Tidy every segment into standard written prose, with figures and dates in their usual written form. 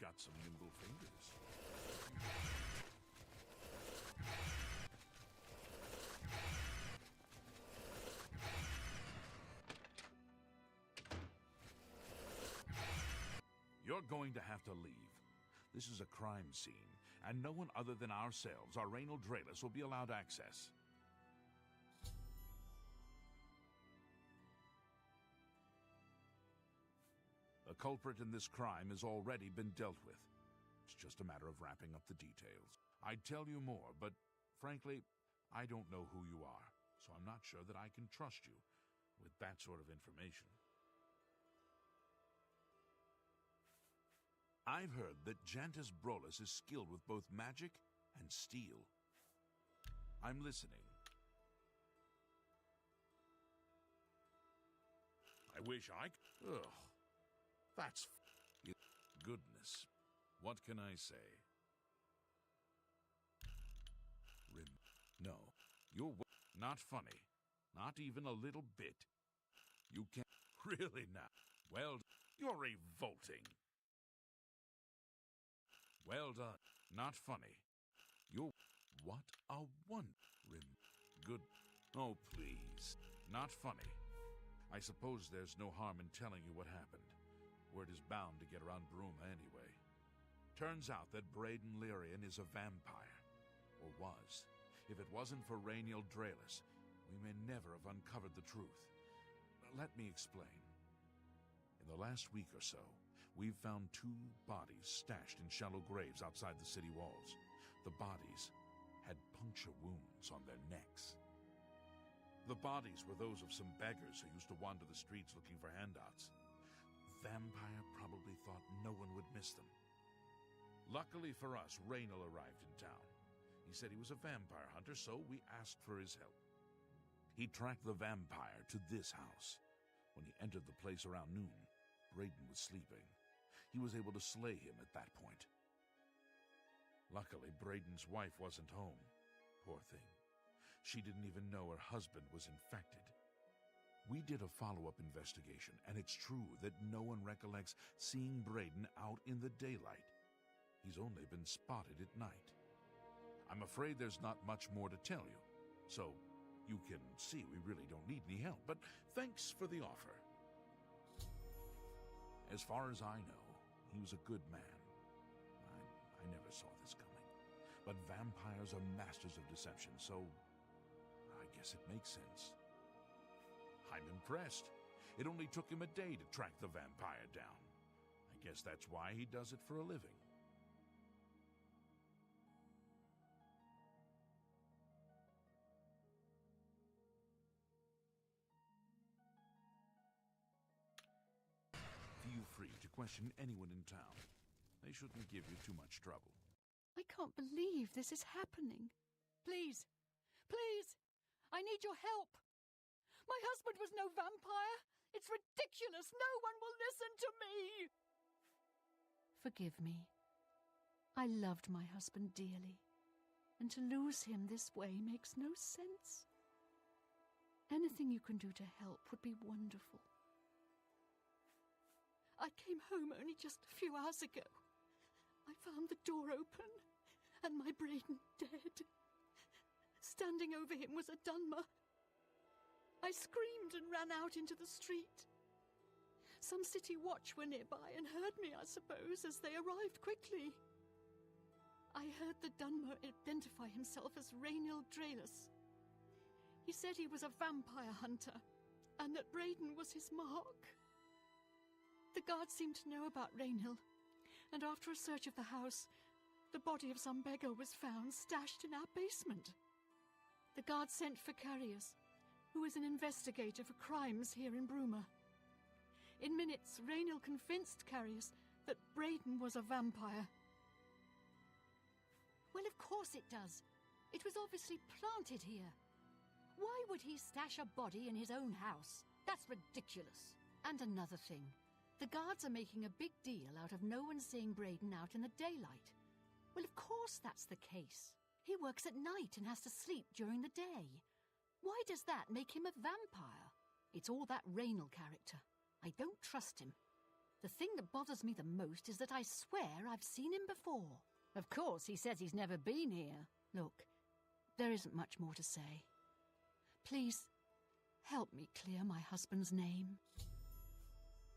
got some nimble fingers. You're going to have to leave. This is a crime scene, and no one other than ourselves, our Reynold Draelus, will be allowed access. The culprit in this crime has already been dealt with. It's just a matter of wrapping up the details. I'd tell you more, but frankly, I don't know who you are, so I'm not sure that I can trust you with that sort of information. I've heard that Jantis Brolus is skilled with both magic and steel. I'm listening. I wish I could. Ugh. That's goodness. What can I say? No, you're not funny. Not even a little bit. You can't really now. Well, you're revolting. Well done. Not funny. You're what a good. Oh, please. Not funny. I suppose there's no harm in telling you what happened. Word is bound to get around Bruma anyway. Turns out that Braden Lyrian is a vampire. Or was. If it wasn't for Reynold Draelus, we may never have uncovered the truth. Let me explain. In the last week or so, we've found 2 bodies stashed in shallow graves outside the city walls. The bodies had puncture wounds on their necks. The bodies were those of some beggars who used to wander the streets looking for handouts. Vampire probably thought no one would miss them. Luckily for us, Reynold arrived in town. He said he was a vampire hunter, so we asked for his help. He tracked the vampire to this house. When he entered the place around noon, Braden was sleeping. He was able to slay him at that point. Luckily, Braden's wife wasn't home. Poor thing. She didn't even know her husband was infected. We did a follow-up investigation, and it's true that no one recollects seeing Braden out in the daylight. He's only been spotted at night. I'm afraid there's not much more to tell you, so you can see we really don't need any help, but thanks for the offer. As far as I know, he was a good man. I never saw this coming. But vampires are masters of deception, so I guess it makes sense. I'm impressed. It only took him a day to track the vampire down. I guess that's why he does it for a living. Feel free to question anyone in town. They shouldn't give you too much trouble. I can't believe this is happening. Please, please, I need your help. My husband was no vampire. It's ridiculous. No one will listen to me. Forgive me. I loved my husband dearly, and to lose him this way makes no sense. Anything you can do to help would be wonderful. I came home only just a few hours ago. I found the door open, and my Braden dead. Standing over him was a Dunmer. I screamed and ran out into the street. Some city watch were nearby and heard me, I suppose, as they arrived quickly. I heard the Dunmer identify himself as Reynold Draelus. He said he was a vampire hunter, and that Braden was his mark. The guards seemed to know about Reynold, and after a search of the house, the body of some beggar was found stashed in our basement. The guards sent for Carius, who is an investigator for crimes here in Bruma. In minutes, Reynold convinced Carius that Braden was a vampire. Well, of course it does. It was obviously planted here. Why would he stash a body in his own house? That's ridiculous. And another thing. The guards are making a big deal out of no one seeing Braden out in the daylight. Well, of course that's the case. He works at night and has to sleep during the day. Why does that make him a vampire? It's all that Reynold character. I don't trust him. The thing that bothers me the most is that I swear I've seen him before. Of course, he says he's never been here. Look, there isn't much more to say. Please, help me clear my husband's name.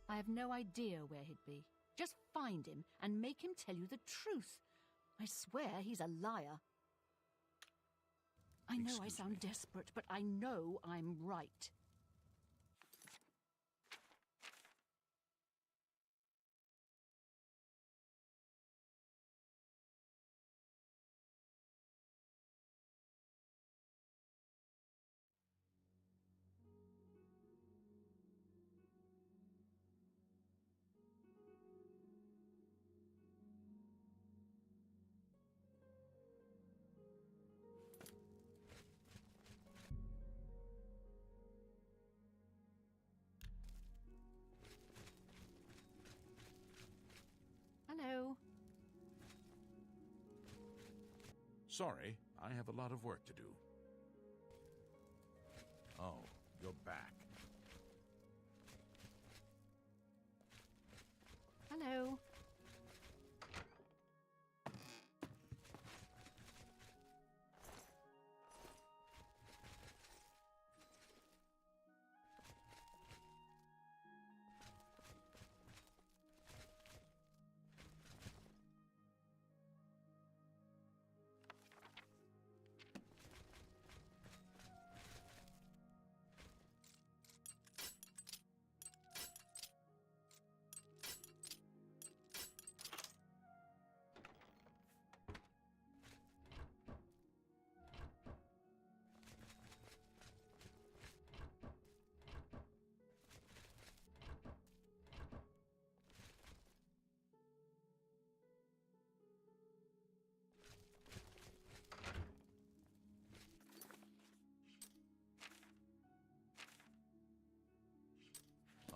I have no idea where he'd be. Just find him and make him tell you the truth. I swear he's a liar. I know I sound desperate, but I know I'm right. Hello. Sorry, I have a lot of work to do. Oh, you're back. Hello.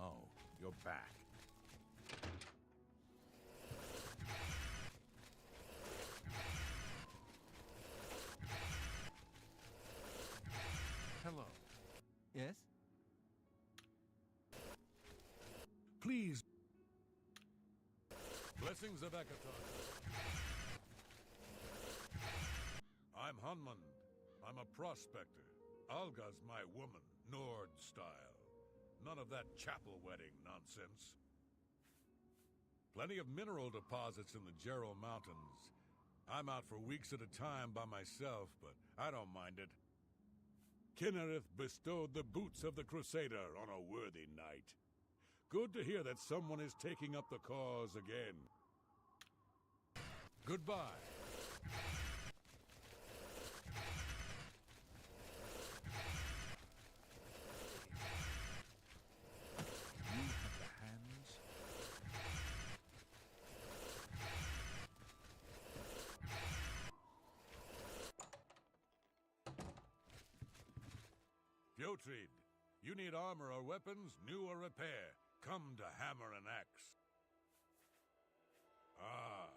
Oh, you're back. Hello. Yes? Please. Blessings of Ekaton. I'm Hunmund. I'm a prospector. Alga's my woman, Nord style. None of that chapel wedding nonsense. Plenty of mineral deposits in the Gerald Mountains. I'm out for weeks at a time by myself, but I don't mind it. Kinnereth bestowed the boots of the Crusader on a worthy knight. Good to hear that someone is taking up the cause again. Goodbye. You have the hands. Fjotrid, you need armor or weapons, new or repair. Come to Hammer and Axe. Ah,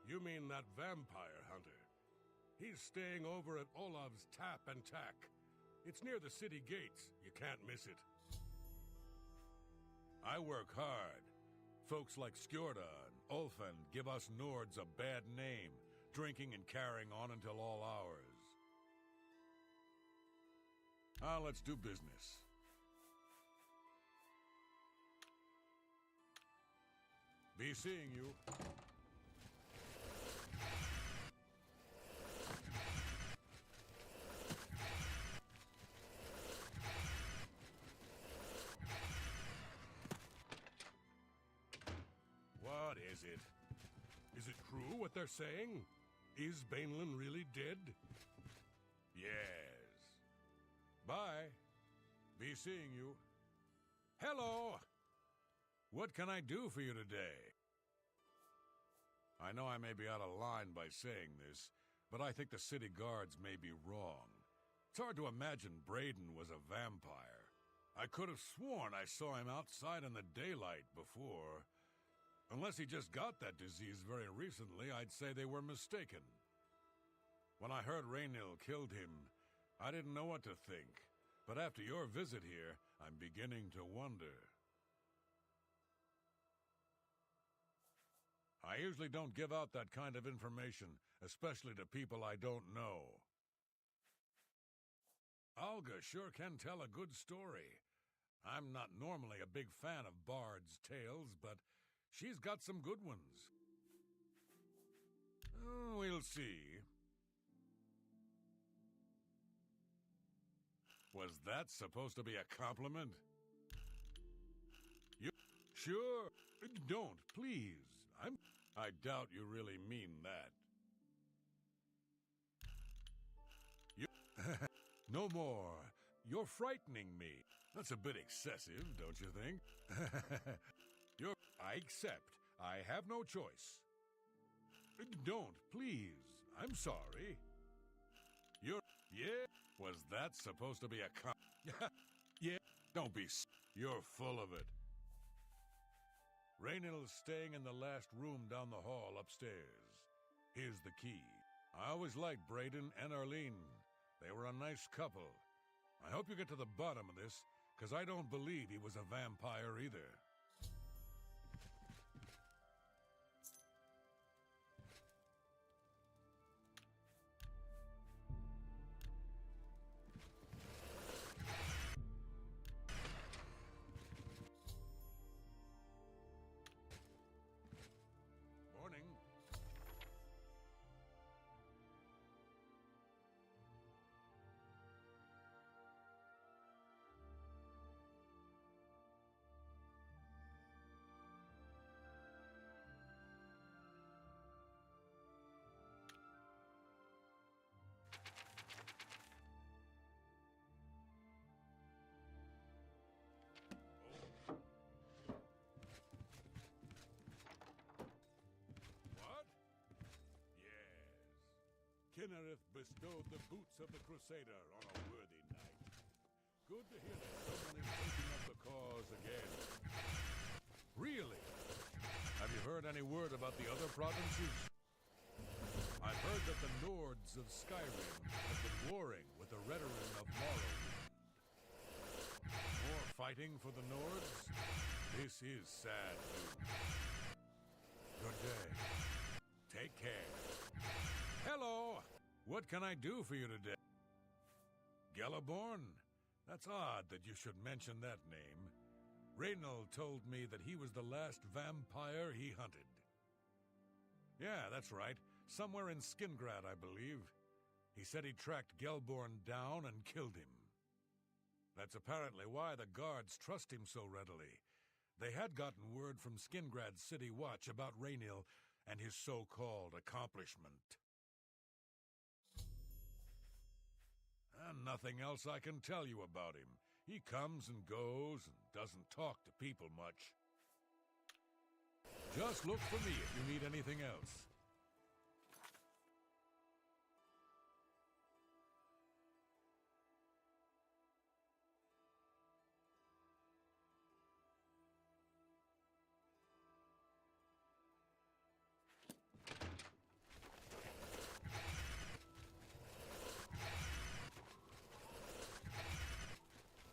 you mean that vampire hunter. He's staying over at Olav's Tap and Tack. It's near the city gates. You can't miss it. I work hard. Folks like Skjorda and Ulfan give us Nords a bad name, drinking and carrying on until all hours. Let's do business. Be seeing you. What is it? Is it true what they're saying? Is Bainlin really dead? Yes. Bye. Be seeing you. Hello! What can I do for you today? I know I may be out of line by saying this, but I think the city guards may be wrong. It's hard to imagine Braden was a vampire. I could have sworn I saw him outside in the daylight before. Unless he just got that disease very recently, I'd say they were mistaken. When I heard Raynil killed him, I didn't know what to think. But after your visit here, I'm beginning to wonder. I usually don't give out that kind of information, especially to people I don't know. Olga sure can tell a good story. I'm not normally a big fan of bards' tales, but she's got some good ones. We'll see. Was that supposed to be a compliment? You sure? Don't, please. I doubt you really mean that. You no more. You're frightening me. That's a bit excessive, don't you think? I accept. I have no choice. Don't, please. I'm sorry. Yeah? Was that supposed to be a Yeah? Don't be You're full of it. Raynill's staying in the last room down the hall upstairs. Here's the key. I always liked Braden and Arlene. They were a nice couple. I hope you get to the bottom of this, because I don't believe he was a vampire either. Morning. What? Yes. Kinnereth bestowed the boots of the Crusader on a worthy knight. Good to hear that someone is taking up the cause again. Really? Have you heard any word about the other provinces? I've heard that the Nords of Skyrim have been warring with the Redoran of Morrowind. More fighting for the Nords? This is sad news. Good day. Take care. Hello! What can I do for you today? Gelaborn? That's odd that you should mention that name. Reynold told me that he was the last vampire he hunted. Yeah, that's right. Somewhere in Skingrad, I believe. He said he tracked Gelborn down and killed him. That's apparently why the guards trust him so readily. They had gotten word from Skingrad's City Watch about Raynil and his so-called accomplishment. And nothing else I can tell you about him. He comes and goes and doesn't talk to people much. Just look for me if you need anything else.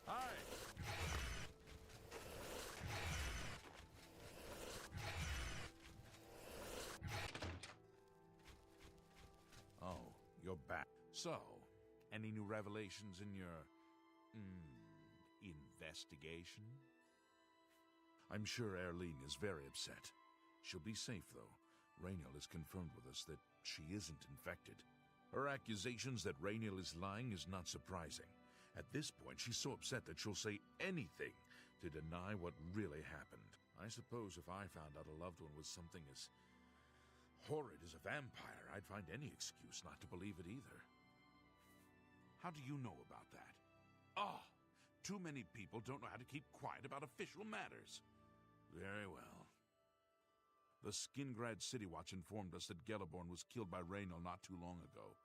Hi! Oh, you're back. So, any new revelations in your, investigation? I'm sure Arlene is very upset. She'll be safe, though. Raynil has confirmed with us that she isn't infected. Her accusations that Raynil is lying is not surprising. At this point, she's so upset that she'll say anything to deny what really happened. I suppose if I found out a loved one was something as horrid as a vampire, I'd find any excuse not to believe it either. How do you know about that? Too many people don't know how to keep quiet about official matters. Very well. The Skingrad City Watch informed us that Gelaborn was killed by Raynil not too long ago.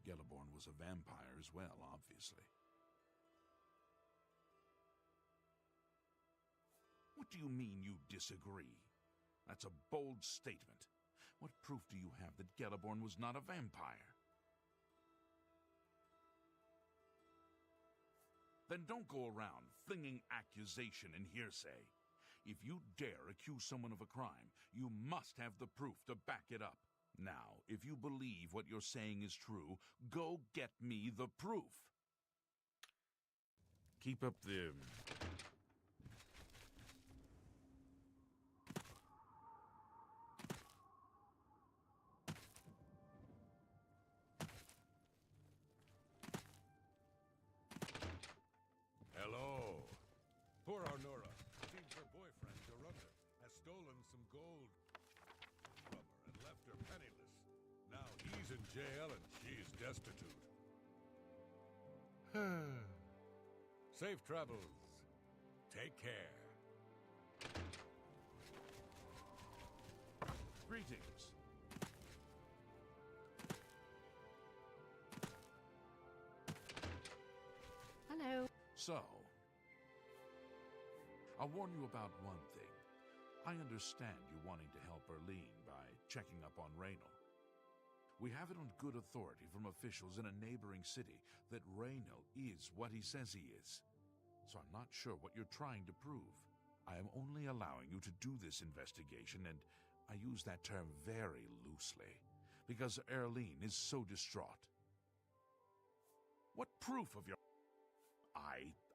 Gelaborn was a vampire as well, obviously. What do you mean you disagree? That's a bold statement. What proof do you have that Gelaborn was not a vampire? Then don't go around flinging accusation and hearsay. If you dare accuse someone of a crime, you must have the proof to back it up. Now, if you believe what you're saying is true, go get me the proof. Keep up the... Hello. Poor Arnora. Seems her boyfriend, Jorunda, has stolen some gold from her and left her penniless. Now he's in jail and she's destitute. Safe travels. Take care. Greetings. Hello. So, I'll warn you about one thing. I understand you wanting to help Erlene by checking up on Raynal. We have it on good authority from officials in a neighboring city that Raynal is what he says he is. So I'm not sure what you're trying to prove. I am only allowing you to do this investigation, and I use that term very loosely, because Erlene is so distraught. What proof of your...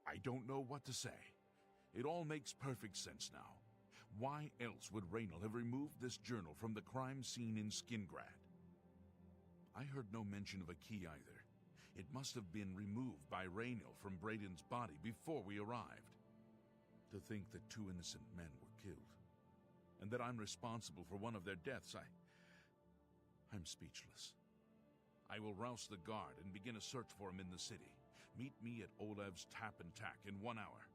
I don't know what to say. It all makes perfect sense now. Why else would Raynal have removed this journal from the crime scene in Skingrad? I heard no mention of a key either. It must have been removed by Raynal from Braden's body before we arrived. To think that 2 innocent men were killed, and that I'm responsible for one of their deaths, I'm speechless. I will rouse the guard and begin a search for him in the city. Meet me at Olev's Tap and Tack in 1 hour.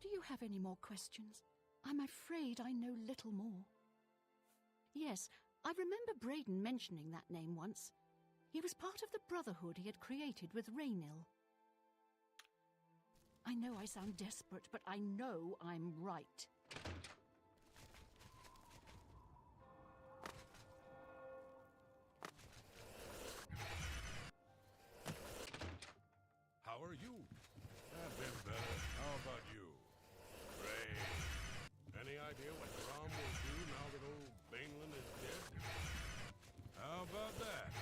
Do you have any more questions? I'm afraid I know little more. Yes, I remember Braden mentioning that name once. He was part of the brotherhood he had created with Raynal. I know I sound desperate, but I know I'm right. How are you? I've been better. How about you? Ray. Any idea what Grom will do now that old Bainland is dead? How about that?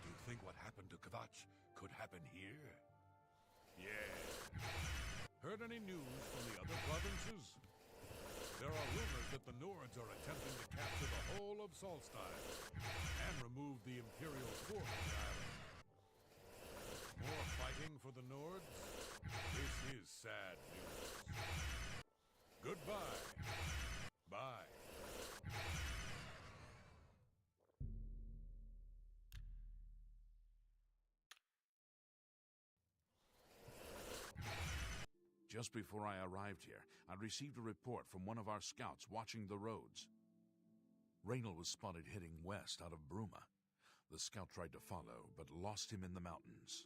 Do you think what happened to Kvatch could happen here? Yeah. Heard any news from the other provinces? There are rumors that the Nords are attempting to capture the whole of Solstein and remove the Imperial fort on the island. More fighting for the Nords? This is sad news. Goodbye. Bye. Just before I arrived here, I received a report from one of our scouts watching the roads. Raynal was spotted heading west out of Bruma. The scout tried to follow, but lost him in the mountains.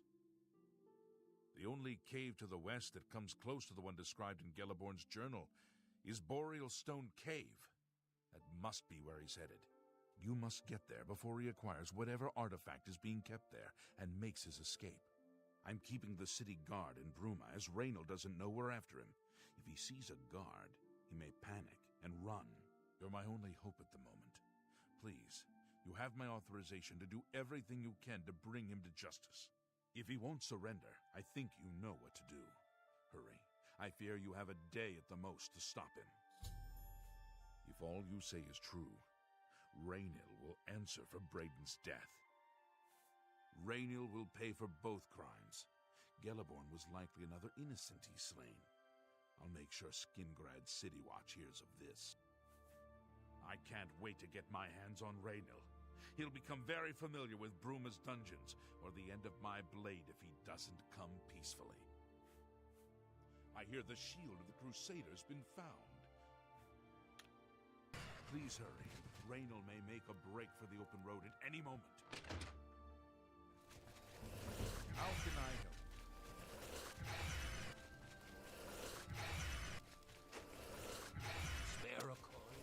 The only cave to the west that comes close to the one described in Gelliborn's journal is Boreal Stone Cave. That must be where he's headed. You must get there before he acquires whatever artifact is being kept there and makes his escape. I'm keeping the city guard in Bruma, as Raynal doesn't know we're after him. If he sees a guard, he may panic and run. You're my only hope at the moment. Please, you have my authorization to do everything you can to bring him to justice. If he won't surrender, I think you know what to do. Hurry. I fear you have a day at the most to stop him. If all you say is true, Raynal will answer for Braden's death. Raynal will pay for both crimes. Gelliborn was likely another innocent he's slain. I'll make sure Skingrad City Watch hears of this. I can't wait to get my hands on Raynal. He'll become very familiar with Bruma's dungeons, or the end of my blade if he doesn't come peacefully. I hear the shield of the Crusaders been found. Please hurry. Raynal may make a break for the open road at any moment. How can I help? Spare a coin?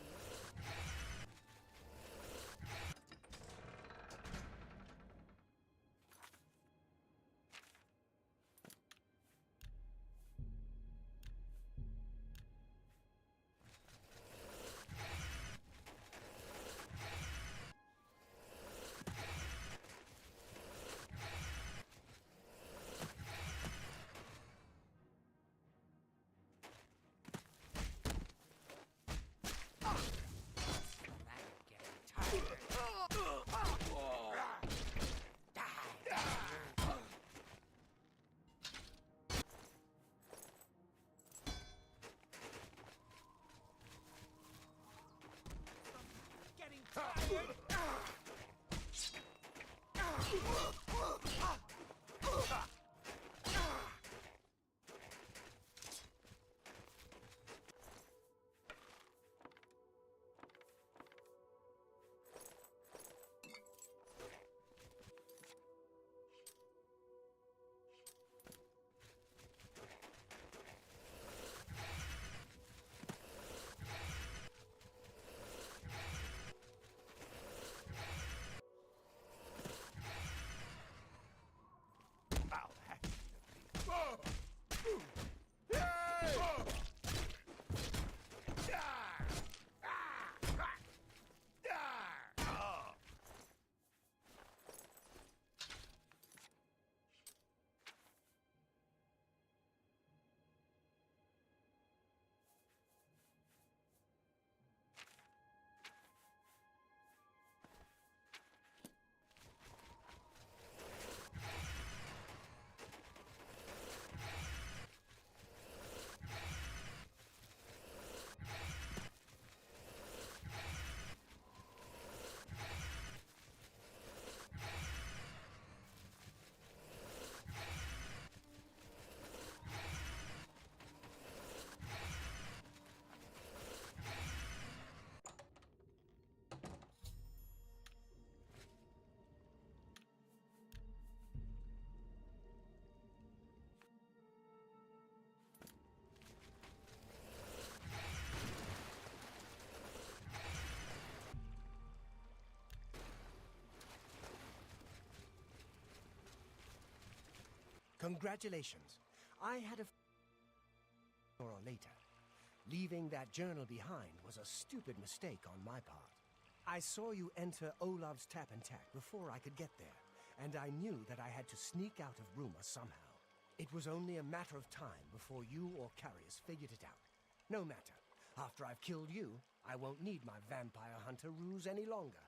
Congratulations. I had a or later. Leaving that journal behind was a stupid mistake on my part. I saw you enter Olav's tap and tack before I could get there, and I knew that I had to sneak out of Rumor somehow. It was only a matter of time before you or Carius figured it out. No matter. After I've killed you, I won't need my vampire hunter ruse any longer.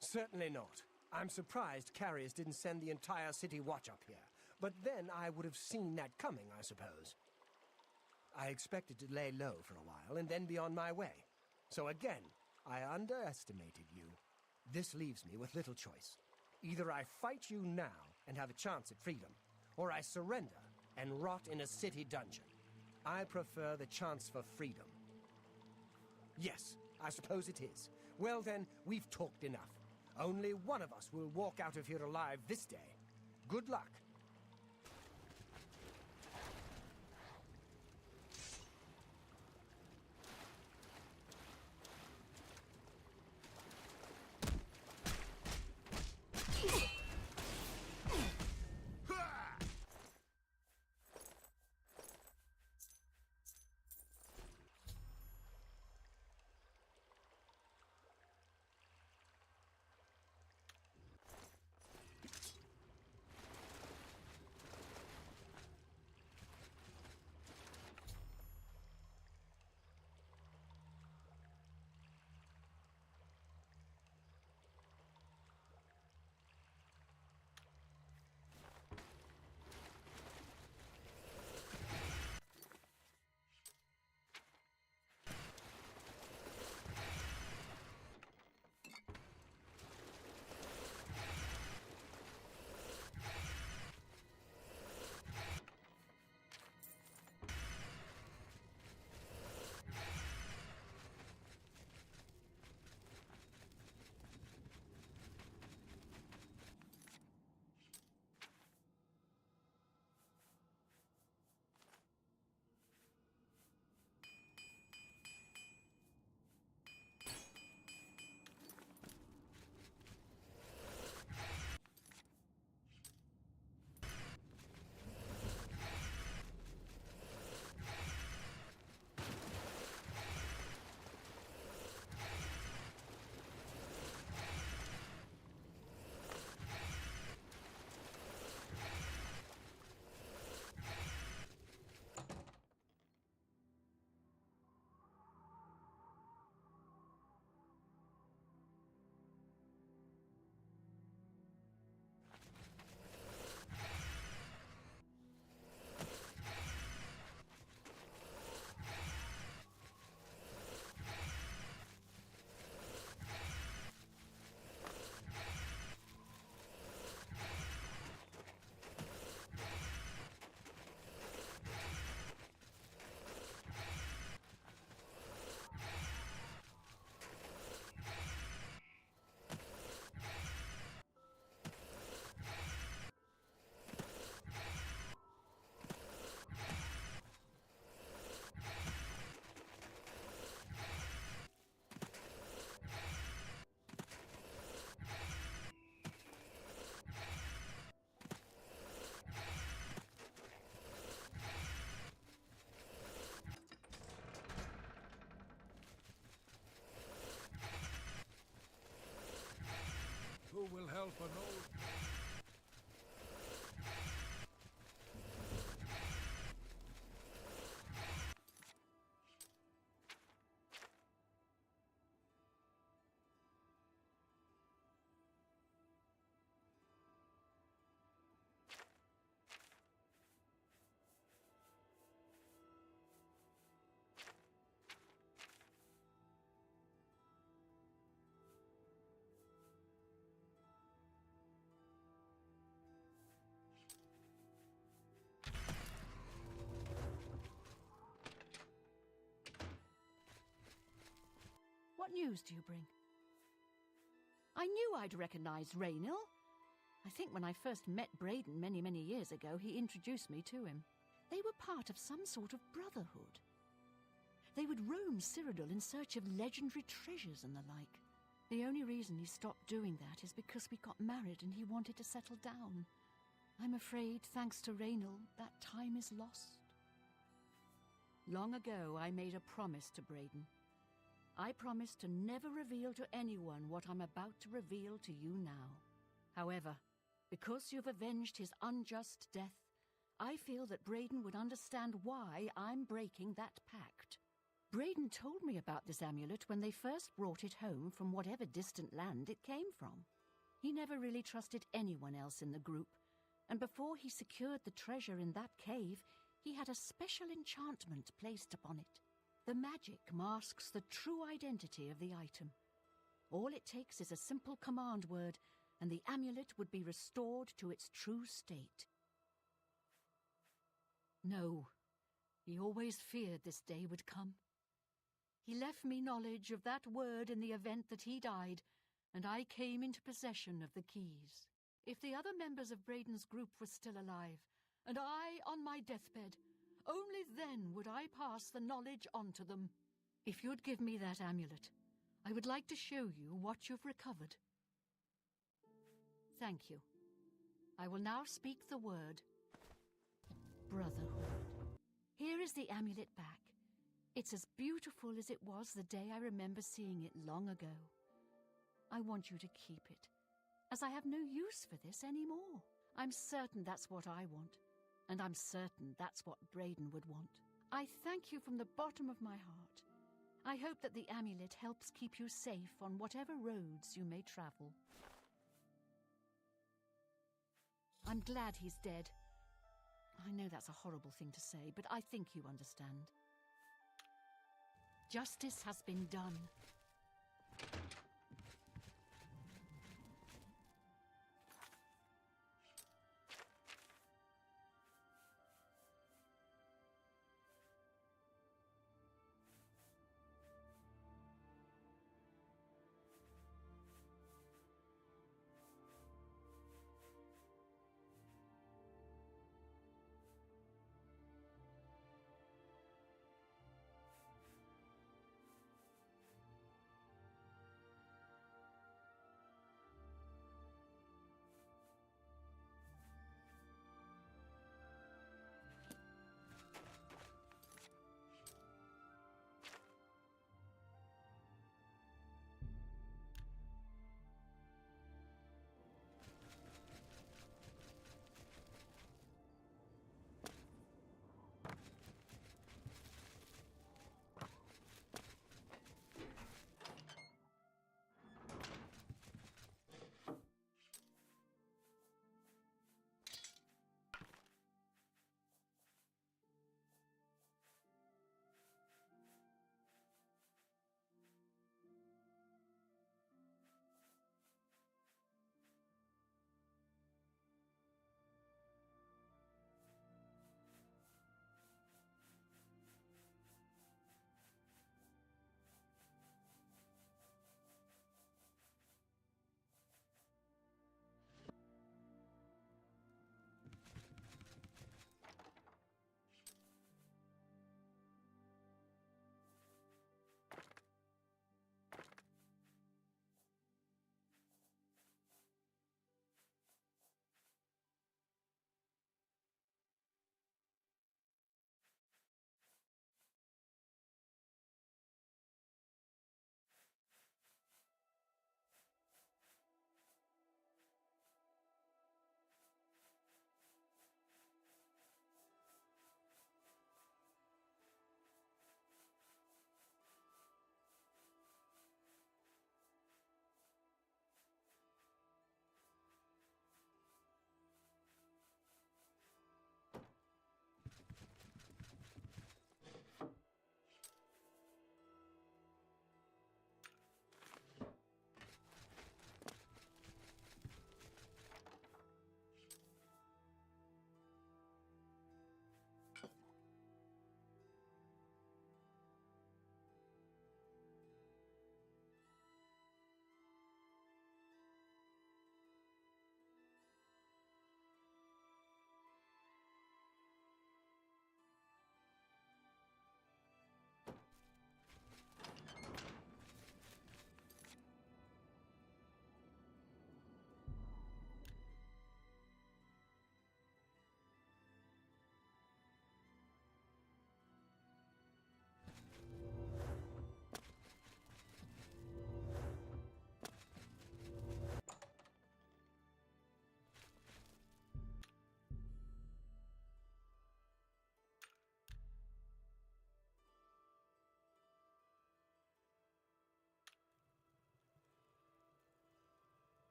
Certainly not. I'm surprised Carius didn't send the entire city watch up here. But then I would have seen that coming, I suppose. I expected to lay low for a while and then be on my way. So again, I underestimated you. This leaves me with little choice. Either I fight you now and have a chance at freedom, or I surrender and rot in a city dungeon. I prefer the chance for freedom. Yes, I suppose it is. Well then, we've talked enough. Only one of us will walk out of here alive this day. Good luck. Who will help an old... What news do you bring? I knew I'd recognized Raynil. I think when I first met Braden many, many years ago, he introduced me to him. They were part of some sort of brotherhood. They would roam Cyrodiil in search of legendary treasures and the like. The only reason he stopped doing that is because we got married and he wanted to settle down. I'm afraid, thanks to Raynal, that time is lost. Long ago, I made a promise to Braden. I promised to never reveal to anyone what I'm about to reveal to you now. However, because you've avenged his unjust death, I feel that Braden would understand why I'm breaking that pact. Braden told me about this amulet when they first brought it home from whatever distant land it came from. He never really trusted anyone else in the group, and before he secured the treasure in that cave, he had a special enchantment placed upon it. The magic masks the true identity of the item. All it takes is a simple command word, and the amulet would be restored to its true state. No, he always feared this day would come. He left me knowledge of that word in the event that he died, and I came into possession of the keys. If the other members of Braden's group were still alive, and I on my deathbed, only then would I pass the knowledge on to them. If you'd give me that amulet, I would like to show you what you've recovered. Thank you. I will now speak the word Brotherhood. Here is the amulet back. It's as beautiful as it was the day I remember seeing it long ago. I want you to keep it, as I have no use for this anymore. I'm certain that's what I want, and I'm certain that's what Braden would want. I thank you from the bottom of my heart. I hope that the amulet helps keep you safe on whatever roads you may travel. I'm glad he's dead. I know that's a horrible thing to say, but I think you understand. Justice has been done.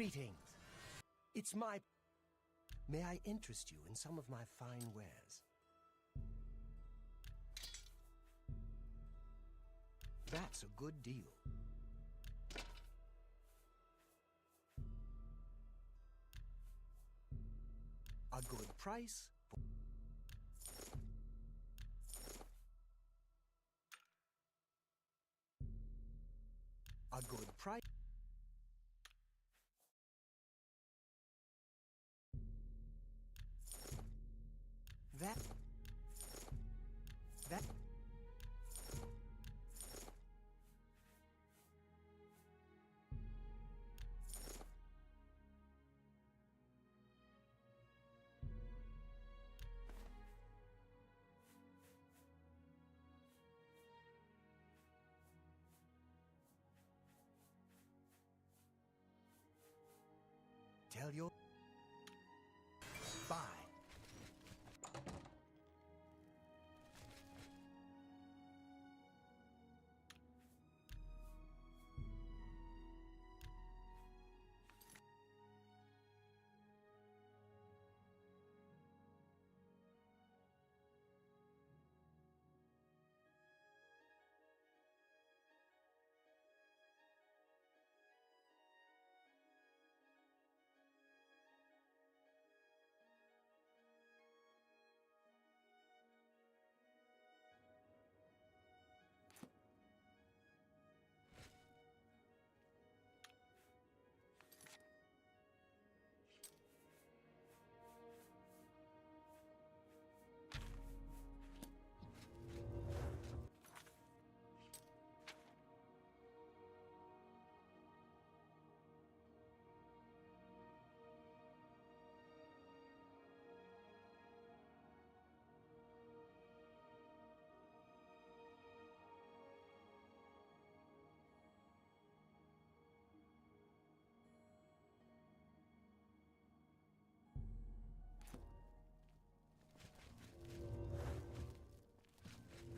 Greetings. It's my... May I interest you in some of my fine wares? That's a good deal. A good price for... A good price. That... Tell your... Bye.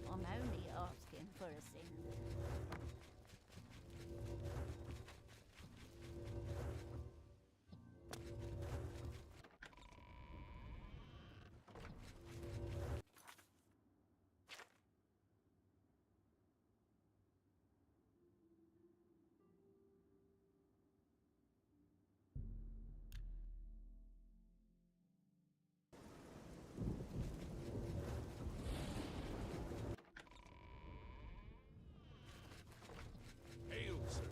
I'm only asking for a sin. Hail, sir.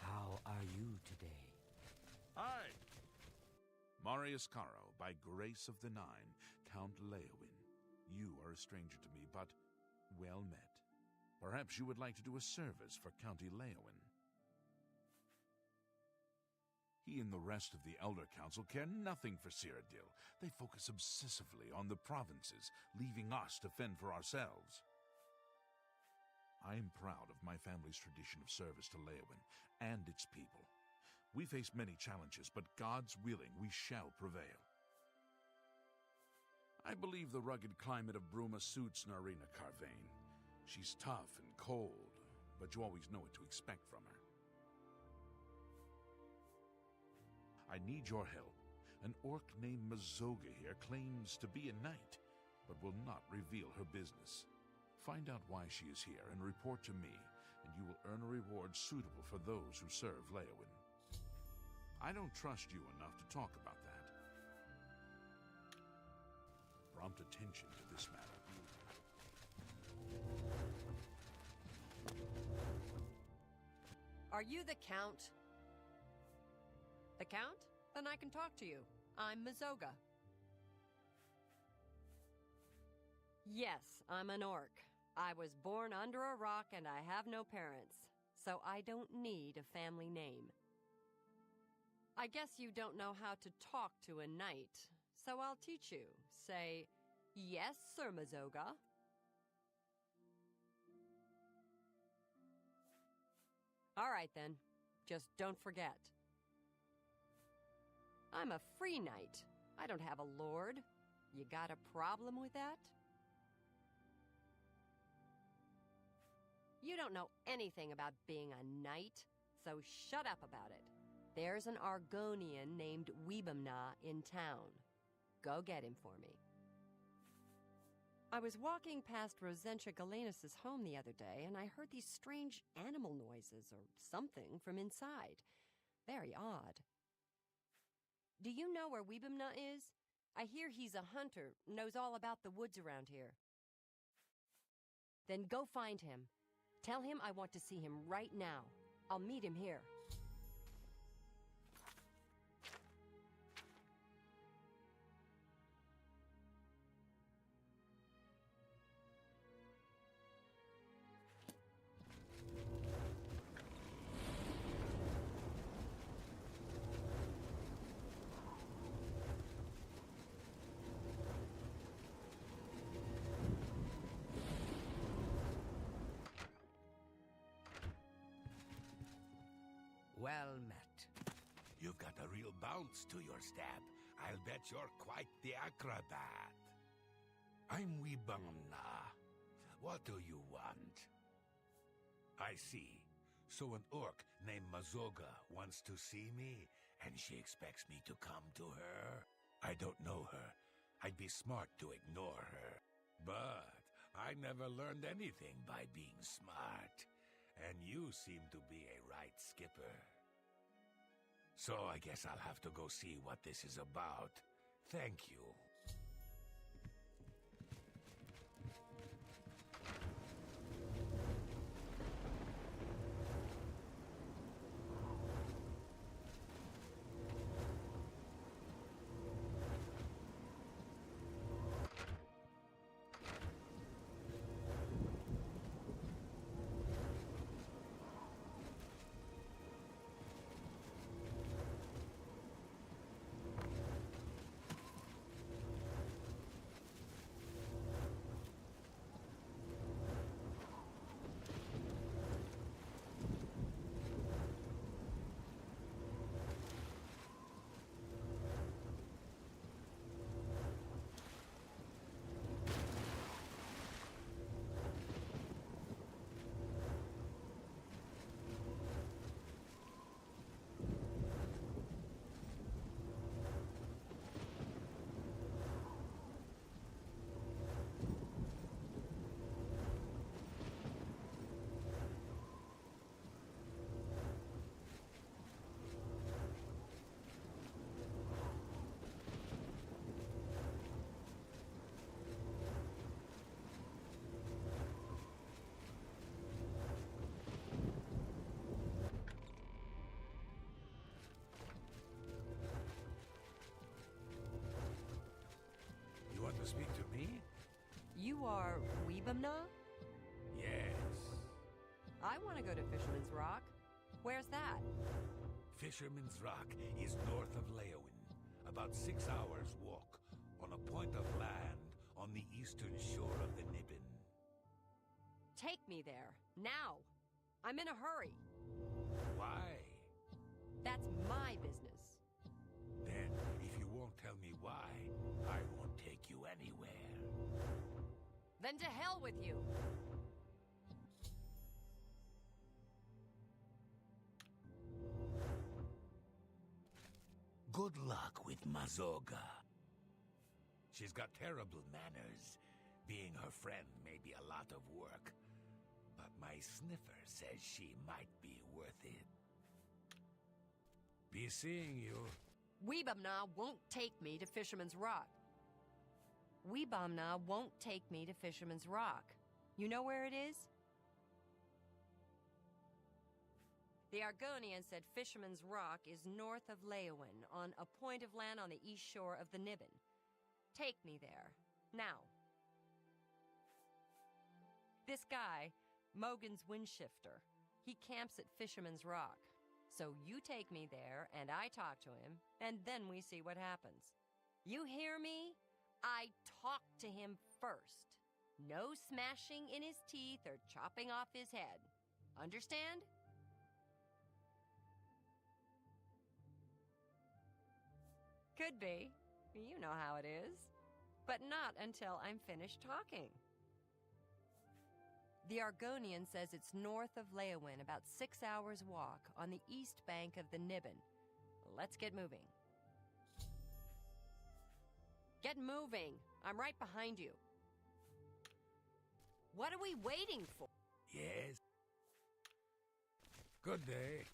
How are you today? Hi. Marius Caro, by grace of the Nine, Count Leowin. You are a stranger to me, but well met. Perhaps you would like to do a service for County Leowin. He and the rest of the Elder Council care nothing for Cyrodiil. They focus obsessively on the provinces, leaving us to fend for ourselves. I am proud of my family's tradition of service to Leowin and its people. We face many challenges, but God's willing, we shall prevail. I believe the rugged climate of Bruma suits Narina Carvain. She's tough and cold, but you always know what to expect from her. I need your help. An orc named Mazoga here claims to be a knight, but will not reveal her business. Find out why she is here and report to me, and you will earn a reward suitable for those who serve Leowin. I don't trust you enough to talk about that. Prompt attention to this matter. Are you the Count? The Count? Then I can talk to you. I'm Mazoga. Yes, I'm an orc. I was born under a rock and I have no parents, so I don't need a family name. I guess you don't know how to talk to a knight, so I'll teach you. Say, yes, Sir Mazoga. All right, then. Just don't forget. I'm a free knight. I don't have a lord. You got a problem with that? You don't know anything about being a knight, so shut up about it. There's an Argonian named Weebamna in town. Go get him for me. I was walking past Rosentia Galenus' home the other day, and I heard these strange animal noises or something from inside. Very odd. Do you know where Weebamna is? I hear he's a hunter, knows all about the woods around here. Then go find him. Tell him I want to see him right now. I'll meet him here. Well met. You've got a real bounce to your stab. I'll bet you're quite the acrobat. I'm Weebamna. What do you want? I see. So an orc named Mazoga wants to see me, and she expects me to come to her? I don't know her. I'd be smart to ignore her. But I never learned anything by being smart. And you seem to be a right skipper. So I guess I'll have to go see what this is about. Thank you. Speak to me? You are Weebamna? Yes. I want to go to Fisherman's Rock. Where's that? Fisherman's Rock is north of Leowin, about 6 hours' walk, on a point of land on the eastern shore of the Nibbin. Take me there, now. I'm in a hurry. Why? That's my business. Then, if you won't tell me why, I won't take you anywhere. Then to hell with you. Good luck with Mazoga. She's got terrible manners. Being her friend may be a lot of work, but my sniffer says she might be worth it. Be seeing you. Weebamna won't take me to Fisherman's Rock. Weebamna won't take me to Fisherman's Rock. You know where it is? The Argonian said Fisherman's Rock is north of Leowin, on a point of land on the east shore of the Nibbin. Take me there, now. This guy, Mogan's Windshifter, he camps at Fisherman's Rock. So you take me there, and I talk to him, and then we see what happens. You hear me? I talk to him first. No smashing in his teeth or chopping off his head. Understand? Could be. You know how it is. But not until I'm finished talking. The Argonian says it's north of Leowin, about 6 hours' walk, on the east bank of the Niben. Let's get moving. Get moving! I'm right behind you. What are we waiting for? Yes. Good day.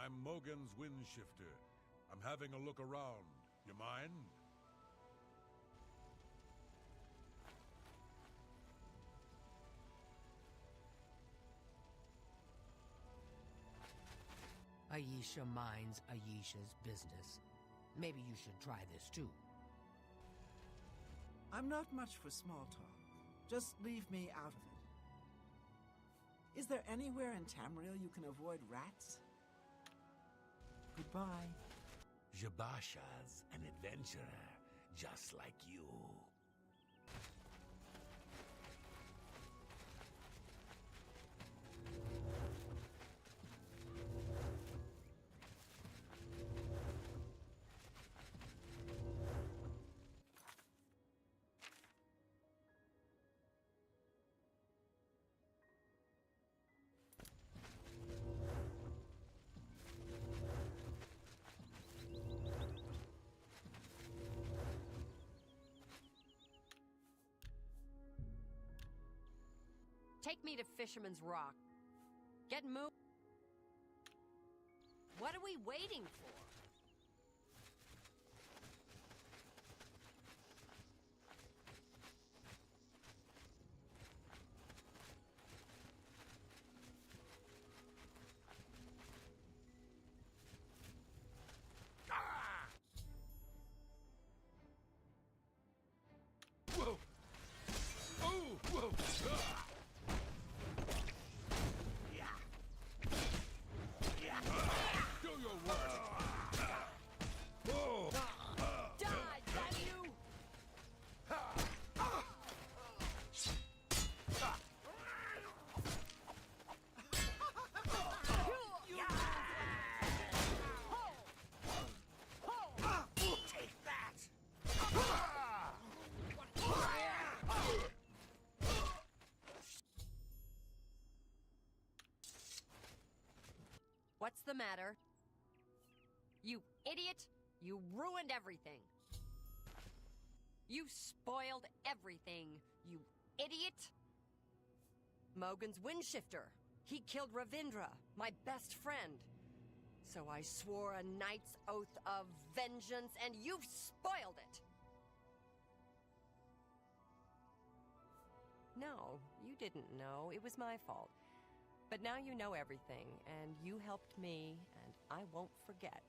I'm Mogan's Windshifter. I'm having a look around. You mind? Ayesha minds Ayesha's business. Maybe you should try this too. I'm not much for small talk. Just leave me out of it. Is there anywhere in Tamriel you can avoid rats? Goodbye. Jabasha's an adventurer, just like you. Take me to Fisherman's Rock. Get moving. What are we waiting for? Whoa! Oh! Whoa! Do your worst! Whoa! Die, damn you! Take that! What's the matter? You idiot! You ruined everything! You spoiled everything, you idiot! Mogan's Windshifter. He killed Ravindra, my best friend. So I swore a knight's oath of vengeance, and you've spoiled it! No, you didn't know. It was my fault. But now you know everything, and you helped me, and I won't forget.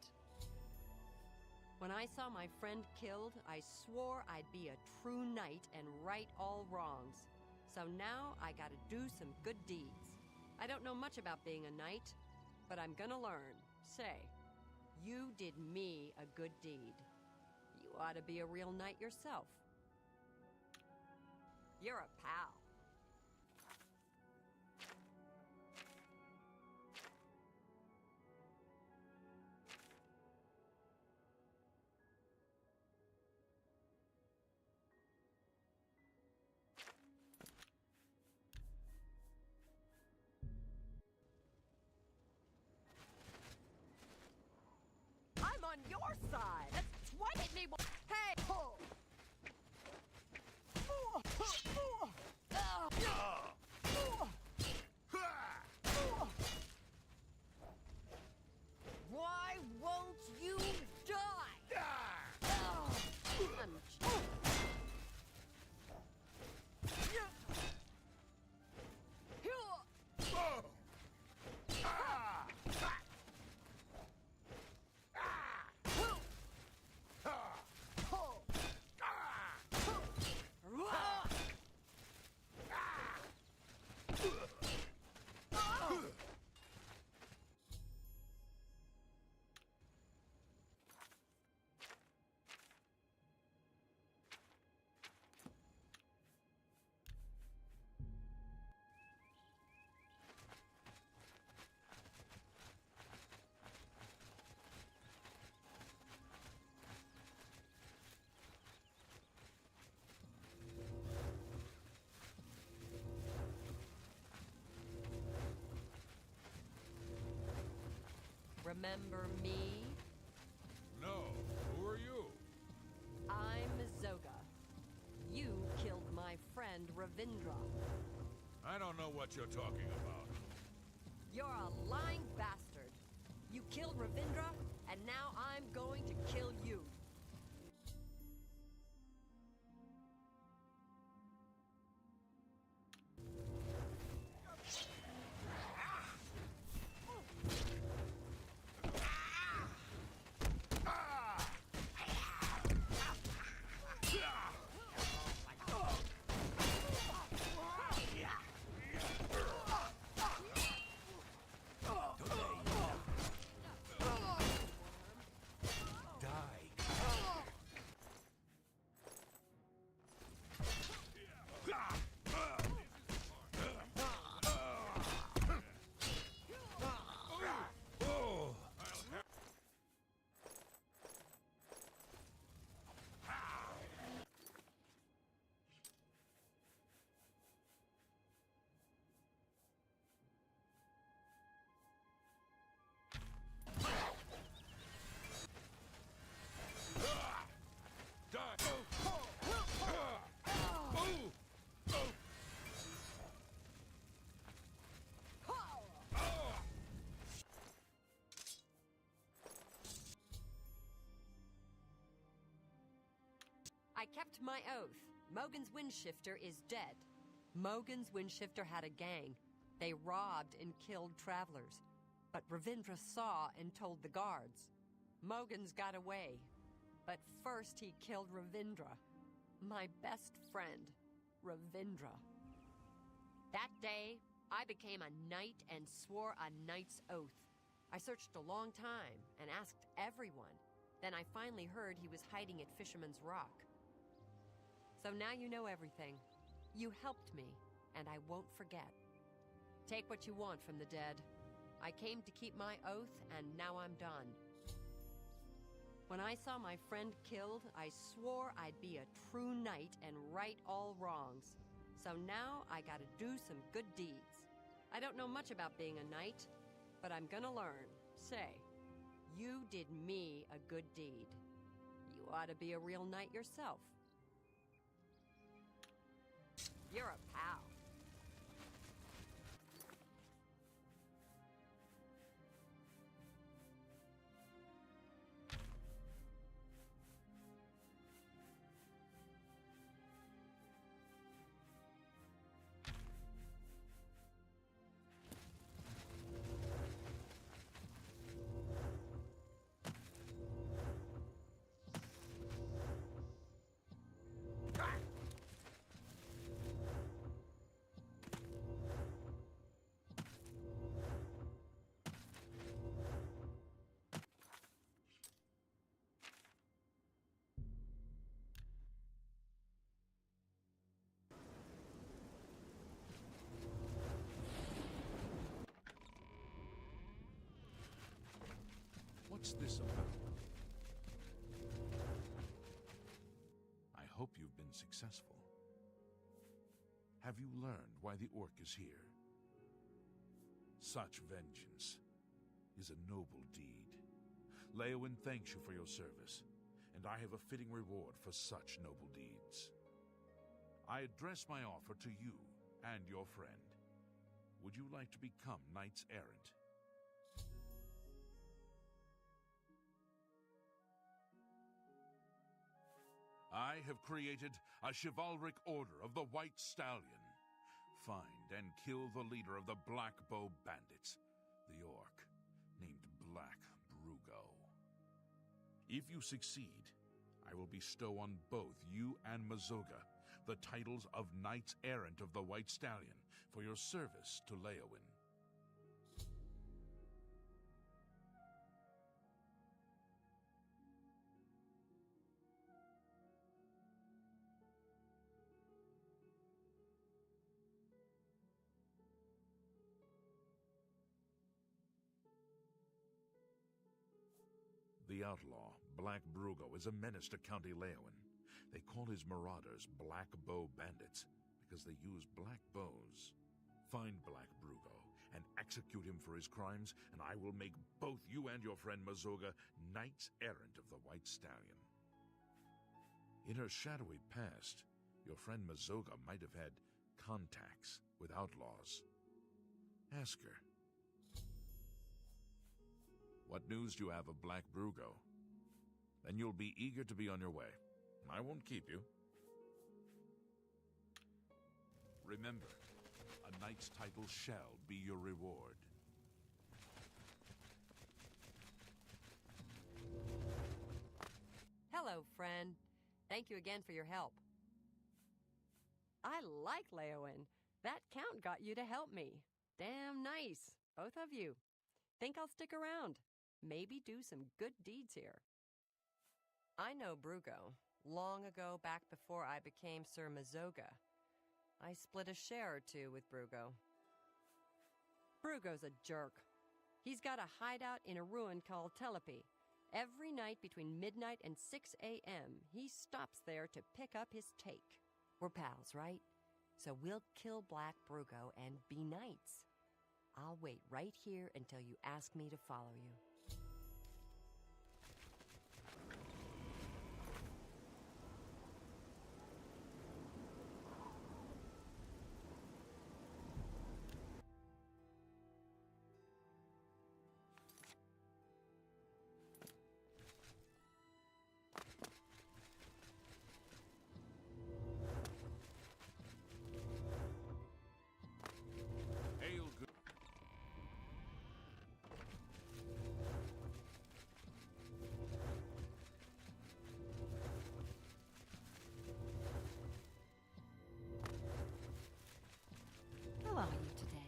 When I saw my friend killed, I swore I'd be a true knight and right all wrongs. So now I gotta do some good deeds. I don't know much about being a knight, but I'm gonna learn. Say, you did me a good deed. You ought to be a real knight yourself. You're a pal. I'm on your side. That's twice me. Hey! Why won't you die? Remember me? No, who are you? I'm Zoga. You killed my friend Ravindra. I don't know what you're talking about. You're a lying bastard. You killed Ravindra, and now I'm going to kill you. I kept my oath. Mogan's Windshifter is dead. Mogan's Windshifter had a gang. They robbed and killed travelers. But Ravindra saw and told the guards. Mogan's got away. But first he killed Ravindra. My best friend, Ravindra. That day, I became a knight and swore a knight's oath. I searched a long time and asked everyone. Then I finally heard he was hiding at Fisherman's Rock. So now you know everything. You helped me, and I won't forget. Take what you want from the dead. I came to keep my oath, and now I'm done. When I saw my friend killed, I swore I'd be a true knight and right all wrongs. So now I gotta do some good deeds. I don't know much about being a knight, but I'm gonna learn. Say, you did me a good deed. You ought to be a real knight yourself. You're a pal. What's this about? I hope you've been successful. Have you learned why the orc is here? Such vengeance is a noble deed. Leowyn thanks you for your service, and I have a fitting reward for such noble deeds. I address my offer to you and your friend. Would you like to become knights errant? I have created a chivalric order of the White Stallion. Find and kill the leader of the Black Bow Bandits, the orc named Black Brugo. If you succeed, I will bestow on both you and Mazoga the titles of Knights Errant of the White Stallion for your service to Leowyn. The outlaw, Black Brugo, is a menace to County Leowyn. They call his marauders Black Bow Bandits because they use black bows. Find Black Brugo and execute him for his crimes, and I will make both you and your friend Mazoga Knights Errant of the White Stallion. In her shadowy past, your friend Mazoga might have had contacts with outlaws. Ask her. What news do you have of Black Brugo? Then you'll be eager to be on your way. I won't keep you. Remember, a knight's title shall be your reward. Hello, friend. Thank you again for your help. I like Leowyn. That count got you to help me. Damn nice, both of you. Think I'll stick around. Maybe do some good deeds here. I know Brugo. Long ago, back before I became Sir Mazoga, I split a share or two with Brugo. Brugo's a jerk. He's got a hideout in a ruin called Telepi. Every night between midnight and 6 a.m., he stops there to pick up his take. We're pals, right? So we'll kill Black Brugo and be knights. I'll wait right here until you ask me to follow you. Hail good. How are you today?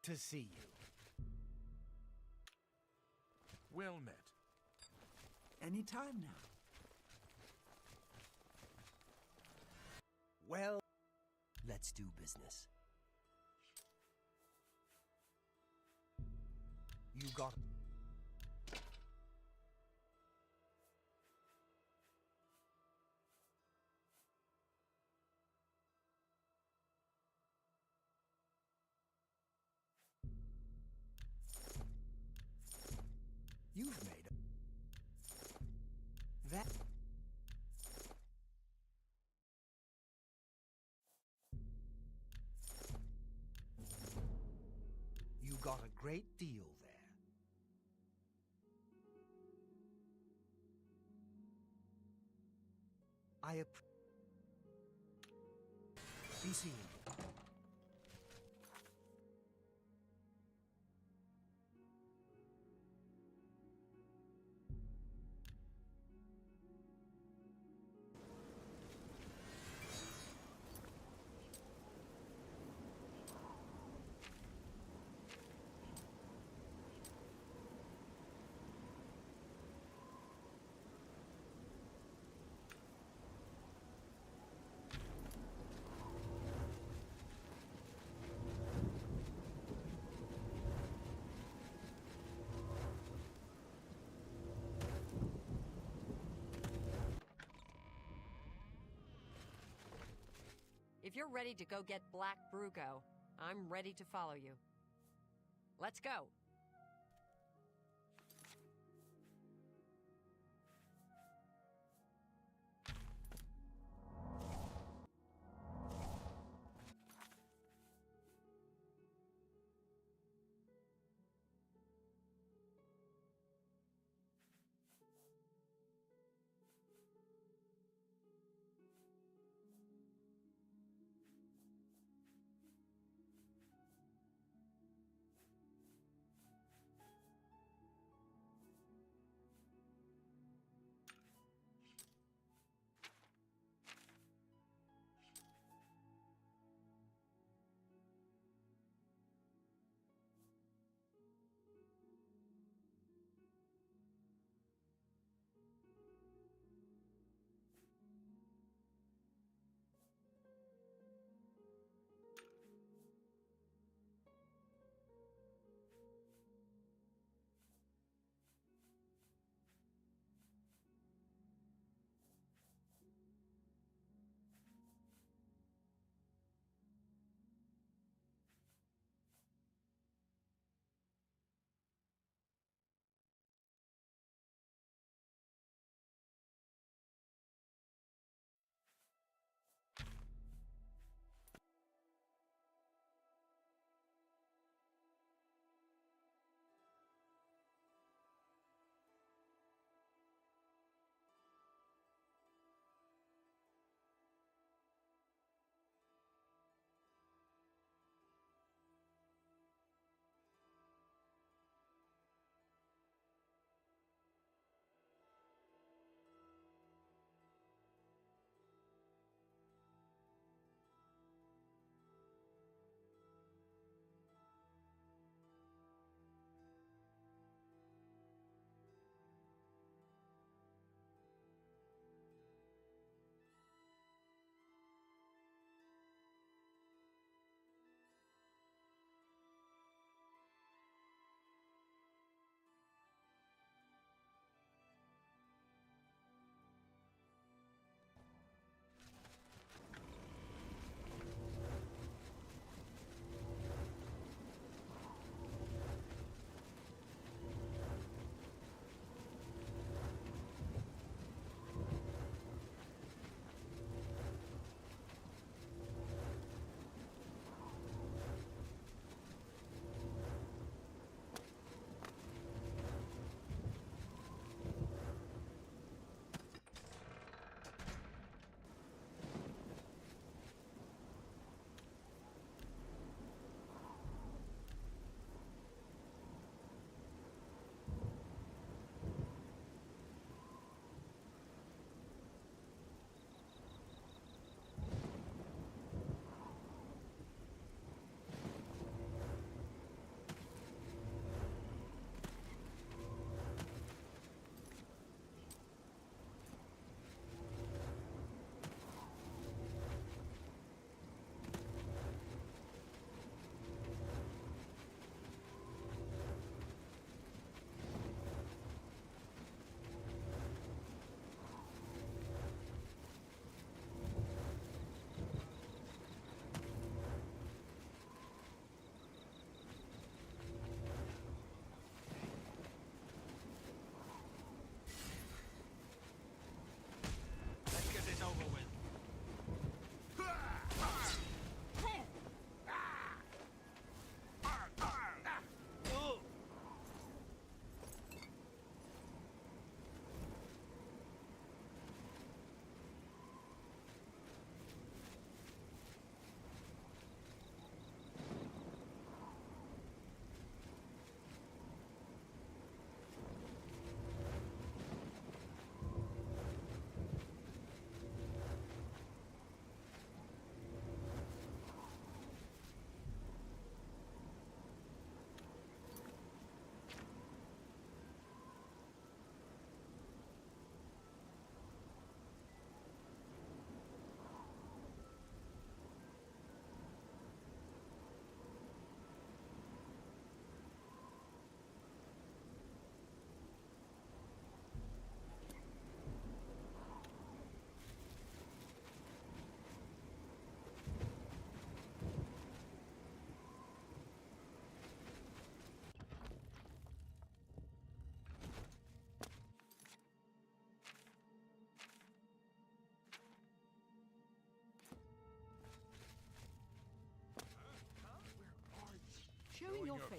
To see you. Well met. Any time now. Well, let's do business. You got... You've made that... You got a great deal there. Be seen. If you're ready to go get Black Brugo, I'm ready to follow you. Let's go.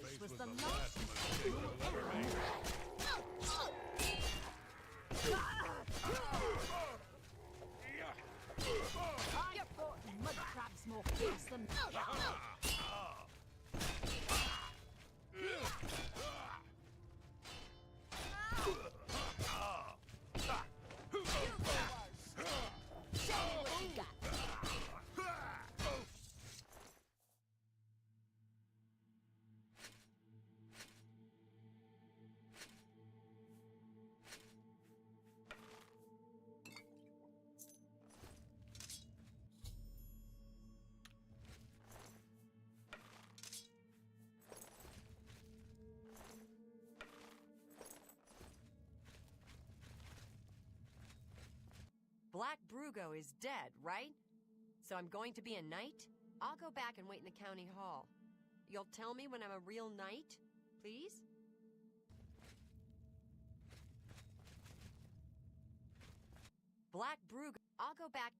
face was was the the last last mistake you'll ever make. I fought mud crabs more fierce than... Black Brugo is dead, right? So I'm going to be a knight? I'll go back and wait in the county hall. You'll tell me when I'm a real knight, please? Black Brugo. I'll go back.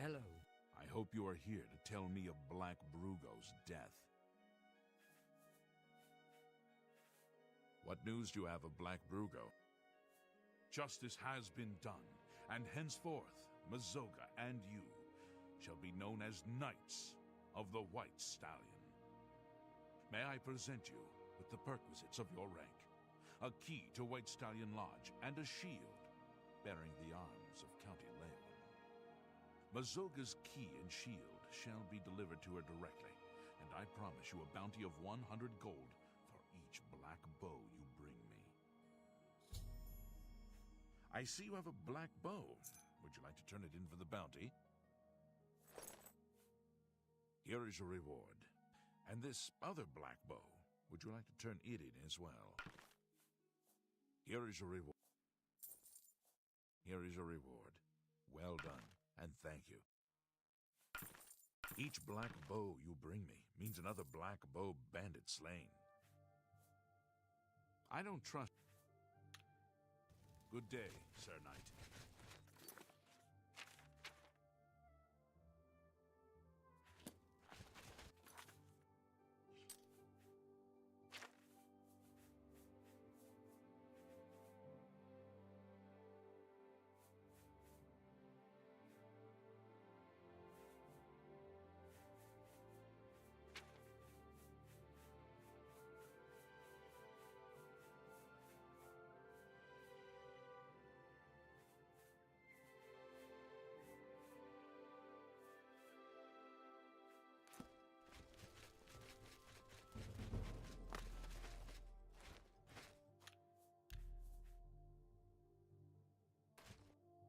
Hello. I hope you are here to tell me of Black Brugo's death. What news do you have of Black Brugo? Justice has been done, and henceforth, Mazoga and you shall be known as Knights of the White Stallion. May I present you with the perquisites of your rank, a key to White Stallion Lodge, and a shield bearing the arms of County Leon. Mazoga's key and shield shall be delivered to her directly, and I promise you a bounty of 100 gold for each black bow you bring me. I see you have a black bow. Would you like to turn it in for the bounty? Here is your reward. And this other black bow, would you like to turn it in as well? Here is your reward. Here is your reward. Well done, and thank you. Each black bow you bring me means another black bow bandit slain. I don't trust... Good day, Sir Knight.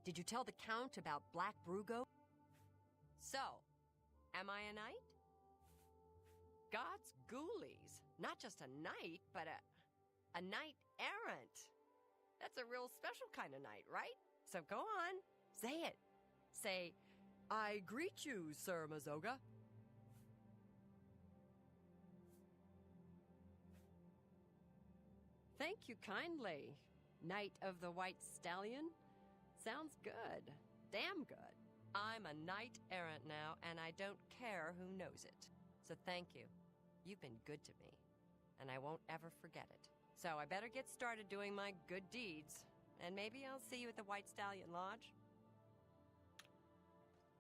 Did you tell the Count about Black Brugo? So, am I a knight? God's ghoulies. Not just a knight, but a knight errant. That's a real special kind of knight, right? So go on, say it. Say, I greet you, Sir Mazoga. Thank you kindly, Knight of the White Stallion. Sounds good. Damn good. I'm a knight errant now, and I don't care who knows it. So thank you. You've been good to me, and I won't ever forget it. So I better get started doing my good deeds, and maybe I'll see you at the White Stallion Lodge.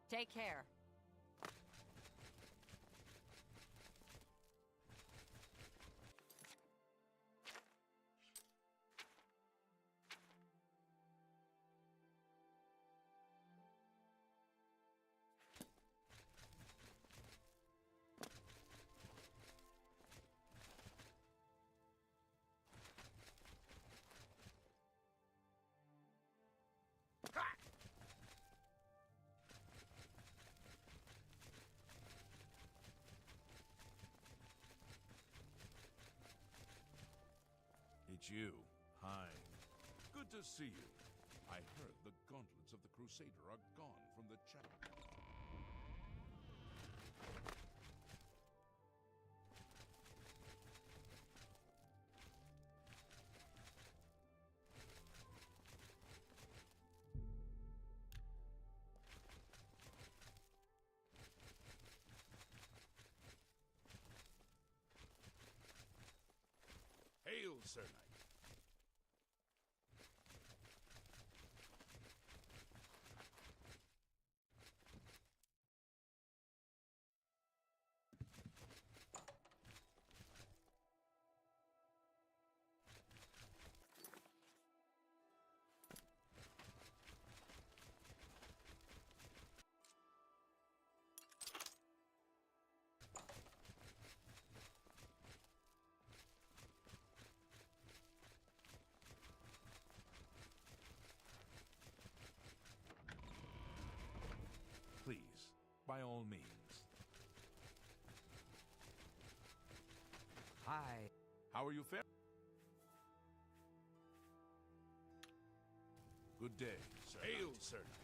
Take care. It's you. Hi. Good to see you. I heard the gauntlets of the Crusader are gone from the chapel. Hail, Sir Knight. Please, by all means. Hi. How are you faring? Good day, Sir Hail, Knight. Sir Knight.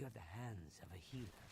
You're the hands of a healer.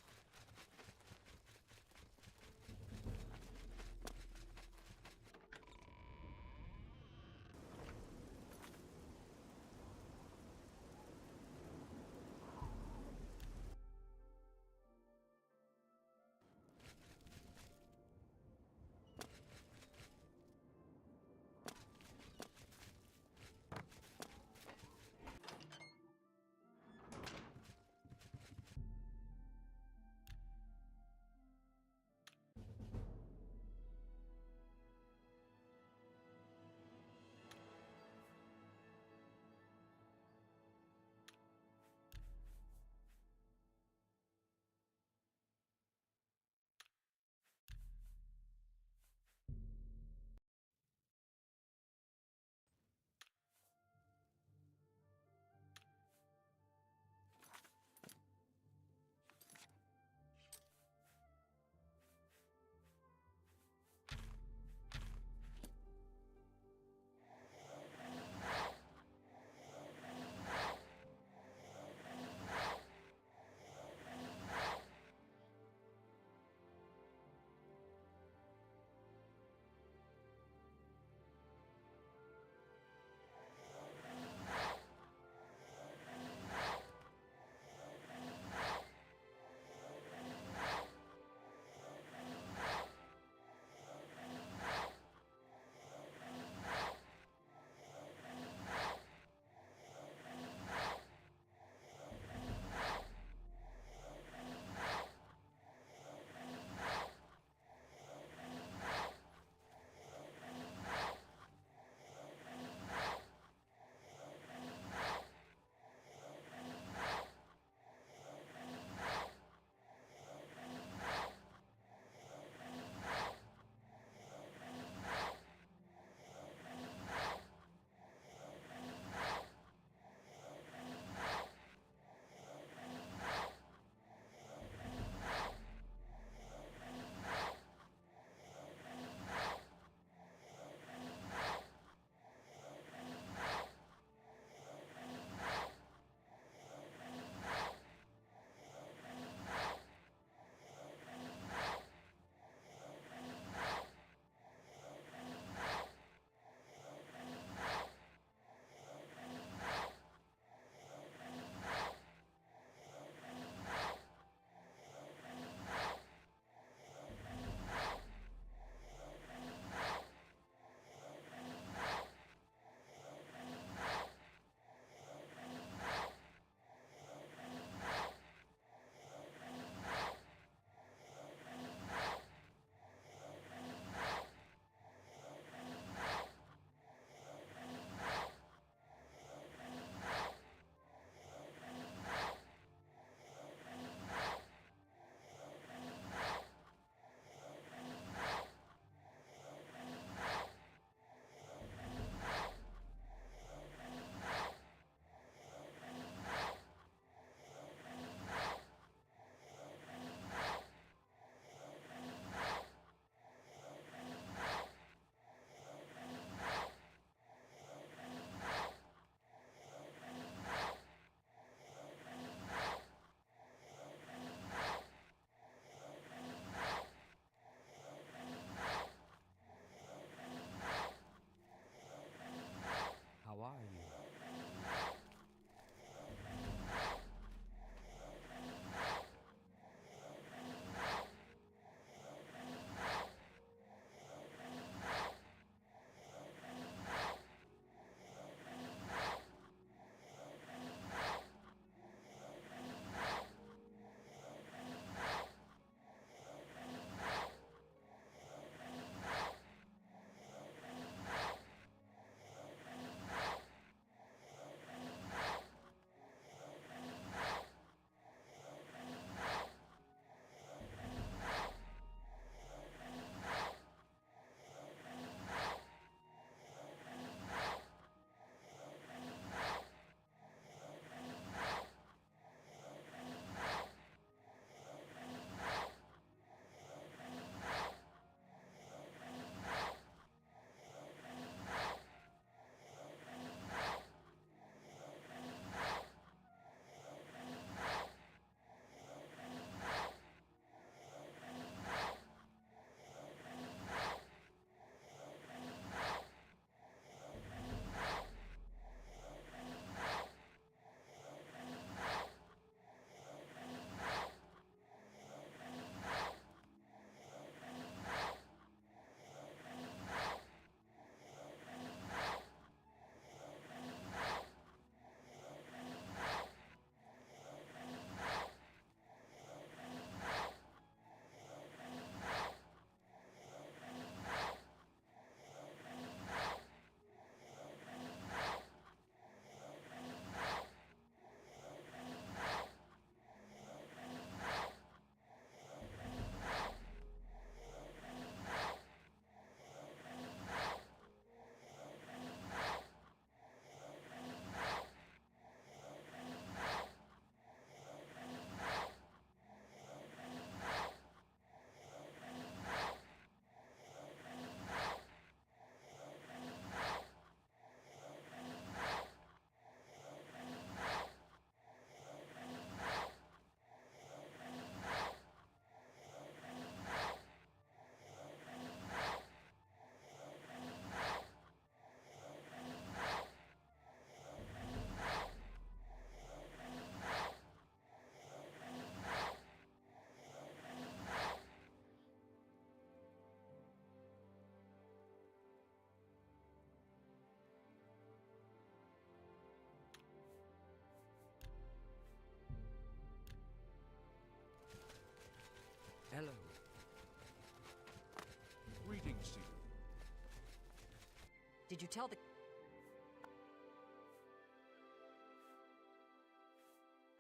Did you tell the...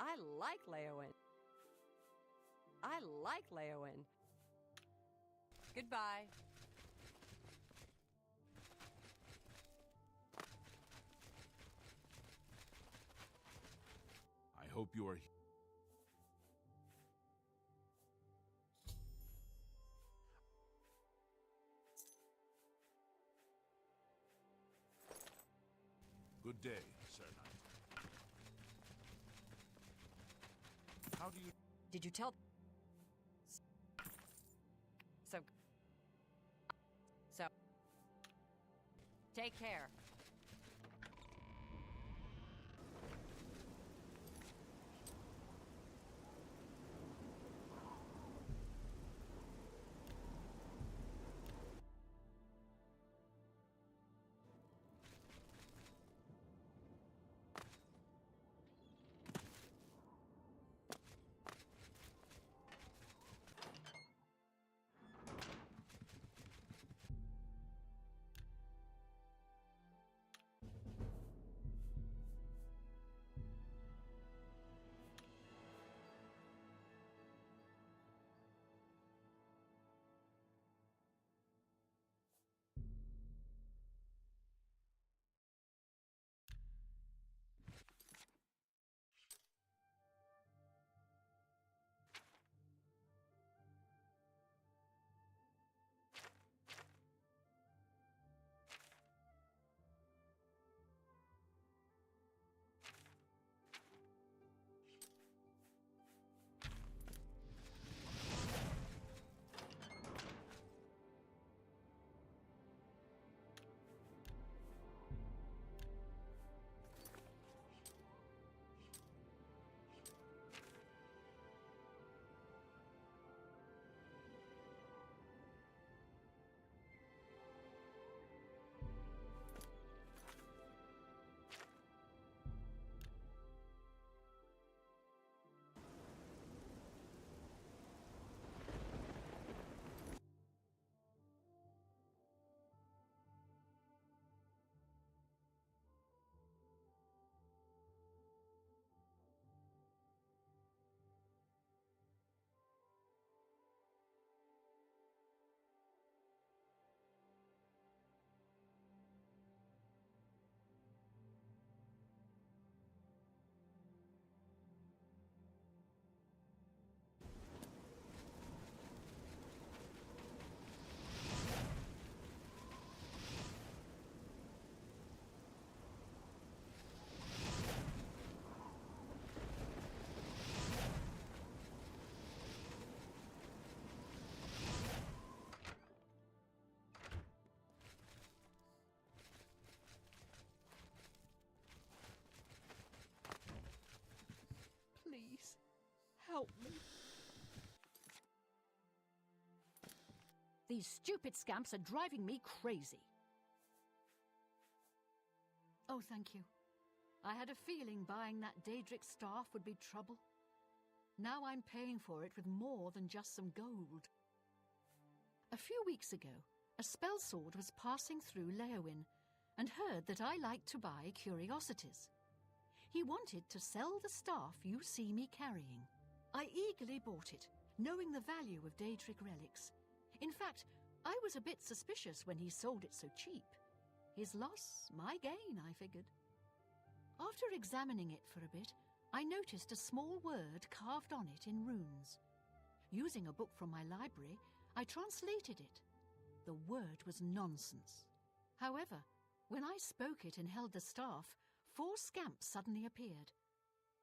I like Leowen. I like Leowen. Goodbye. I hope you are... Good day, Sir Knight. How do you... Did you tell... So... Take care. Please, help me. These stupid scamps are driving me crazy. Oh, thank you. I had a feeling buying that Daedric staff would be trouble. Now I'm paying for it with more than just some gold. A few weeks ago, a spell sword was passing through Leowen and heard that I liked to buy curiosities. He wanted to sell the staff you see me carrying. I eagerly bought it, knowing the value of Daedric relics. In fact, I was a bit suspicious when he sold it so cheap. His loss, my gain, I figured. After examining it for a bit, I noticed a small word carved on it in runes. Using a book from my library, I translated it. The word was nonsense. However, when I spoke it and held the staff, 4 scamps suddenly appeared.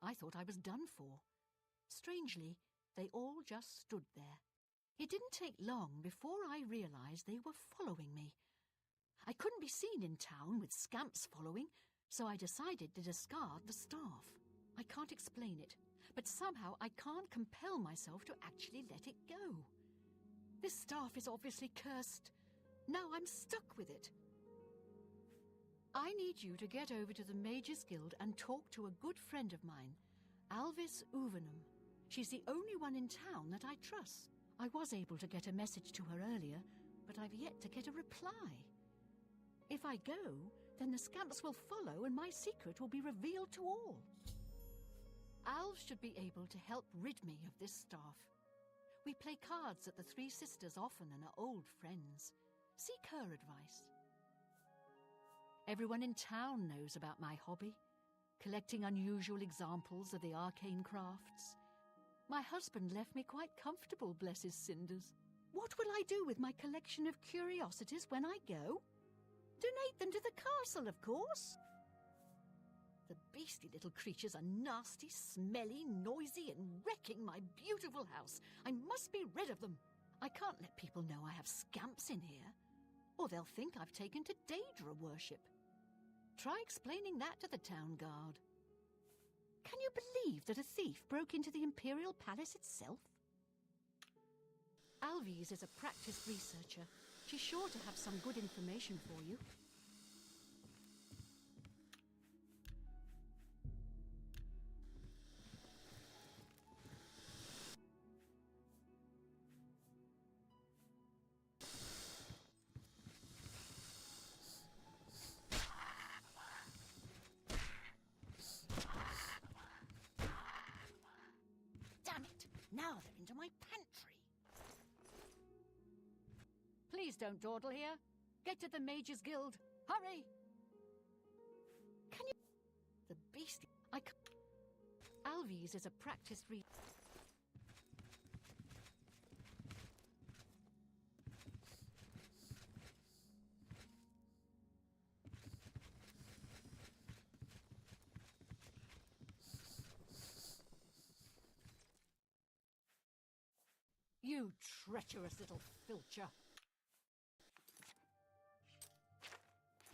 I thought I was done for. Strangely, they all just stood there. It didn't take long before I realized they were following me. I couldn't be seen in town with scamps following, so I decided to discard the staff. I can't explain it, but somehow I can't compel myself to actually let it go. This staff is obviously cursed. Now I'm stuck with it. I need you to get over to the Mages Guild and talk to a good friend of mine, Alvis Uvenum. She's the only one in town that I trust. I was able to get a message to her earlier, but I've yet to get a reply. If I go, then the scamps will follow and my secret will be revealed to all. Alv should be able to help rid me of this staff. We play cards at the Three Sisters often and are old friends. Seek her advice. Everyone in town knows about my hobby, collecting unusual examples of the arcane crafts. My husband left me quite comfortable, bless his cinders. What will I do with my collection of curiosities when I go? Donate them to the castle, of course. The beastly little creatures are nasty, smelly, noisy, and wrecking my beautiful house. I must be rid of them. I can't let people know I have scamps in here, or they'll think I've taken to Daedra worship. Try explaining that to the town guard. Can you believe that a thief broke into the Imperial Palace itself? Alvies is a practiced researcher. She's sure to have some good information for you. Damn it! Now they're into my pantry. Please don't dawdle here. Get to the Mages Guild. Hurry! Can you... The beastly... I can't... Alvies is a practiced You treacherous little filcher.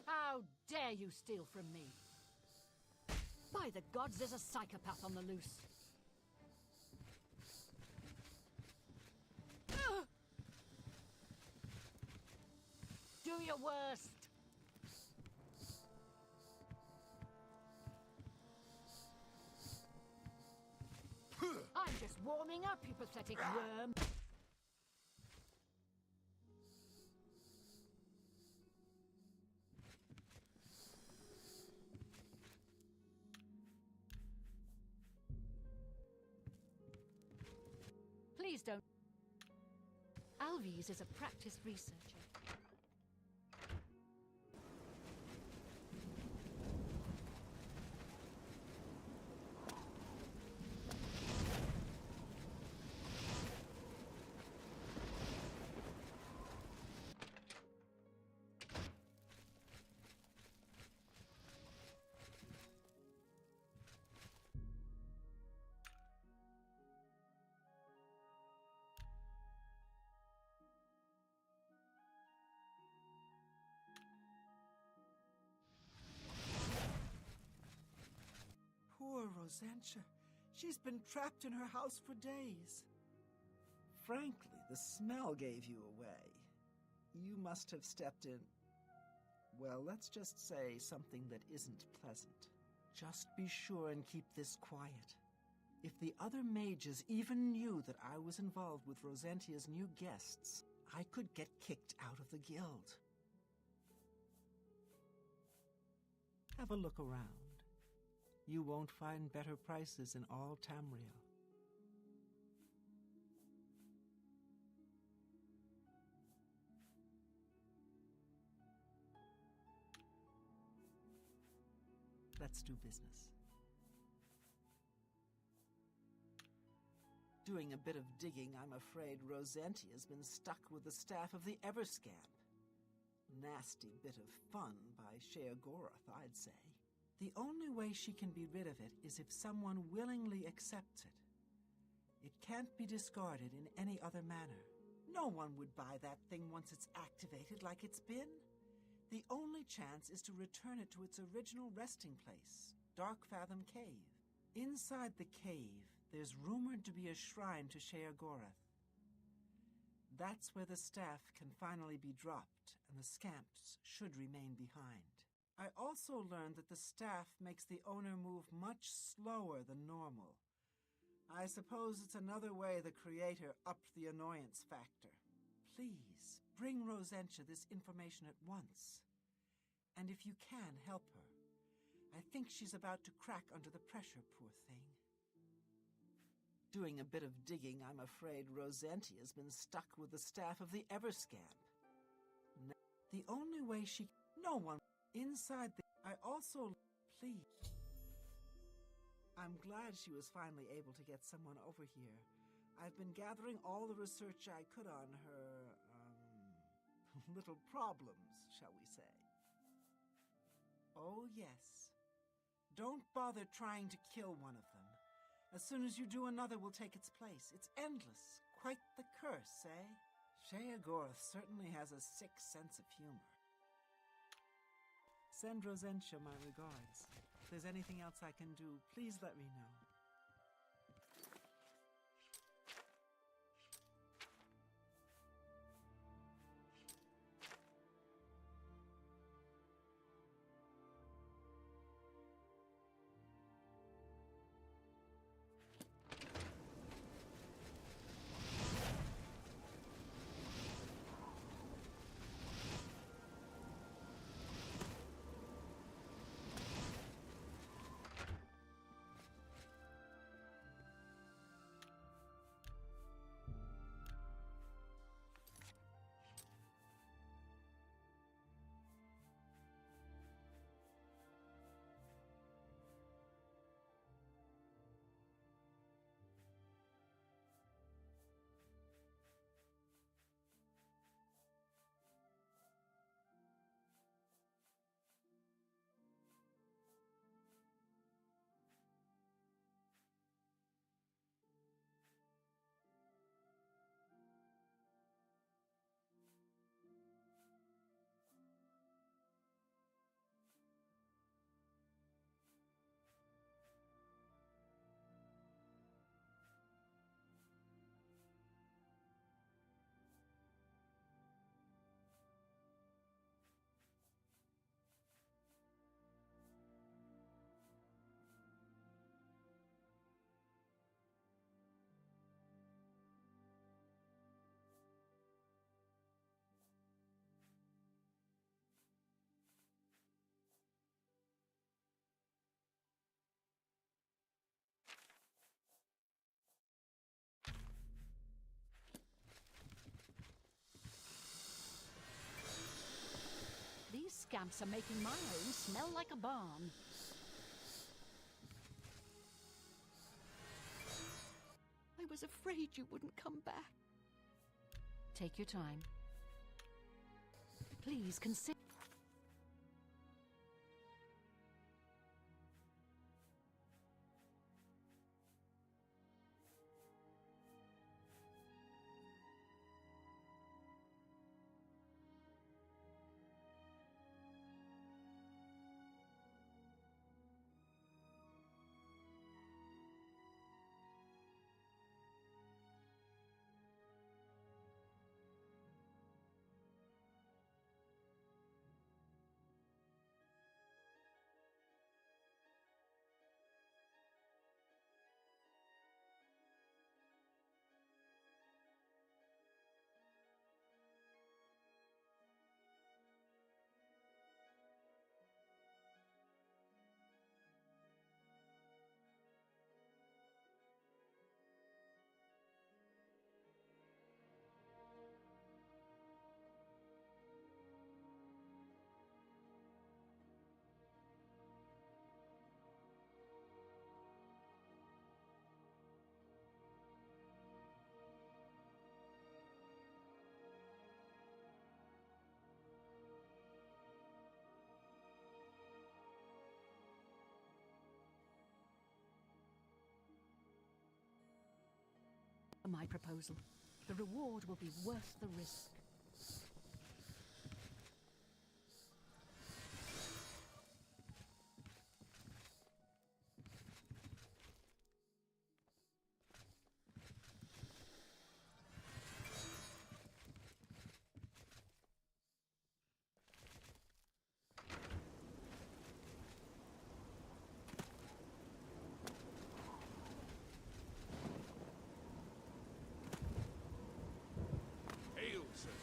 How dare you steal from me? By the gods, there's a psychopath on the loose. Do your worst. I'm just warming up, you pathetic worm. Please don't. Alvies is a practiced researcher. Poor Rosentia. She's been trapped in her house for days. Frankly, the smell gave you away. You must have stepped in... Well, let's just say something that isn't pleasant. Just be sure and keep this quiet. If the other mages even knew that I was involved with Rosentia's new guests, I could get kicked out of the guild. Have a look around. You won't find better prices in all Tamriel. Let's do business. Doing a bit of digging, I'm afraid Rosentia's been stuck with the staff of the Everscamp. Nasty bit of fun by Sheogorath, I'd say. The only way she can be rid of it is if someone willingly accepts it. It can't be discarded in any other manner. No one would buy that thing once it's activated like it's been. The only chance is to return it to its original resting place, Darkfathom Cave. Inside the cave, there's rumored to be a shrine to Sheogorath. That's where the staff can finally be dropped, and the scamps should remain behind. I also learned that the staff makes the owner move much slower than normal. I suppose it's another way the creator upped the annoyance factor. Please, bring Rosentia this information at once. And if you can, help her. I think she's about to crack under the pressure, poor thing. Doing a bit of digging, I'm afraid Rosenti has been stuck with the staff of the Everscamp. The only way she... No one... Inside the... I also... Please... I'm glad she was finally able to get someone over here. I've been gathering all the research I could on her, little problems, shall we say. Oh, yes. Don't bother trying to kill one of them. As soon as you do, another will take its place. It's endless. Quite the curse, eh? Sheogorath certainly has a sick sense of humor. Send Rosentia my regards. If there's anything else I can do, please let me know. These scamps are making my home smell like a barn. I was afraid you wouldn't come back. Take your time. Please consider... my proposal. The reward will be worth the risk. Hail, sir.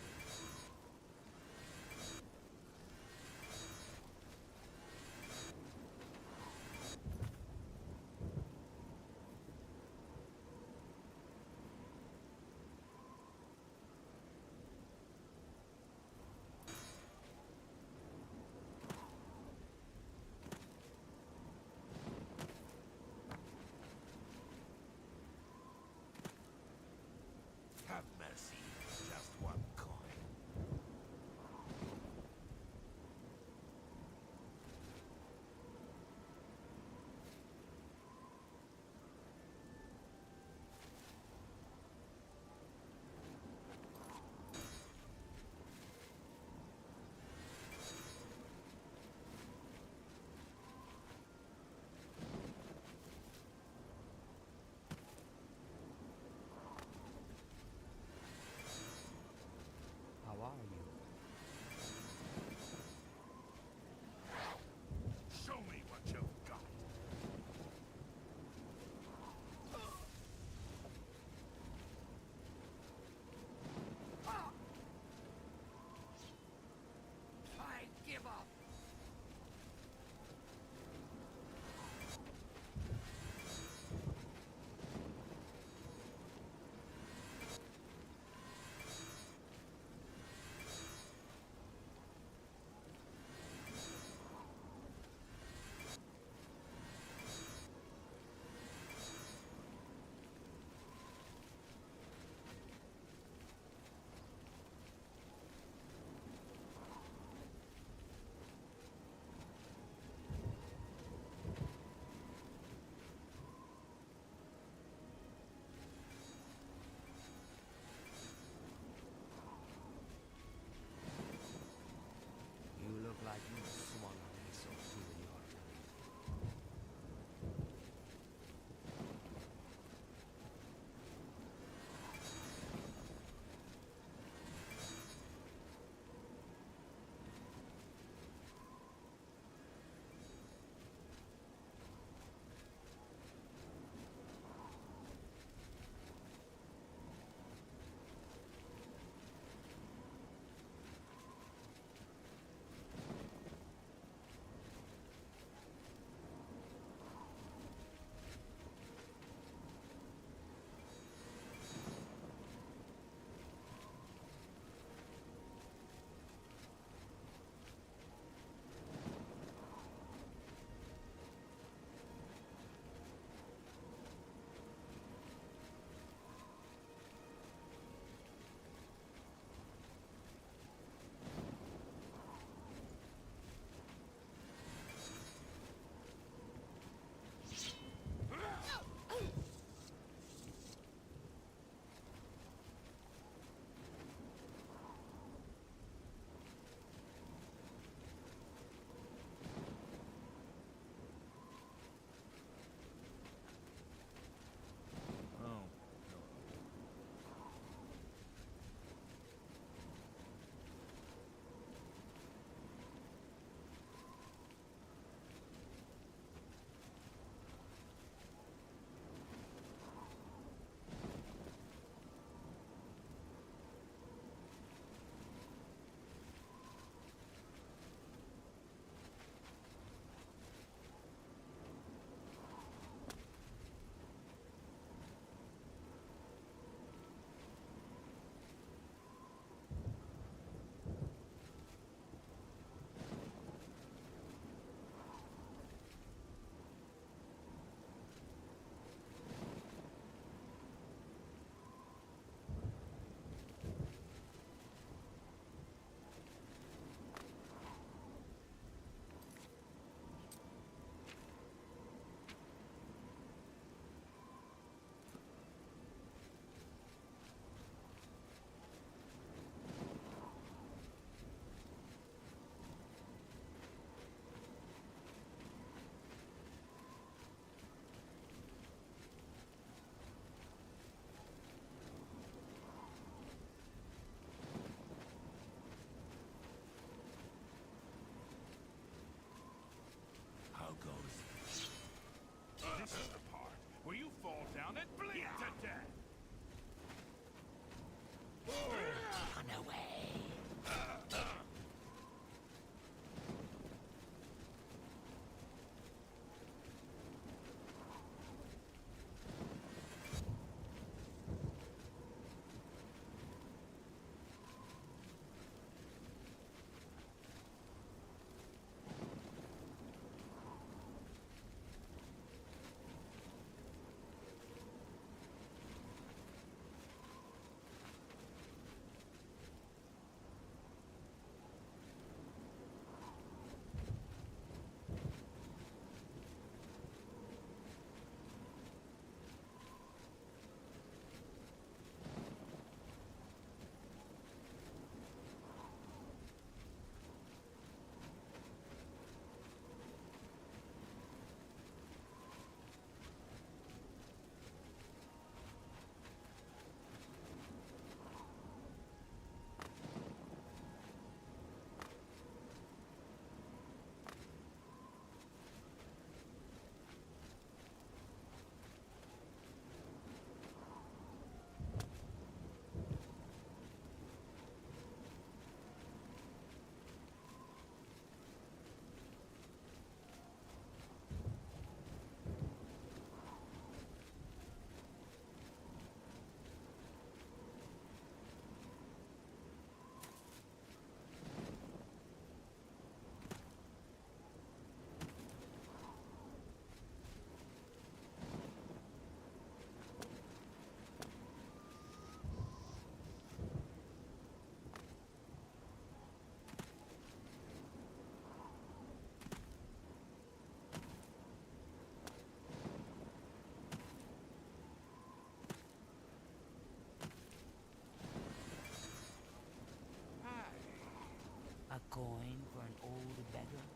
coin for an old beggar?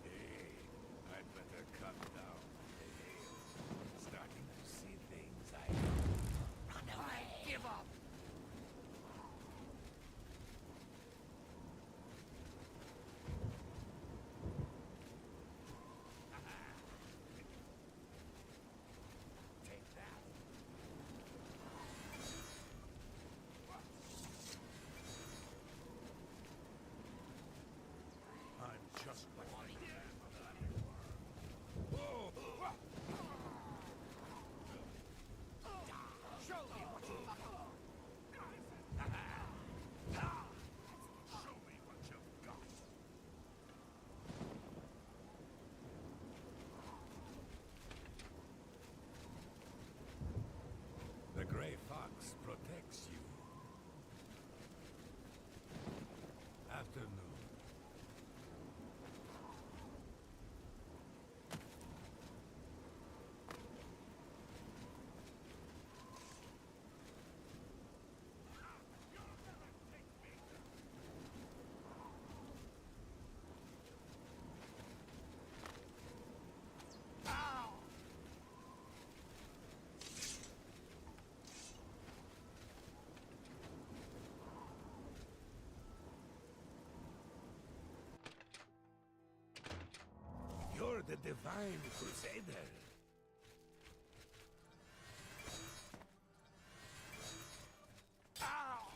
Hey, I'd better cut down the hail. Starting to see things I Run away! give up! Take that. I'm just like my Show me what you've got. Show me what you've got. The gray fox protects you. Afternoon. You're the divine crusader. Ow!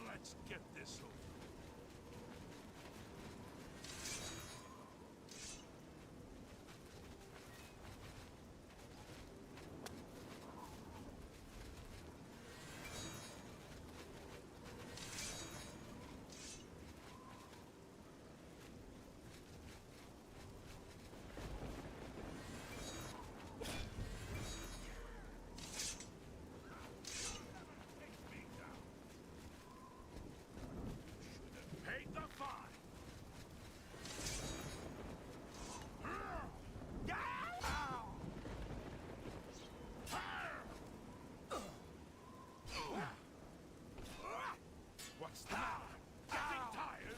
Let's get this over. Paid the fine. What's the matter? Getting tired?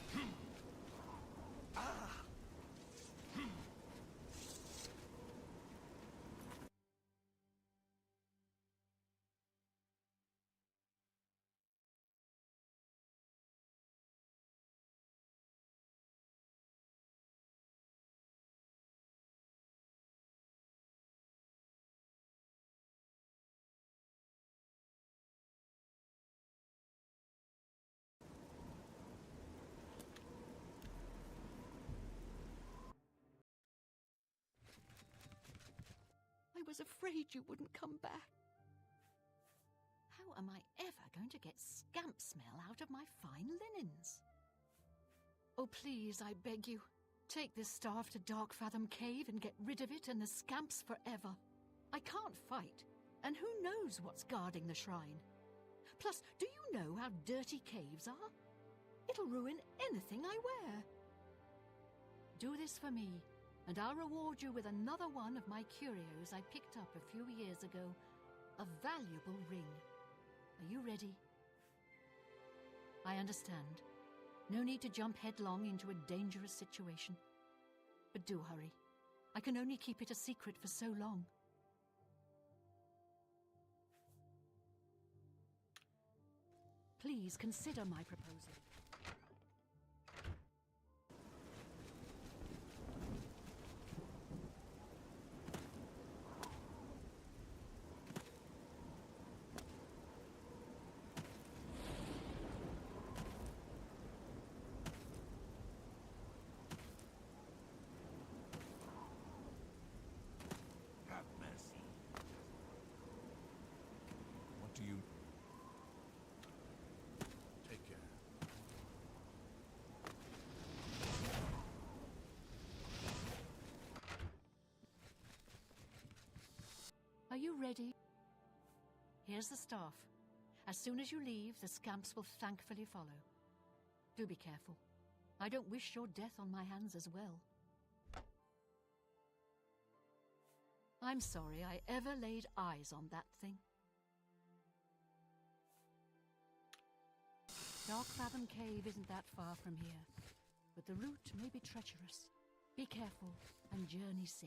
I was afraid you wouldn't come back. How am I ever going to get scamp smell out of my fine linens? Oh, please, I beg you, take this staff to Darkfathom Cave and get rid of it and the scamps forever. I can't fight, and who knows what's guarding the shrine? Plus, do you know how dirty caves are? It'll ruin anything I wear. Do this for me, and I'll reward you with another one of my curios I picked up a few years ago. A valuable ring. Are you ready? I understand. No need to jump headlong into a dangerous situation. But do hurry. I can only keep it a secret for so long. Please consider my proposal. Have mercy. What do you... Take care. Are you ready? Here's the staff. As soon as you leave, the scamps will thankfully follow. Do be careful. I don't wish your death on my hands as well. I'm sorry I ever laid eyes on that thing. Dark Fathom Cave isn't that far from here, but the route may be treacherous. Be careful and journey safe.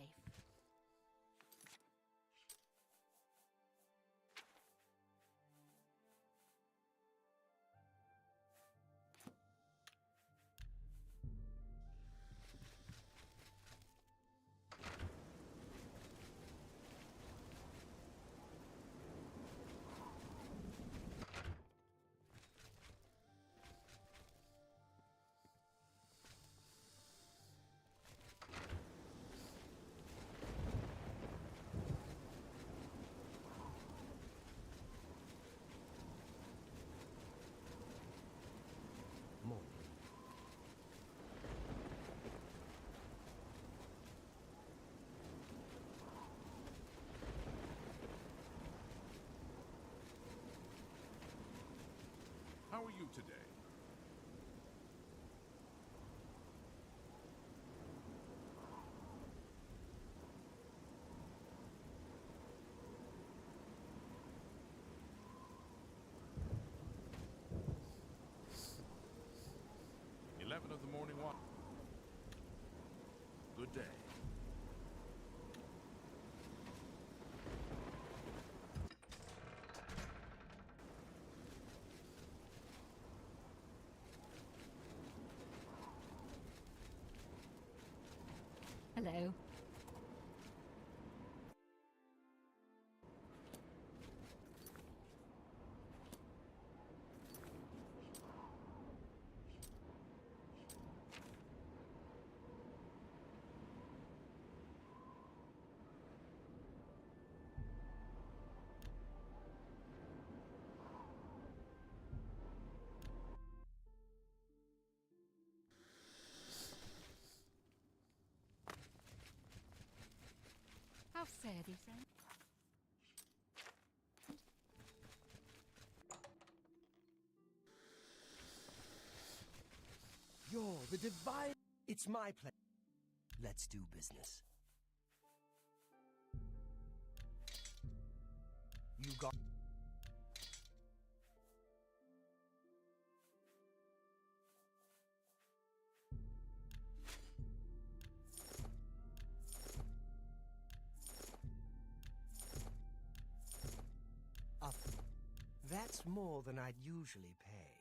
How are you today? Of the morning walk. Good day. Hello. How sad is that? You're the divine... It's my pleasure. Let's do business. You got... That's more than I'd usually pay.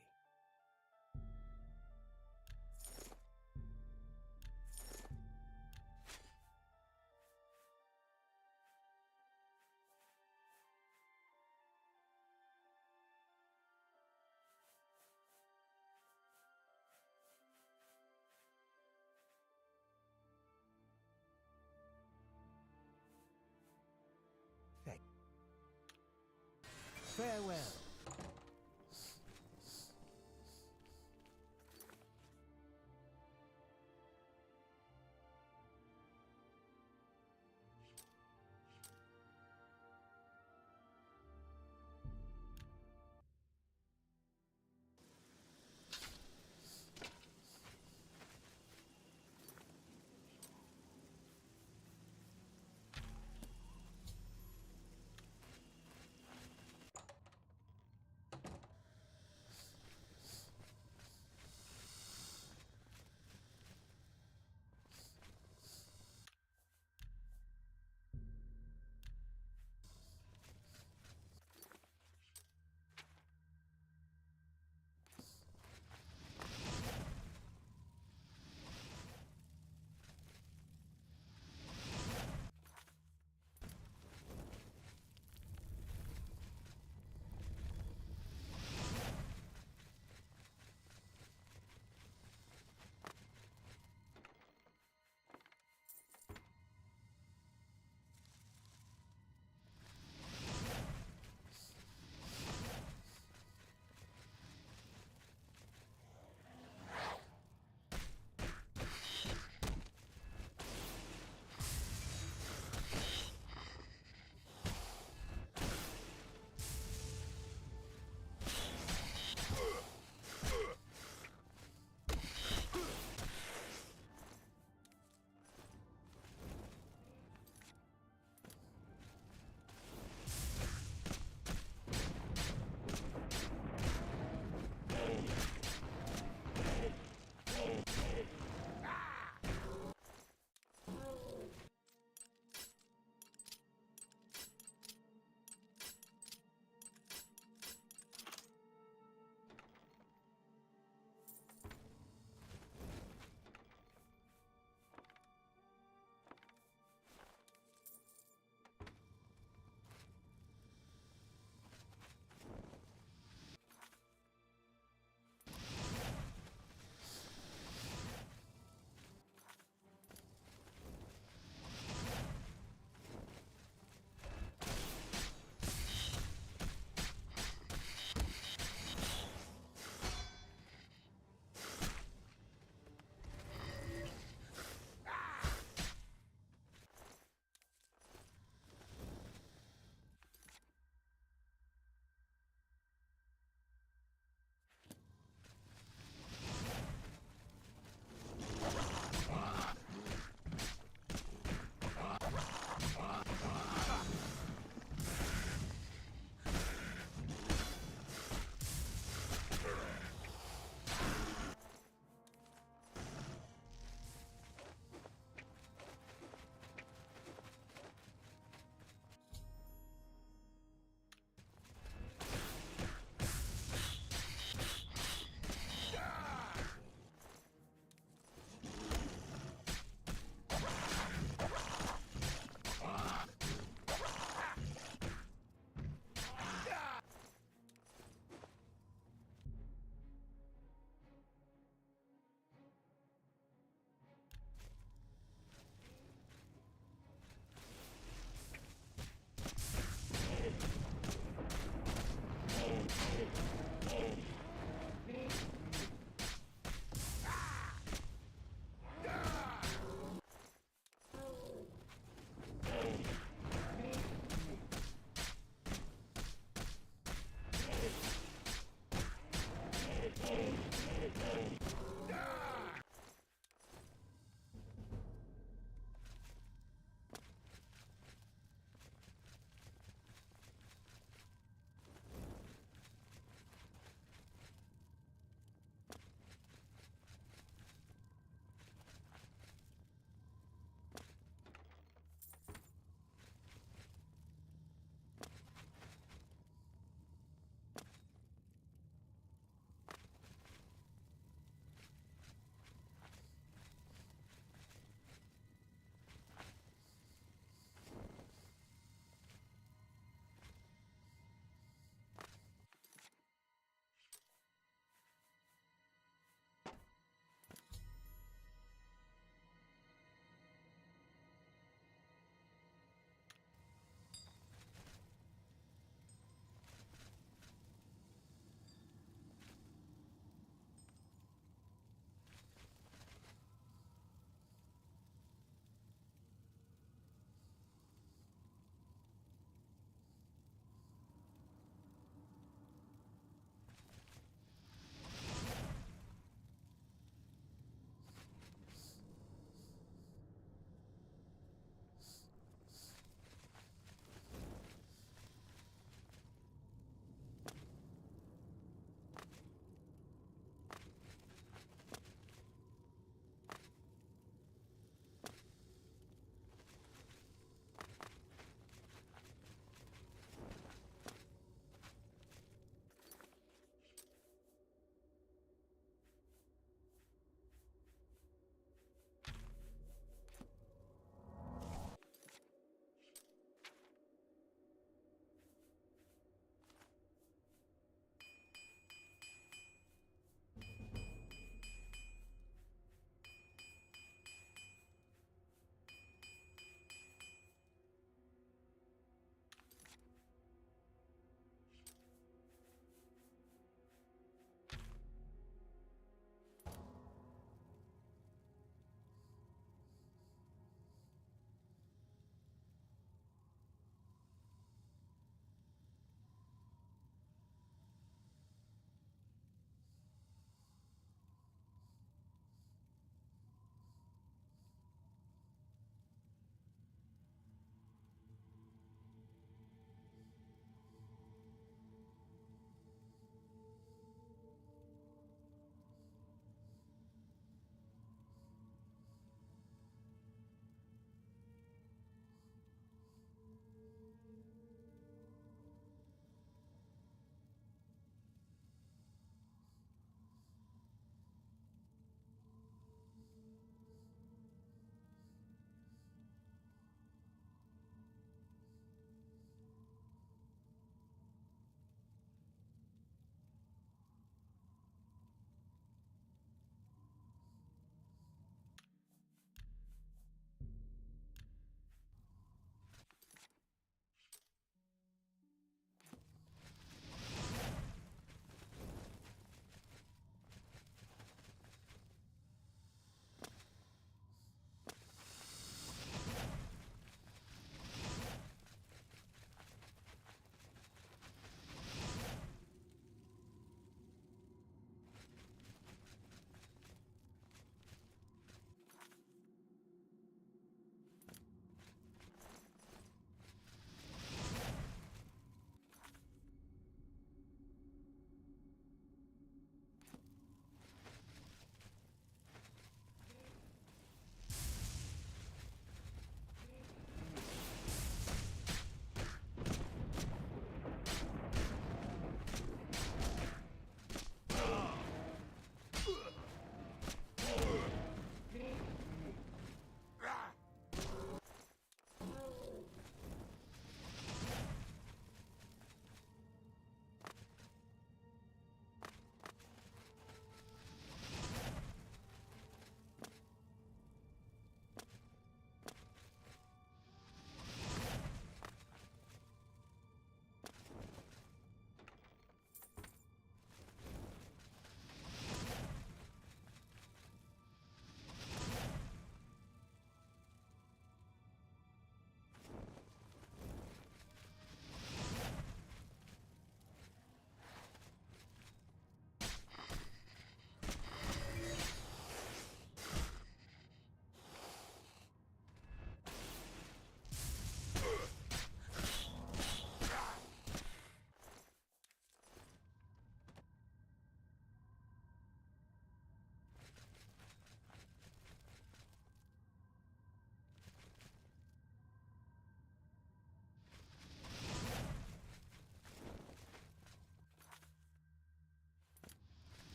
Farewell.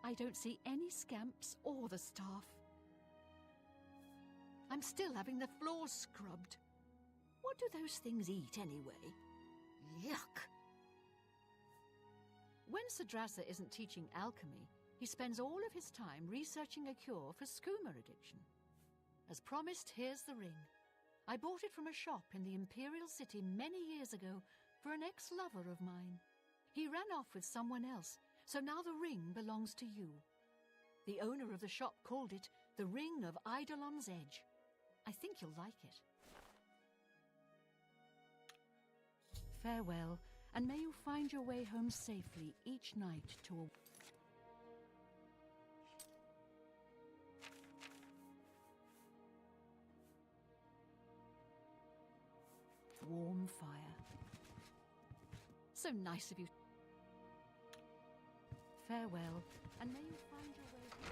I don't see any scamps or the staff. I'm still having the floors scrubbed. What do those things eat, anyway? Yuck! When Sadrasa isn't teaching alchemy, he spends all of his time researching a cure for skooma addiction. As promised, here's the ring. I bought it from a shop in the Imperial City many years ago for an ex-lover of mine. He ran off with someone else, so now the ring belongs to you. The owner of the shop called it the Ring of Eidolon's Edge. I think you'll like it. Farewell, and may you find your way home safely each night to a warm fire. So nice of you. Farewell, and may you find your way home.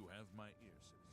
You have my ear, citizen.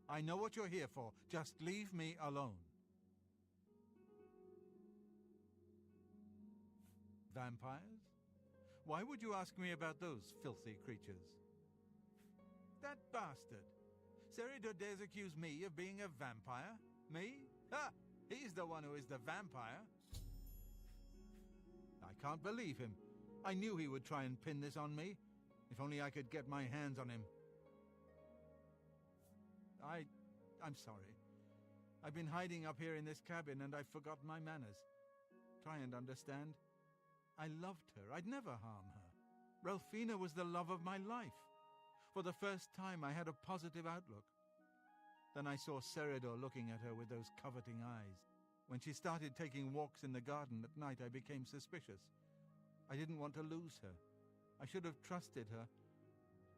I know what you're here for. Just leave me alone. Vampires? Why would you ask me about those filthy creatures? That bastard! Seridor dares accuse me of being a vampire? Me? Ha! He's the one who is the vampire. I can't believe him. I knew he would try and pin this on me. If only I could get my hands on him. I'm sorry. I've been hiding up here in this cabin and I've forgotten my manners. Try and understand. I loved her. I'd never harm her. Ralphina was the love of my life. For the first time, I had a positive outlook. Then I saw Seridor looking at her with those coveting eyes. When she started taking walks in the garden at night, I became suspicious. I didn't want to lose her. I should have trusted her.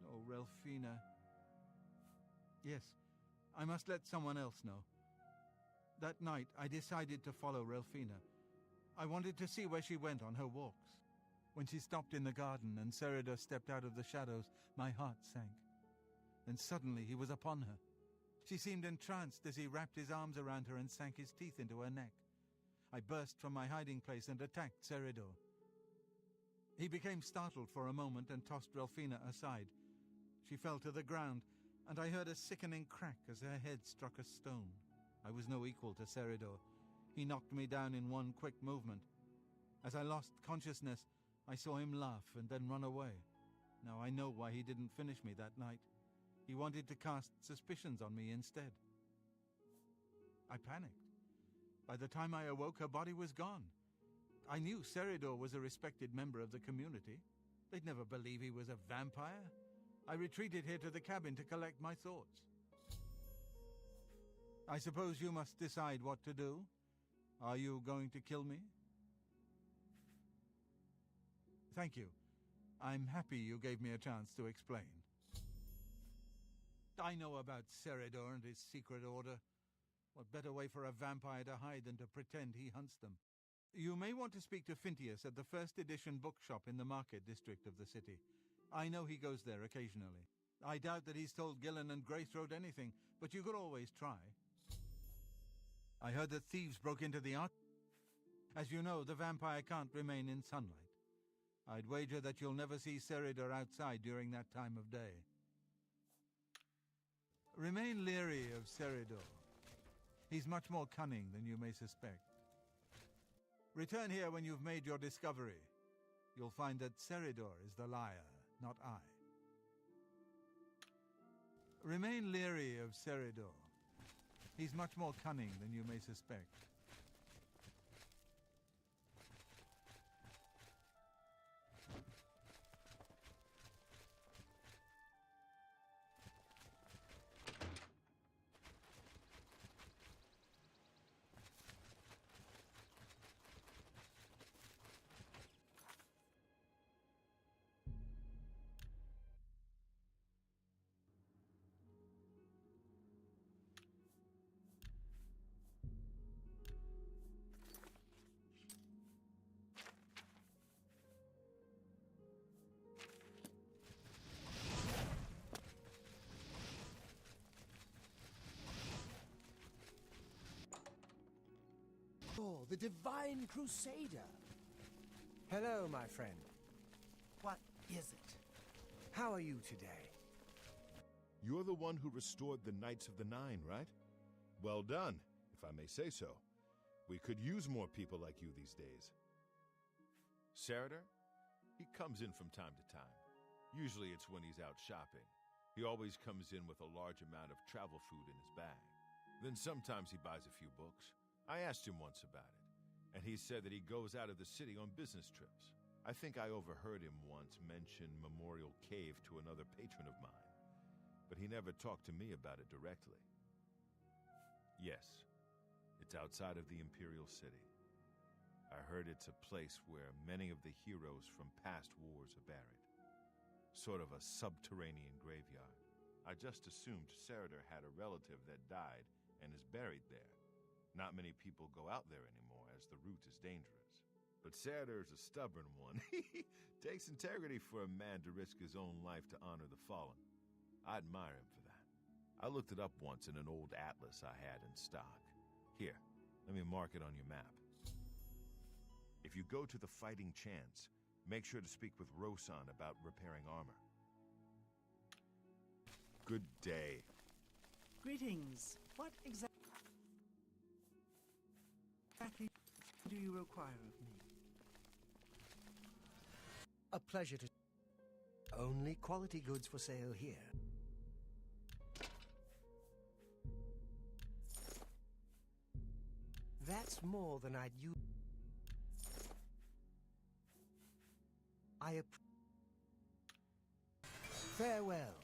Oh, Ralphina. Yes, I must let someone else know. That night, I decided to follow Ralphina. I wanted to see where she went on her walks. When she stopped in the garden and Seridor stepped out of the shadows, my heart sank. Then suddenly he was upon her. She seemed entranced as he wrapped his arms around her and sank his teeth into her neck. I burst from my hiding place and attacked Seridor. He became startled for a moment and tossed Ralphina aside. She fell to the ground, and I heard a sickening crack as her head struck a stone. I was no equal to Seridor. He knocked me down in one quick movement. As I lost consciousness, I saw him laugh and then run away. Now I know why he didn't finish me that night. He wanted to cast suspicions on me instead. I panicked. By the time I awoke, her body was gone. I knew Seridor was a respected member of the community. They'd never believe he was a vampire. I retreated here to the cabin to collect my thoughts. I suppose you must decide what to do. Are you going to kill me? Thank you. I'm happy you gave me a chance to explain. I know about Seridor and his secret order. What better way for a vampire to hide than to pretend he hunts them? You may want to speak to Phintius at the first edition bookshop in the market district of the city. I know he goes there occasionally. I doubt that he's told Gillen and Greythroat anything, but you could always try. I heard that thieves broke into the art. As you know, the vampire can't remain in sunlight. I'd wager that you'll never see Seridor outside during that time of day. Remain leery of Seridor. He's much more cunning than you may suspect. Return here when you've made your discovery. You'll find that Seridor is the liar, not I. Remain leery of Seridor. He's much more cunning than you may suspect. Oh, the Divine Crusader. Hello, my friend. What is it? How are you today? You're the one who restored the Knights of the Nine, right? Well done, if I may say so. We could use more people like you these days. Seridor? He comes in from time to time. Usually it's when he's out shopping. He always comes in with a large amount of travel food in his bag. Then sometimes he buys a few books. I asked him once about it, and he said that he goes out of the city on business trips. I think I overheard him once mention Memorial Cave to another patron of mine, but he never talked to me about it directly. Yes, it's outside of the Imperial City. I heard it's a place where many of the heroes from past wars are buried. Sort of a subterranean graveyard. I just assumed Seridor had a relative that died and is buried there. Not many people go out there anymore, as the route is dangerous. But Seridor is a stubborn one. Takes integrity for a man to risk his own life to honor the fallen. I admire him for that. I looked it up once in an old atlas I had in stock. Here, let me mark it on your map. If you go to the Fighting Chance, make sure to speak with Rosan about repairing armor. Good day. Greetings. What exactly do you require of me? A pleasure to... Only quality goods for sale here. That's more than I'd use. Farewell.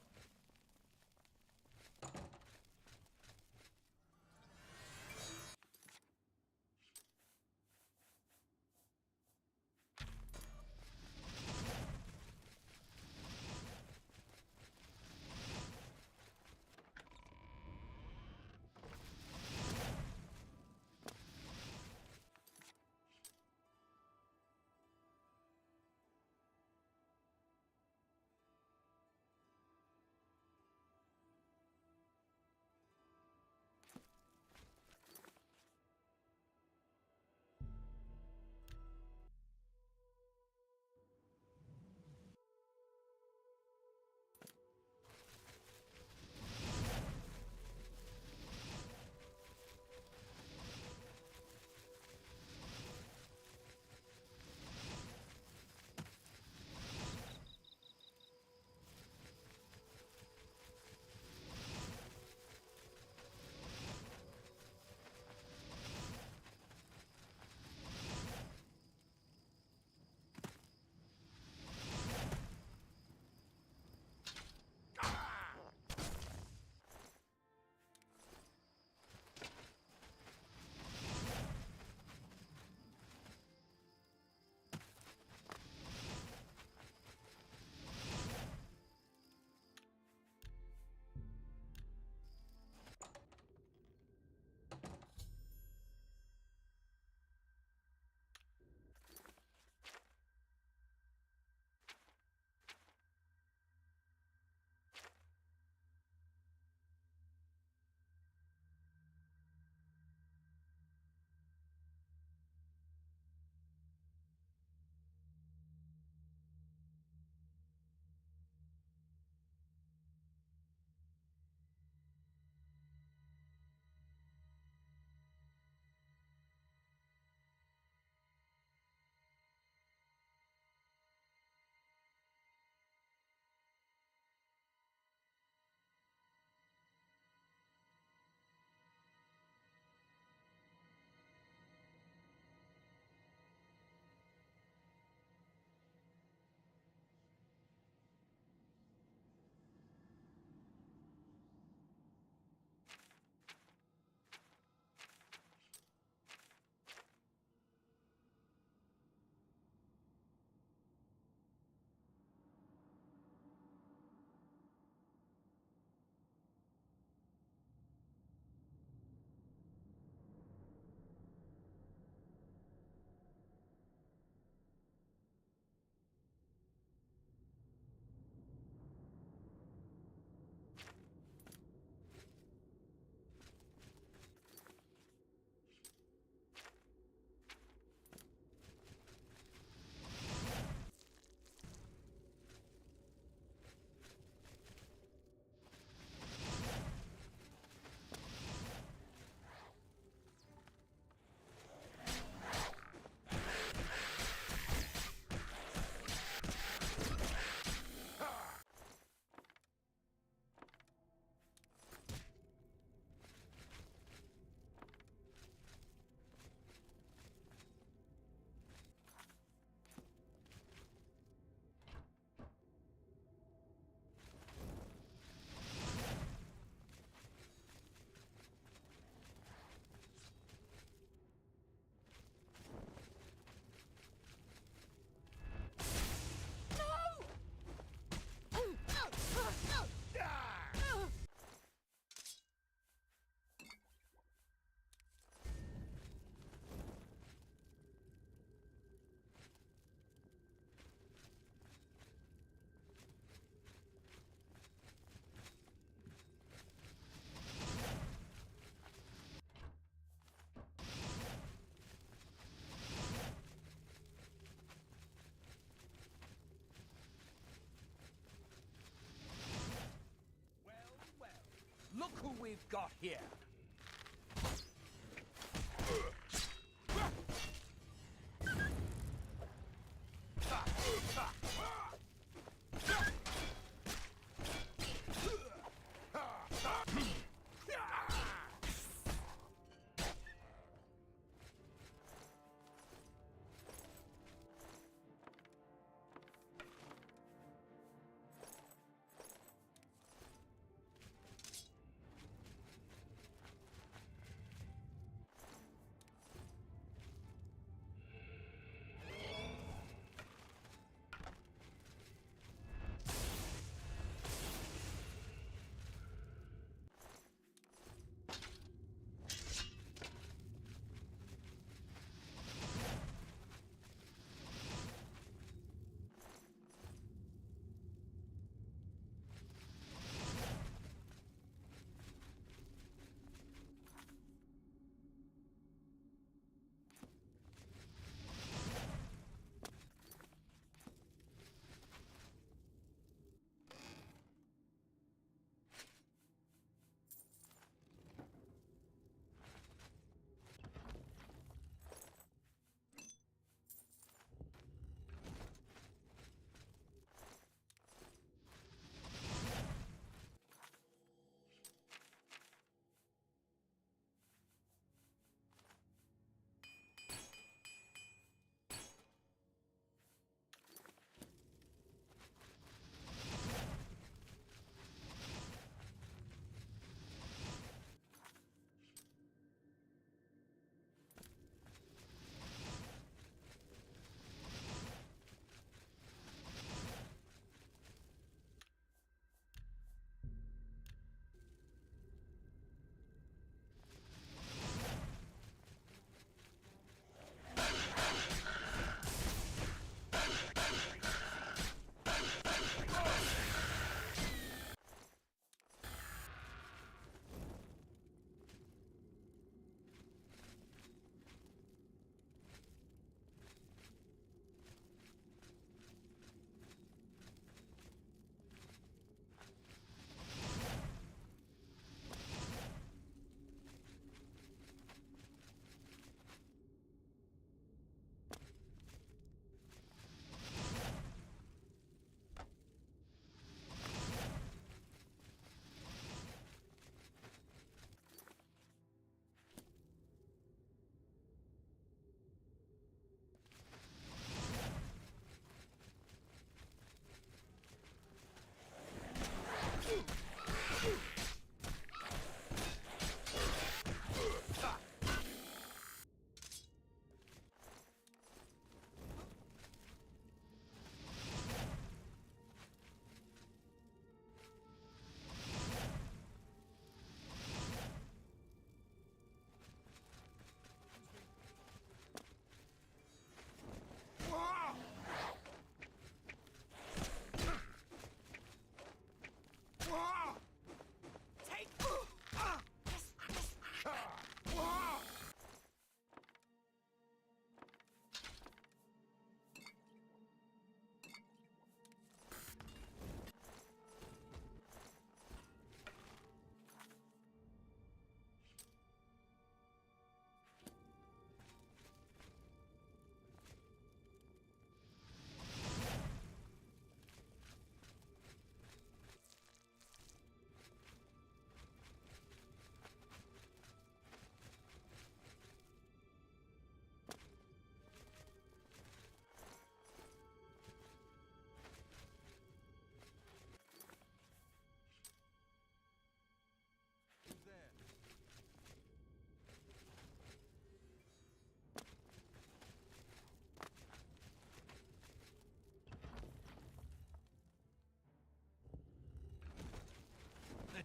we've got here.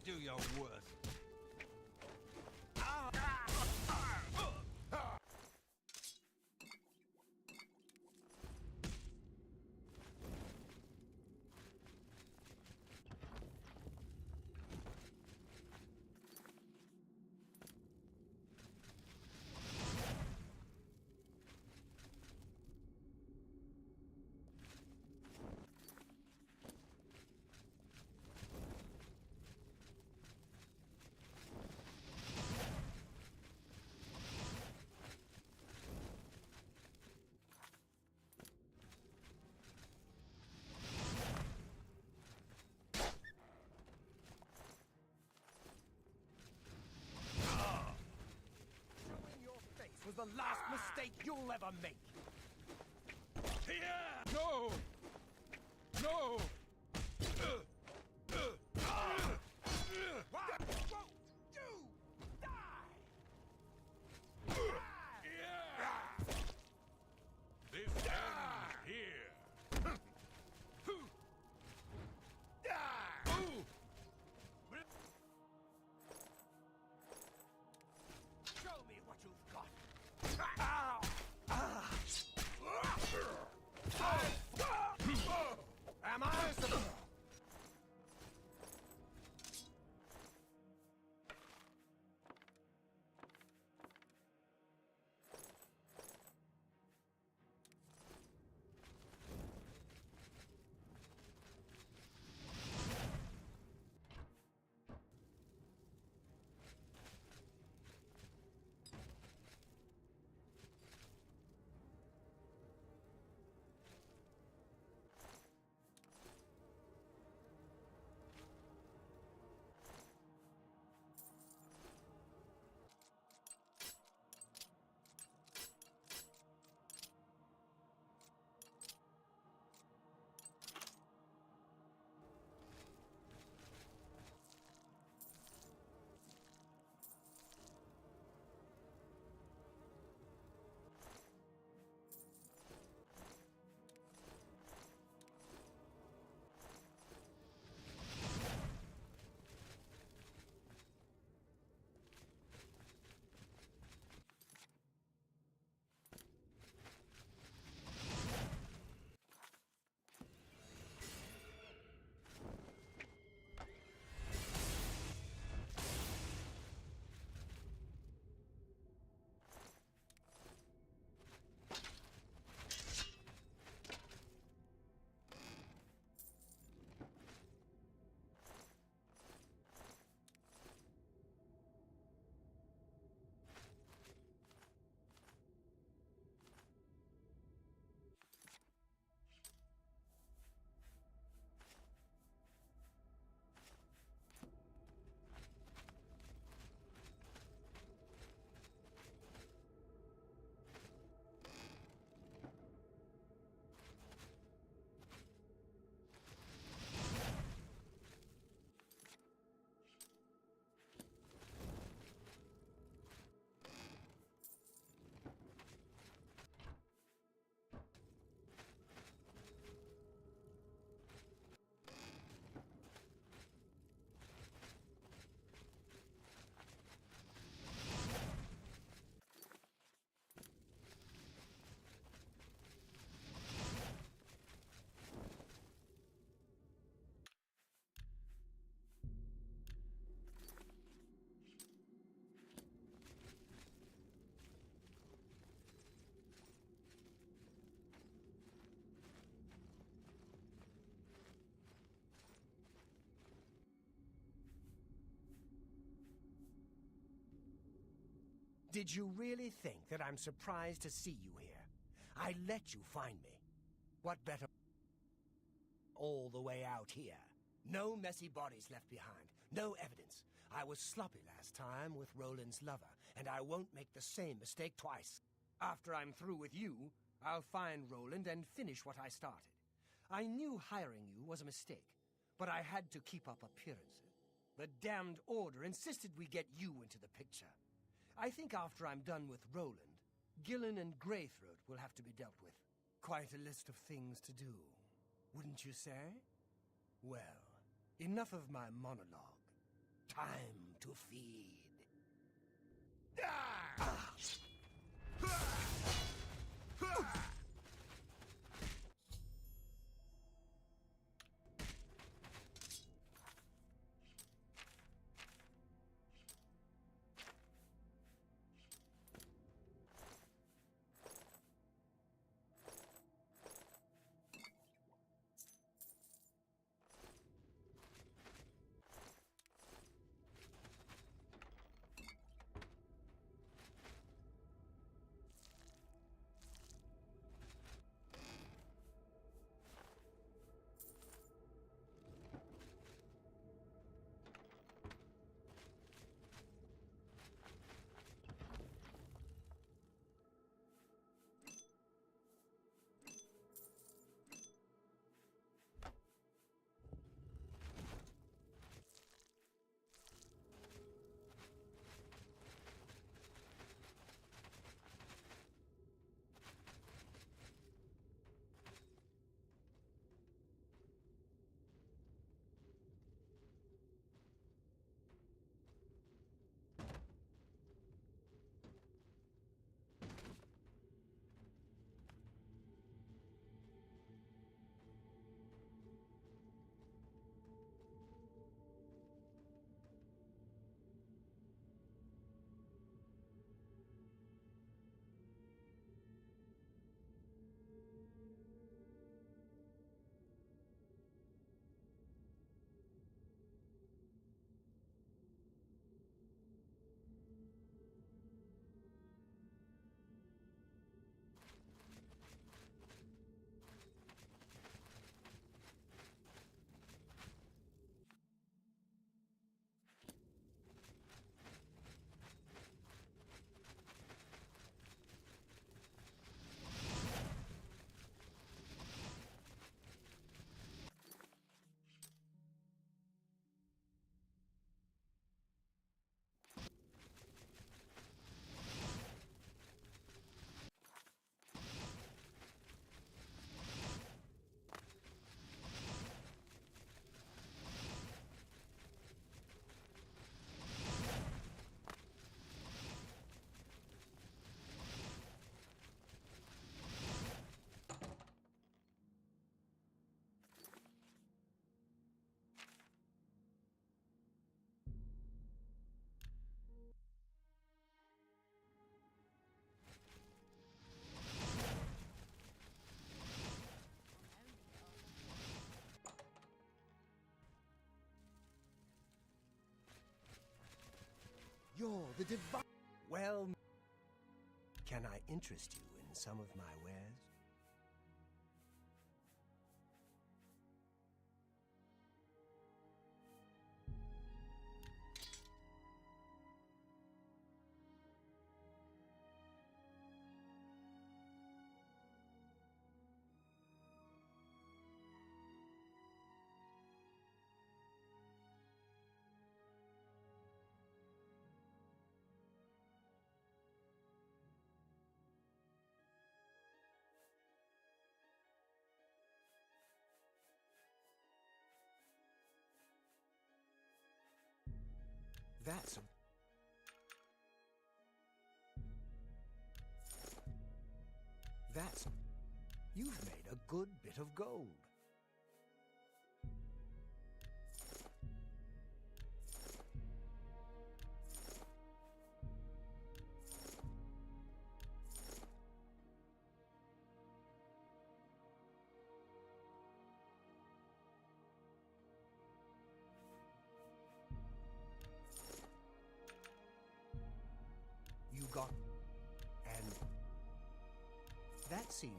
Do your worst. last mistake you'll ever make. No! No! This ends here. Show me what you've got. Am I supposed? Did you really think that I'm surprised to see you here? I let you find me. What better? All the way out here. No messy bodies left behind. No evidence. I was sloppy last time with Roland's lover, and I won't make the same mistake twice. After I'm through with you, I'll find Roland and finish what I started. I knew hiring you was a mistake, but I had to keep up appearances. The damned Order insisted we get you into the picture. I think after I'm done with Roland, Gillen and Greythroat will have to be dealt with. Quite a list of things to do, wouldn't you say? Well, enough of my monologue. Time to feed. the divine... Well, can I interest you in some of my wares? That's... You've made a good bit of gold. You got... And... That seemed...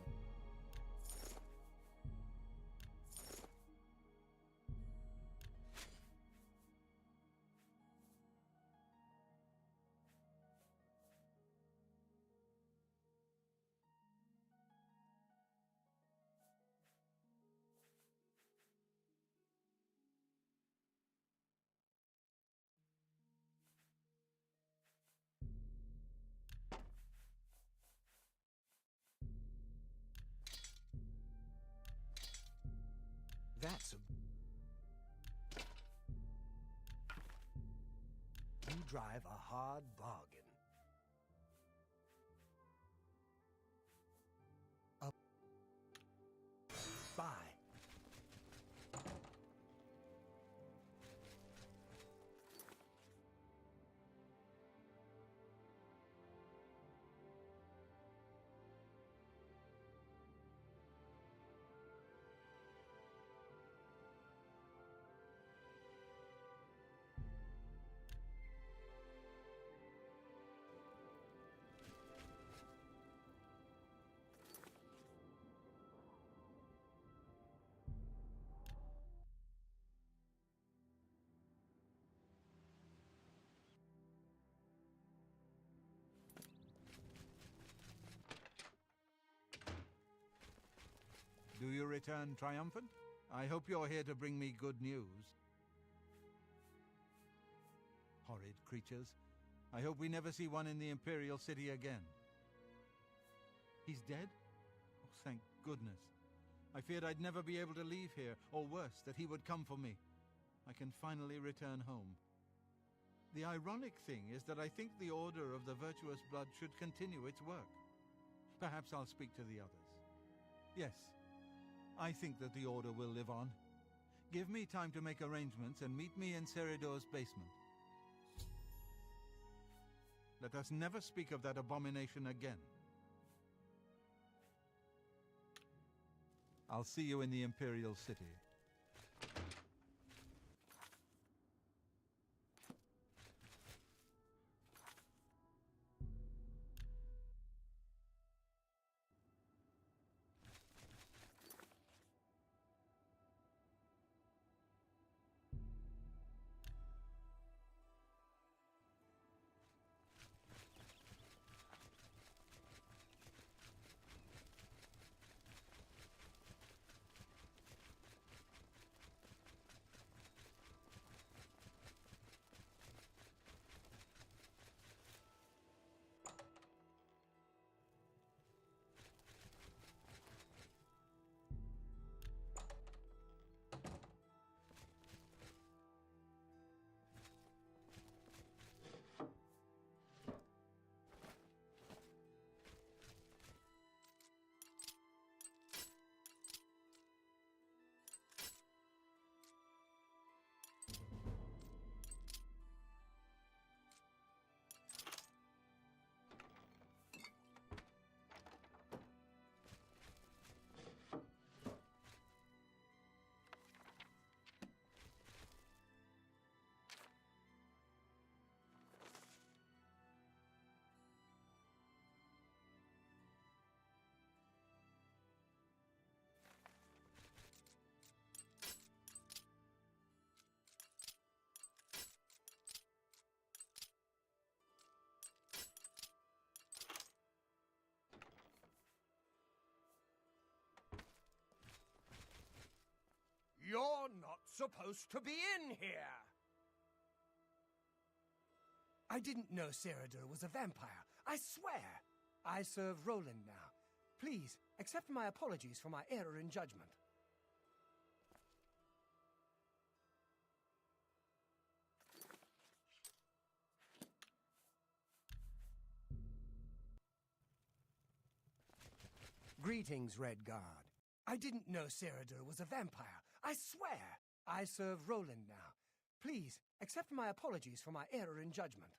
That's a... You drive a hard bargain. Up. Bye. Do you return triumphant? I hope you're here to bring me good news. Horrid creatures. I hope we never see one in the Imperial City again. He's dead? Oh, thank goodness. I feared I'd never be able to leave here, or worse, that he would come for me. I can finally return home. The ironic thing is that I think the Order of the Virtuous Blood should continue its work. Perhaps I'll speak to the others. Yes, I think that the Order will live on. Give me time to make arrangements and meet me in Seridor's basement. Let us never speak of that abomination again. I'll see you in the Imperial City. supposed to be in here? I didn't know Ceradur was a vampire. I swear. I serve Roland now. Please, accept my apologies for my error in judgment. Greetings, Red Guard. I didn't know Ceradur was a vampire. I swear. I serve Roland now. Please, accept my apologies for my error in judgment.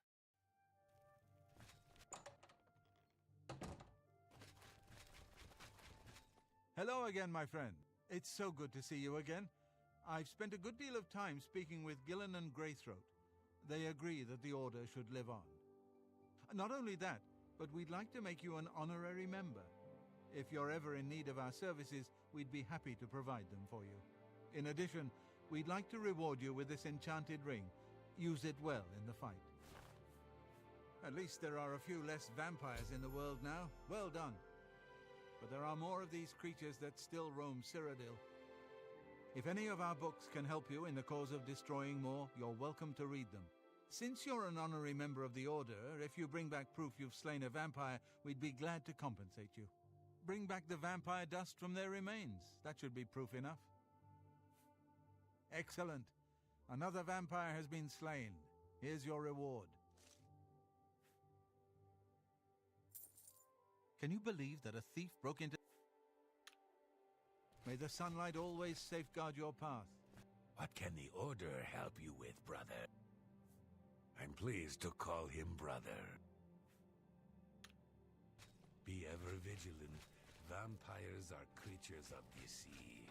Hello again, my friend. It's so good to see you again. I've spent a good deal of time speaking with Gillen and Greythroat. They agree that the Order should live on. Not only that, but we'd like to make you an honorary member. If you're ever in need of our services, we'd be happy to provide them for you. In addition, we'd like to reward you with this enchanted ring. Use it well in the fight. At least there are a few less vampires in the world now. Well done. But there are more of these creatures that still roam Cyrodiil. If any of our books can help you in the cause of destroying more, you're welcome to read them. Since you're an honorary member of the Order, if you bring back proof you've slain a vampire, we'd be glad to compensate you. Bring back the vampire dust from their remains. That should be proof enough. Excellent. Another vampire has been slain. Here's your reward. Can you believe that a thief broke into... May the sunlight always safeguard your path. What can the Order help you with, brother? I'm pleased to call him brother. Be ever vigilant. Vampires are creatures of the sea.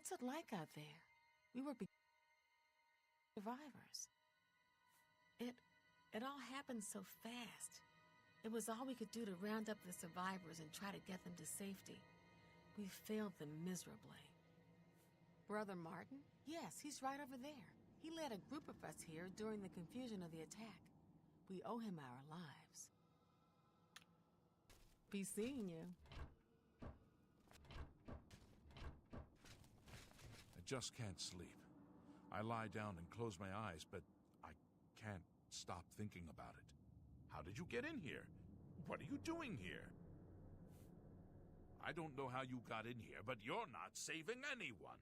What's it like out there? We were survivors. It all happened so fast. It was all we could do to round up the survivors and try to get them to safety. We failed them miserably. Brother Martin? Yes, he's right over there. He led a group of us here during the confusion of the attack. We owe him our lives. Be seeing you. I just can't sleep. I lie down and close my eyes, but I can't stop thinking about it. How did you get in here? What are you doing here? I don't know how you got in here, but you're not saving anyone.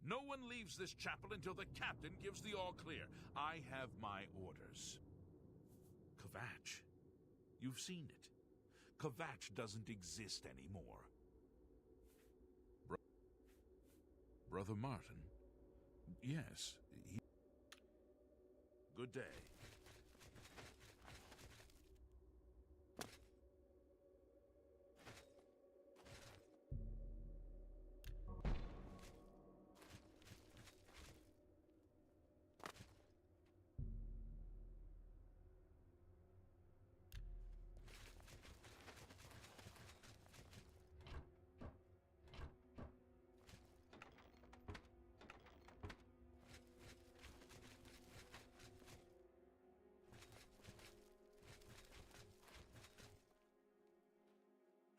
No one leaves this chapel until the captain gives the all-clear. I have my orders. Kvatch. You've seen it. Kvatch doesn't exist anymore. Brother Martin? Yes, he... Good day.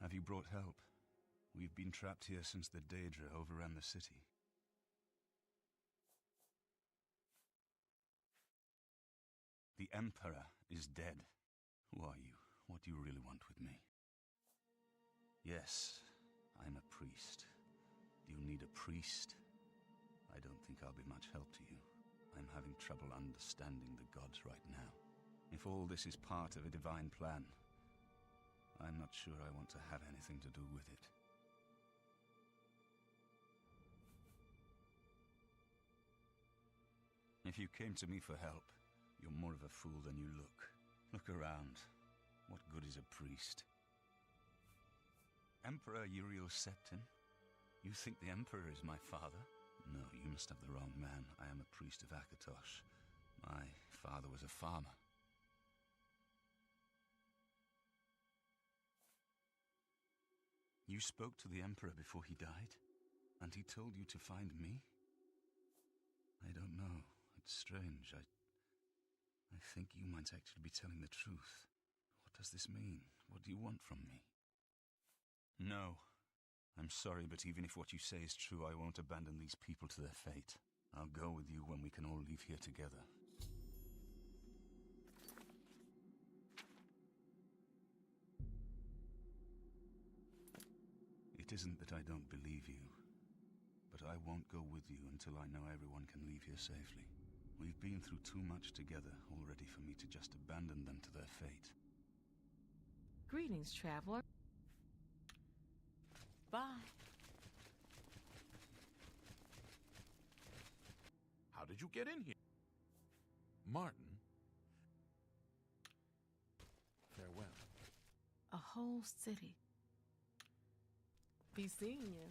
Have you brought help? We've been trapped here since the Daedra overran the city. The Emperor is dead. Who are you? What do you really want with me? Yes, I'm a priest. Do you need a priest? I don't think I'll be much help to you. I'm having trouble understanding the gods right now. If all this is part of a divine plan, I'm not sure I want to have anything to do with it. If you came to me for help, you're more of a fool than you look. Look around. What good is a priest? Emperor Uriel Septim? You think the Emperor is my father? No, you must have the wrong man. I am a priest of Akatosh. My father was a farmer. You spoke to the Emperor before he died? And he told you to find me? I don't know. It's strange. I think you might actually be telling the truth. What does this mean? What do you want from me? No. I'm sorry, but even if what you say is true, I won't abandon these people to their fate. I'll go with you when we can all leave here together. It isn't that I don't believe you, but I won't go with you until I know everyone can leave here safely. We've been through too much together already for me to just abandon them to their fate. Greetings, traveler. Bye. How did you get in here? Martin? Farewell. A whole city. Be seeing you.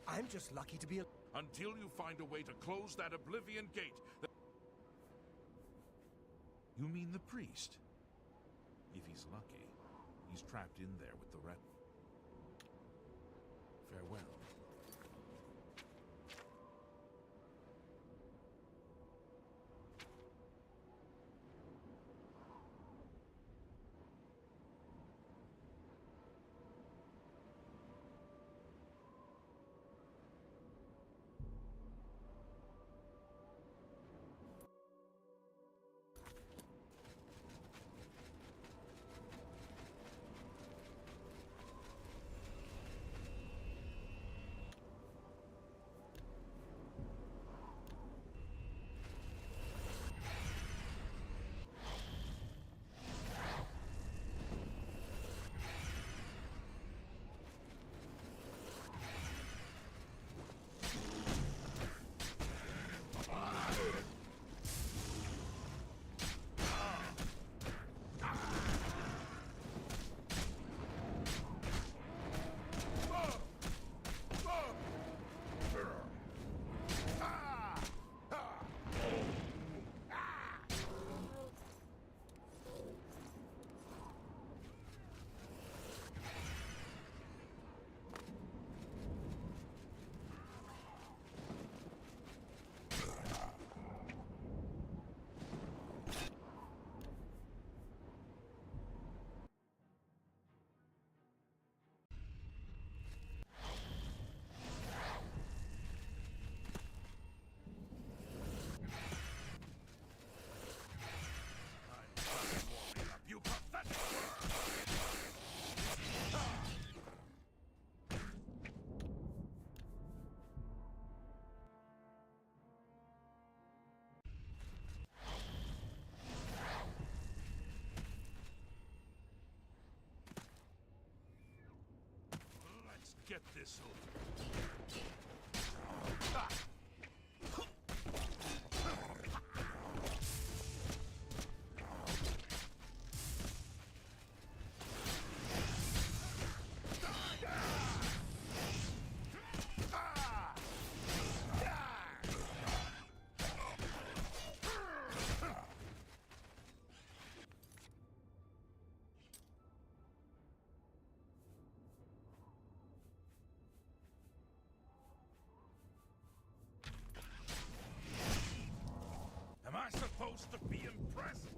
I'm just lucky to be until you find a way to close that Oblivion gate. You mean the priest? If he's lucky, he's trapped in there with the rest. Farewell. get this over. Am I supposed to be impressed?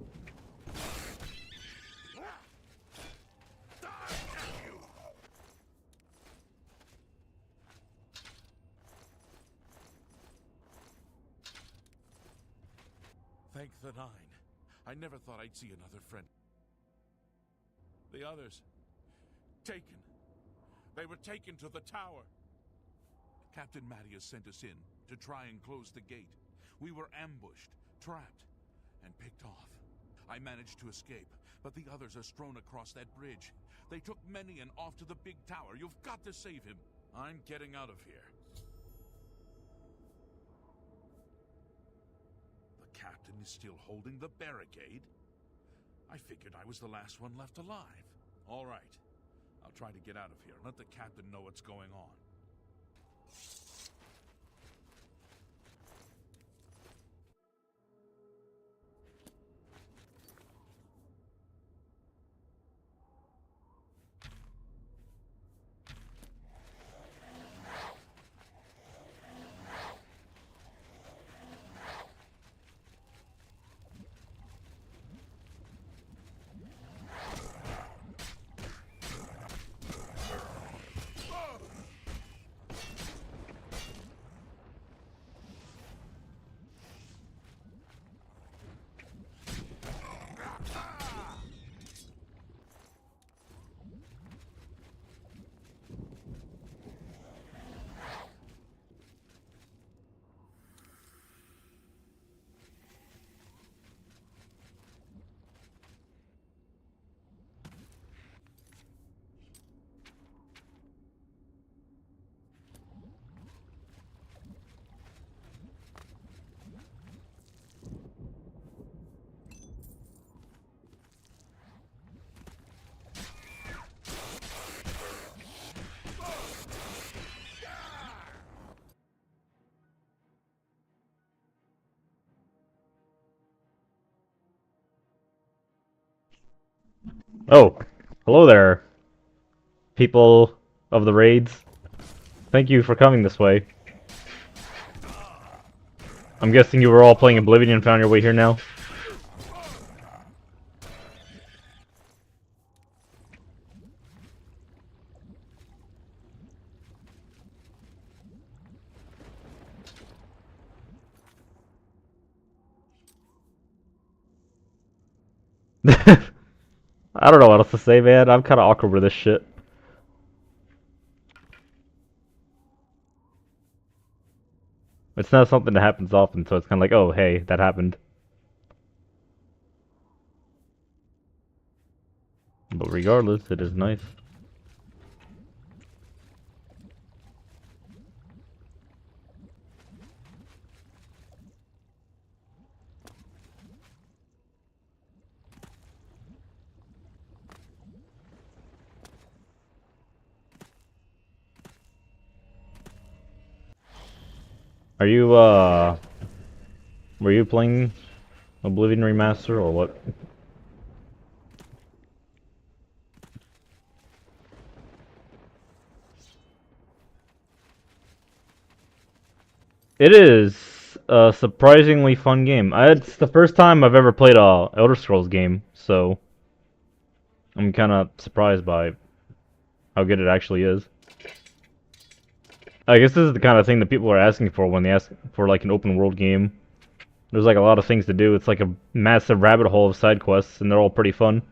Thank the Nine. I never thought I'd see another friend. The others, taken. They were taken to the tower. Captain Mattias sent us in to try and close the gate. We were ambushed, trapped, and picked off. I managed to escape, but the others are strewn across that bridge. They took Menion off to the big tower. You've got to save him. I'm getting out of here. The captain is still holding the barricade? I figured I was the last one left alive. All right. I'll try to get out of here and let the captain know what's going on. Oh, hello there, people of the raids. Thank you for coming this way. I'm guessing you were all playing Oblivion and found your way here now? I don't know what else to say, man. I'm kind of awkward with this shit. It's not something that happens often, so it's kind of like, oh, hey, that happened. But regardless, it is nice. Are you, were you playing Oblivion Remaster, or what? It is a surprisingly fun game. It's the first time I've ever played a Elder Scrolls game, so I'm kind of surprised by how good it actually is. I guess this is the kind of thing that people are asking for when they ask for like an open world game. There's like a lot of things to do. It's like a massive rabbit hole of side quests, and they're all pretty fun.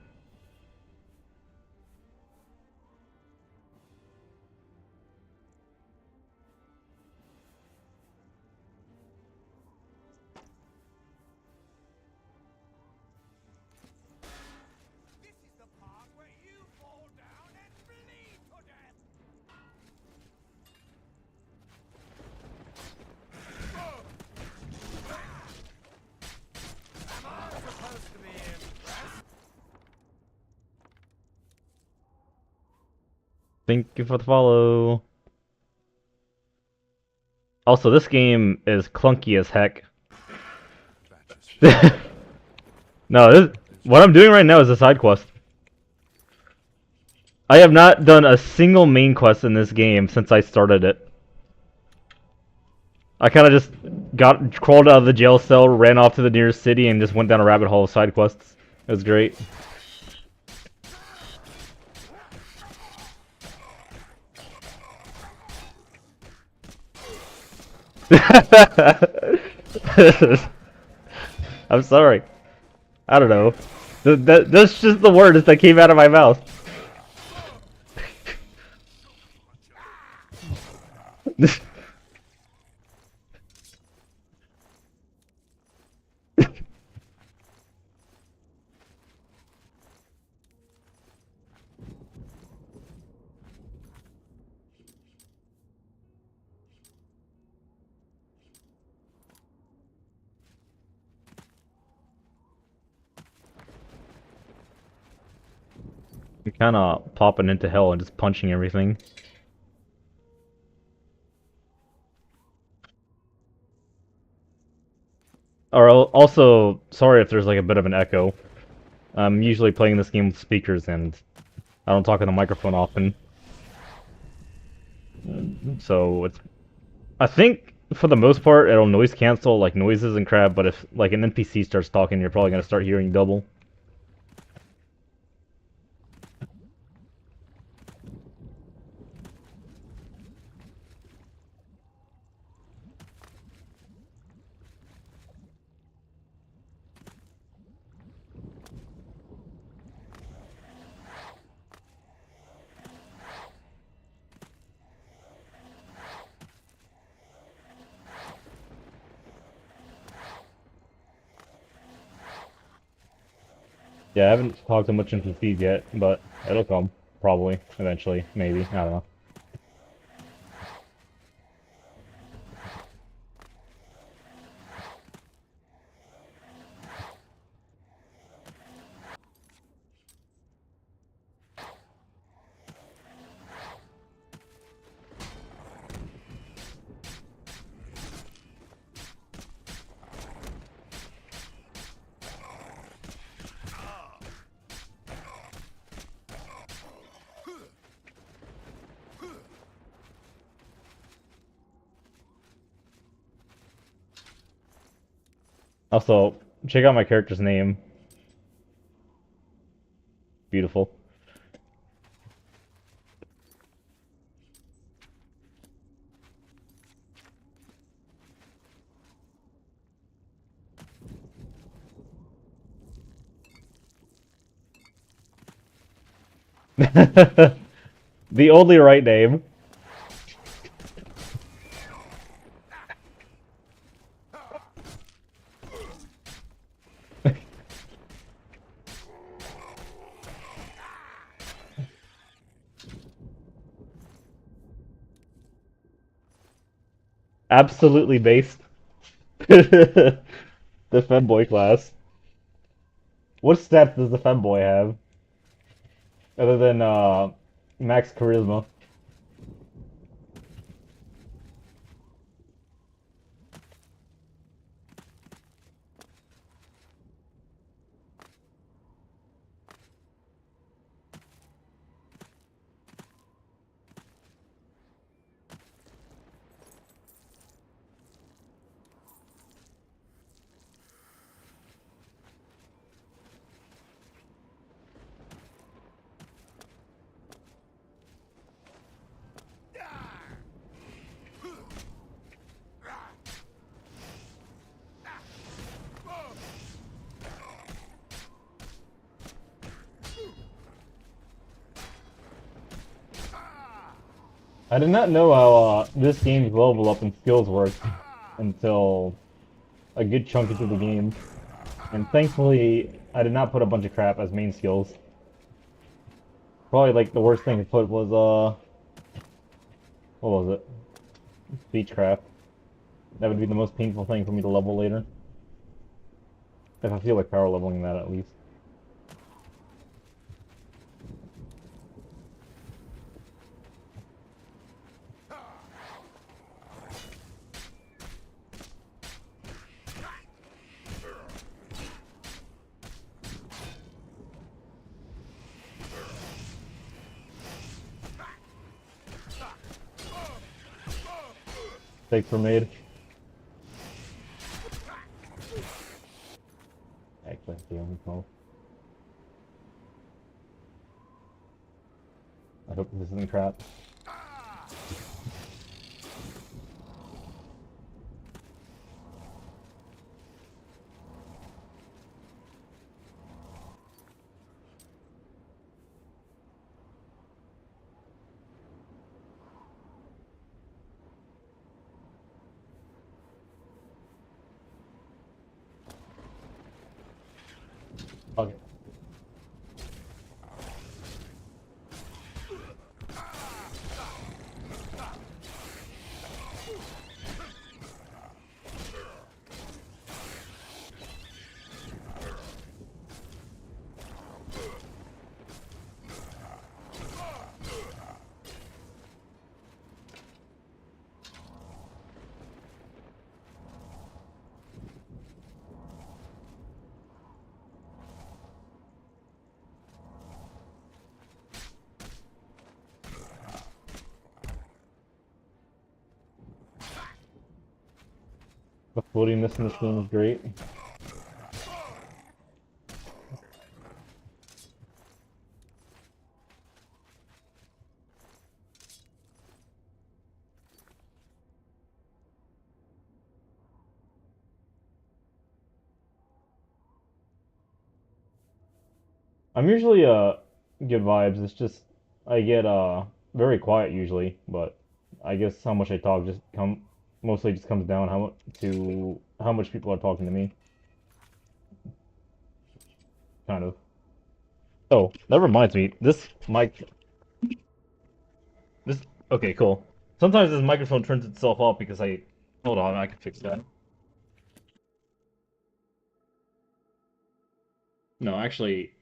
Thank you for the follow. Also, this game is clunky as heck. No, what I'm doing right now is a side quest. I have not done a single main quest in this game since I started it. I kind of just crawled out of the jail cell, ran off to the nearest city, and just went down a rabbit hole of side quests. It was great. I'm sorry. I don't know. That's just the words that came out of my mouth. I'm kind of popping into hell and just punching everything. Or also, sorry if there's like a bit of an echo. I'm usually playing this game with speakers and I don't talk in the microphone often. So it's, I think for the most part it'll noise cancel like noises and crap, but if like an NPC starts talking, you're probably gonna start hearing double. Yeah, I haven't talked to much NPCs yet, but it'll come. Probably. Eventually. Maybe. I don't know. Also, check out my character's name. Beautiful. The only right name. Absolutely based. The femboy class. What stats does the femboy have? Other than max charisma. I did not know how this game's level up and skills worked until a good chunk into the game. And thankfully, I did not put a bunch of crap as main skills. Probably like the worst thing to put was what was it? Speechcraft. That would be the most painful thing for me to level later. If I feel like power leveling that at least. Mistakes were made. Actually, the only call. I hope this isn't crap. Okay. The floatiness in this game is great. I'm usually good vibes. It's just I get very quiet usually, but I guess how much I talk just mostly just comes down to how much people are talking to me. Kind of. Oh, that reminds me. This mic. This. Okay, cool. Sometimes this microphone turns itself off because I. Hold on, I can fix that. No, actually.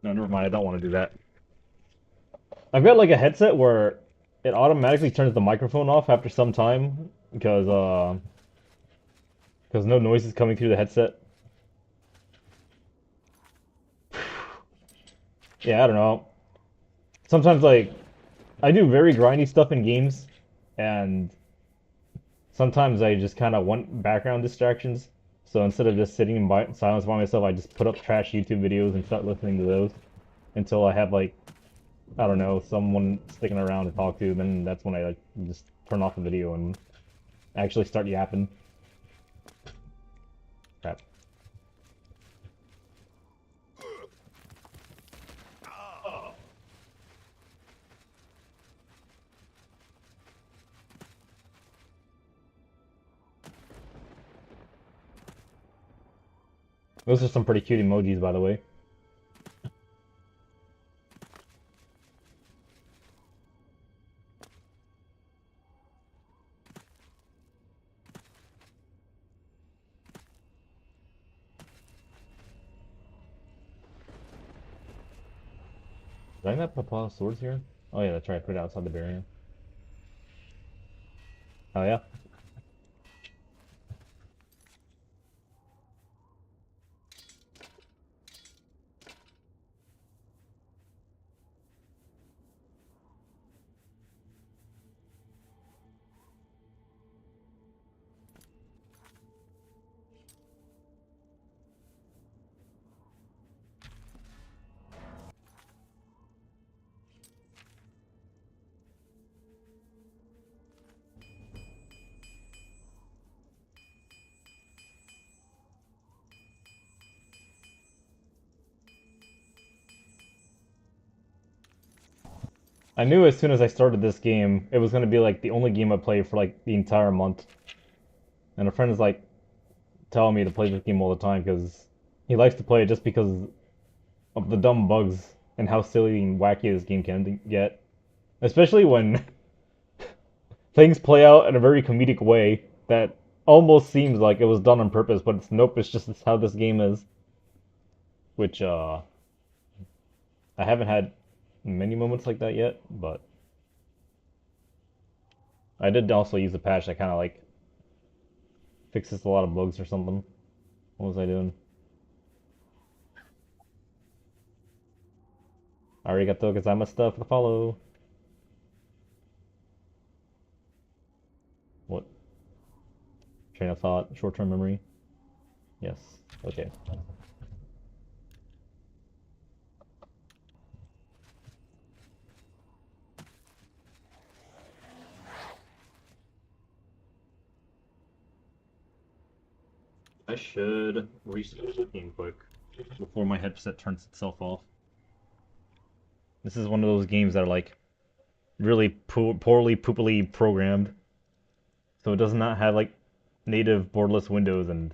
No, never mind. I don't want to do that. I've got like a headset where it automatically turns the microphone off after some time because no noise is coming through the headset. Yeah, I don't know. Sometimes like I do very grindy stuff in games, and sometimes I just kind of want background distractions. So instead of just sitting in silence by myself, I just put up trash YouTube videos and start listening to those until I have like, I don't know, someone sticking around to talk to. Then that's when I like just turn off the video and actually start yapping. Crap. Those are some pretty cute emojis, by the way. Did I not put swords here? Oh yeah, that's right. I put it outside the barrier. Oh yeah. I knew as soon as I started this game, it was going to be like the only game I played for like the entire month. And a friend is like telling me to play this game all the time because he likes to play it just because of the dumb bugs and how silly and wacky this game can get. Especially when things play out in a very comedic way that almost seems like it was done on purpose, but nope, it's just how this game is. Which, I haven't had many moments like that yet, but I did also use a patch that kind of like fixes a lot of bugs or something. What was I doing? Arigato gozaimasu stuff to follow. What? Train of thought, short-term memory? Yes. Okay. I should restart the game quick before my headset turns itself off. This is one of those games that are like really poorly, poopily programmed, so it does not have like native borderless windows and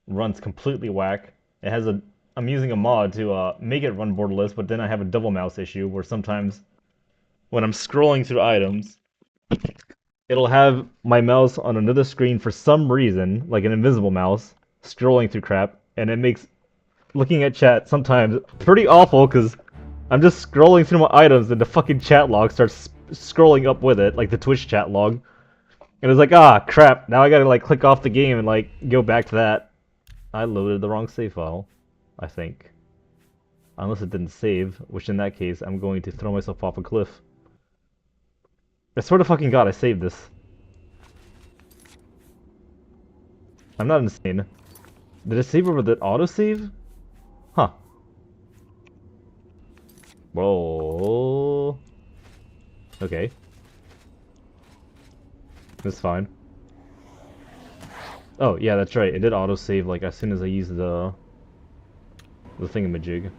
runs completely whack. It has a I'm using a mod to make it run borderless, but then I have a double mouse issue where sometimes when I'm scrolling through items, it'll have my mouse on another screen for some reason, like an invisible mouse, scrolling through crap, and it makes looking at chat sometimes pretty awful because I'm just scrolling through my items and the fucking chat log starts scrolling up with it, like the Twitch chat log. And it's like, ah, crap, now I gotta like click off the game and like go back to that. I loaded the wrong save file, I think. Unless it didn't save, which in that case, I'm going to throw myself off a cliff. I swear to fucking god, I saved this. I'm not insane. Did it save over the autosave? Huh. Whoa. Okay. That's fine. Oh, yeah, that's right. It did autosave like as soon as I used the thingamajig.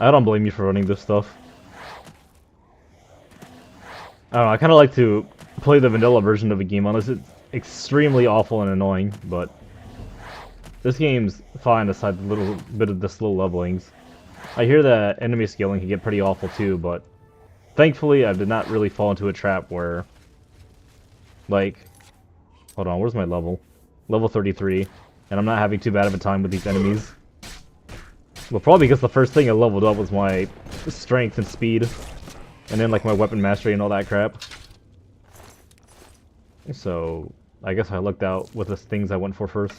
I don't blame you for running this stuff. I don't know, I kind of like to play the vanilla version of a game unless it's extremely awful and annoying, but this game's fine aside the little bit of the slow levelings. I hear that enemy scaling can get pretty awful too, but thankfully I did not really fall into a trap where, like, hold on, where's my level? Level 33, and I'm not having too bad of a time with these enemies. Well, probably because the first thing I leveled up was my strength and speed, and then like my weapon mastery and all that crap. So, I guess I lucked out with the things I went for first.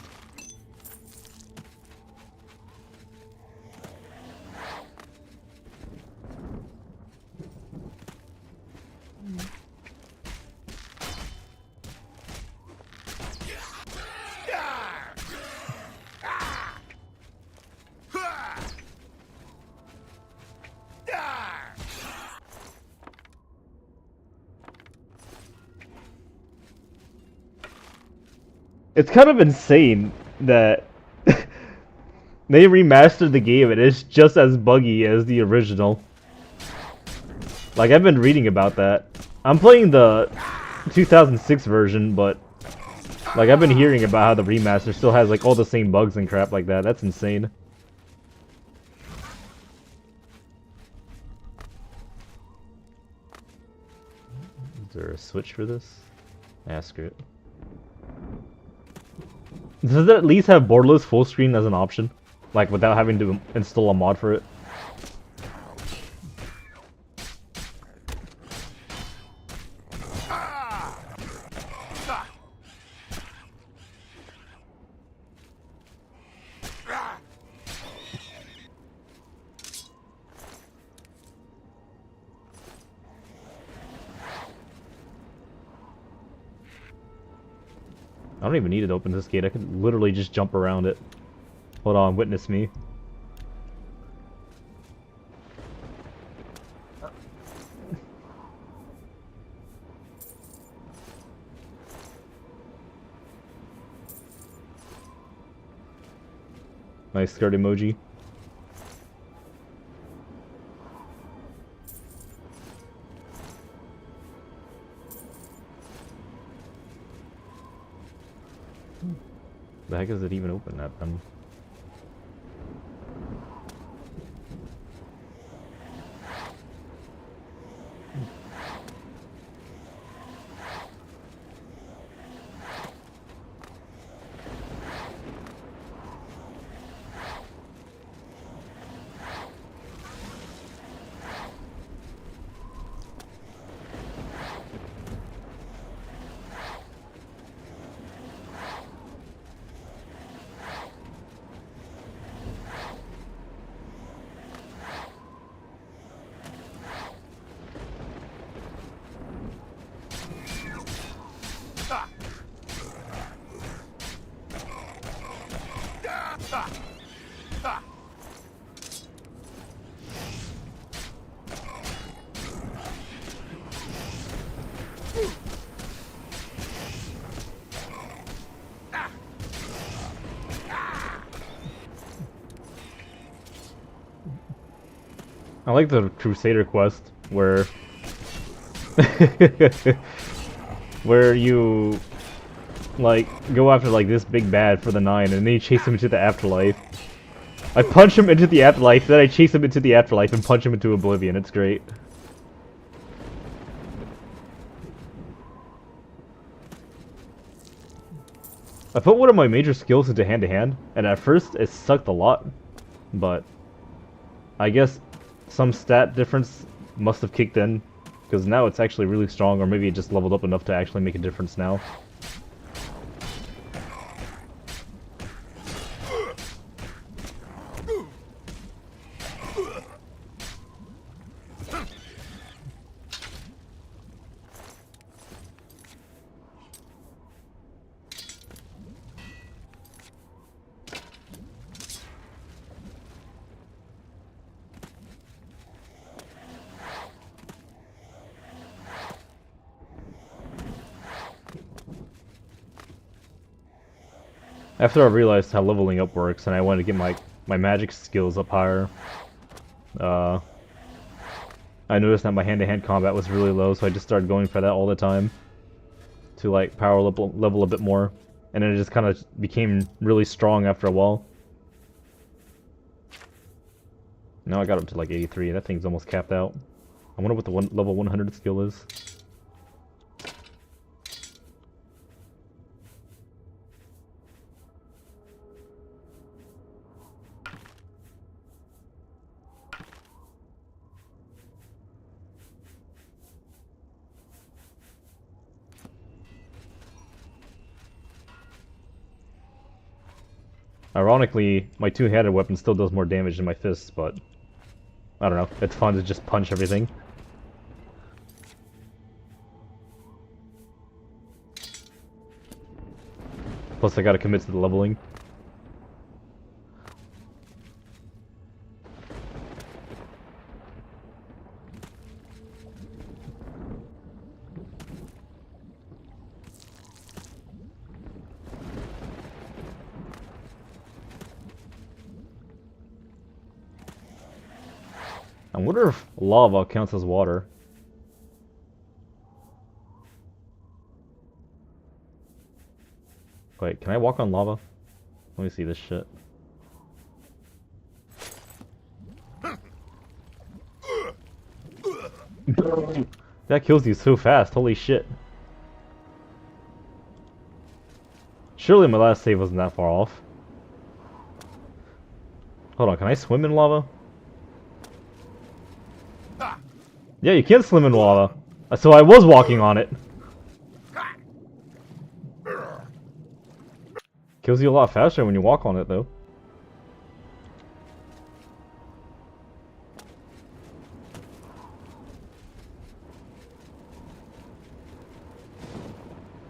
It's kind of insane that they remastered the game and it's just as buggy as the original. Like, I've been reading about that. I'm playing the 2006 version, but like I've been hearing about how the remaster still has like all the same bugs and crap like that. That's insane. Is there a switch for this? Ask it. Does it at least have borderless full screen as an option? Like, without having to install a mod for it? I don't even need to open this gate, I could literally just jump around it. Hold on, witness me. Nice skirt emoji. The heck is it even open at then? I like the Crusader quest where where you like go after like this big bad for the 9 and then you chase him into the afterlife. I punch him into the afterlife, then I chase him into the afterlife and punch him into Oblivion. It's great. I put one of my major skills into hand-to-hand, and at first it sucked a lot, but I guess some stat difference must have kicked in, because now it's actually really strong, or maybe it just leveled up enough to actually make a difference now. After I realized how leveling up works and I wanted to get my magic skills up higher, I noticed that my hand-to-hand combat was really low, so I just started going for that all the time to like power level a bit more, and then it just kind of became really strong after a while. Now I got up to like 83, that thing's almost capped out. I wonder what the level 100 skill is. Ironically, my two-handed weapon still does more damage than my fists, but I don't know, it's fun to just punch everything. Plus I gotta commit to the leveling. I wonder if lava counts as water. Wait, can I walk on lava? Let me see this shit. That kills you so fast, holy shit. Surely my last save wasn't that far off. Hold on, can I swim in lava? Yeah, you can swim in lava. So I was walking on it. Kills you a lot faster when you walk on it, though.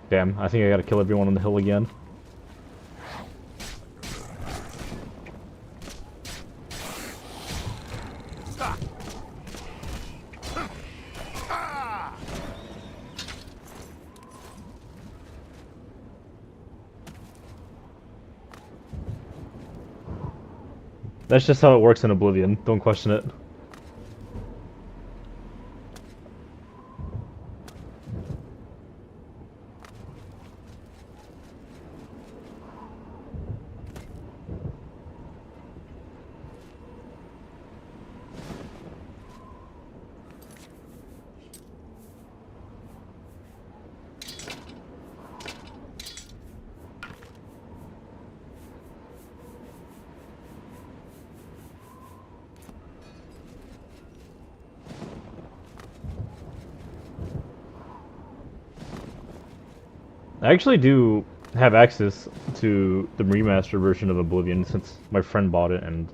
Damn, I think I gotta kill everyone on the hill again. That's just how it works in Oblivion. Don't question it. I actually do have access to the remastered version of Oblivion since my friend bought it and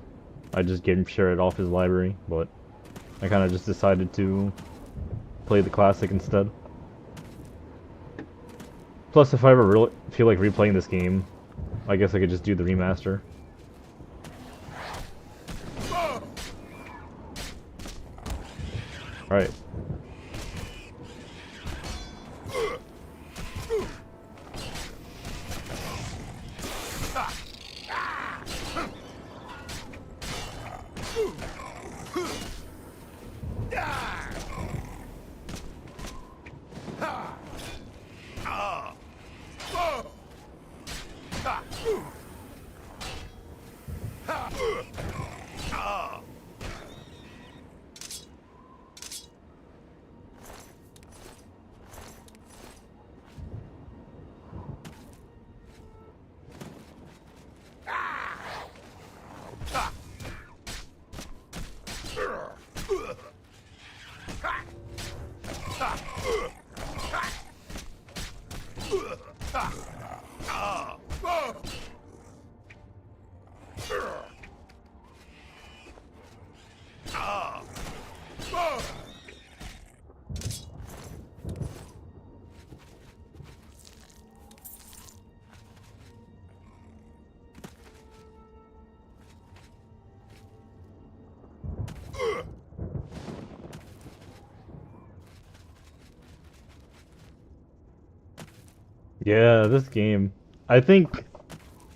I just gave him share it off his library, but I kind of just decided to play the classic instead. Plus, if I ever really feel like replaying this game, I guess I could just do the remaster. Right. Yeah, this game. I think,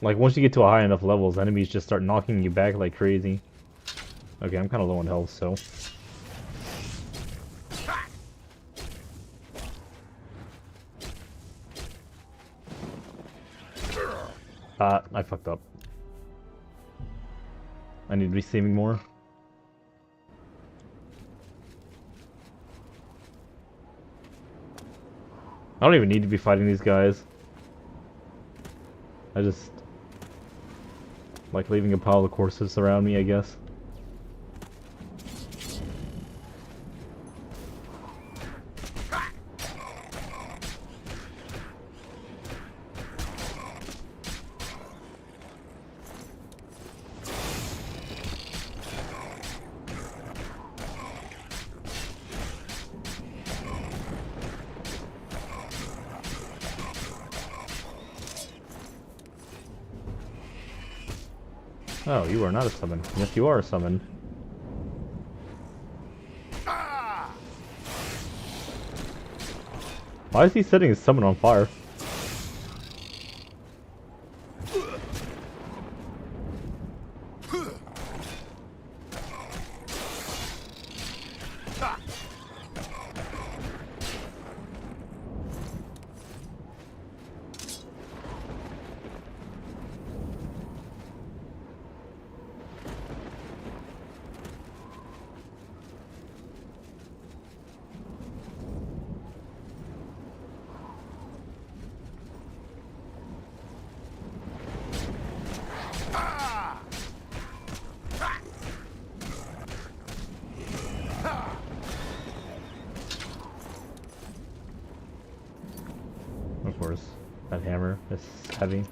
like, once you get to a high enough levels, enemies just start knocking you back like crazy. Okay, I'm kind of low on health, so... I fucked up. I need to be saving more. I don't even need to be fighting these guys. I just like leaving a pile of corpses around me, I guess. Oh, you are not a summon. Yes, you are a summon. Why is he setting his summon on fire? Of course, that hammer is heavy.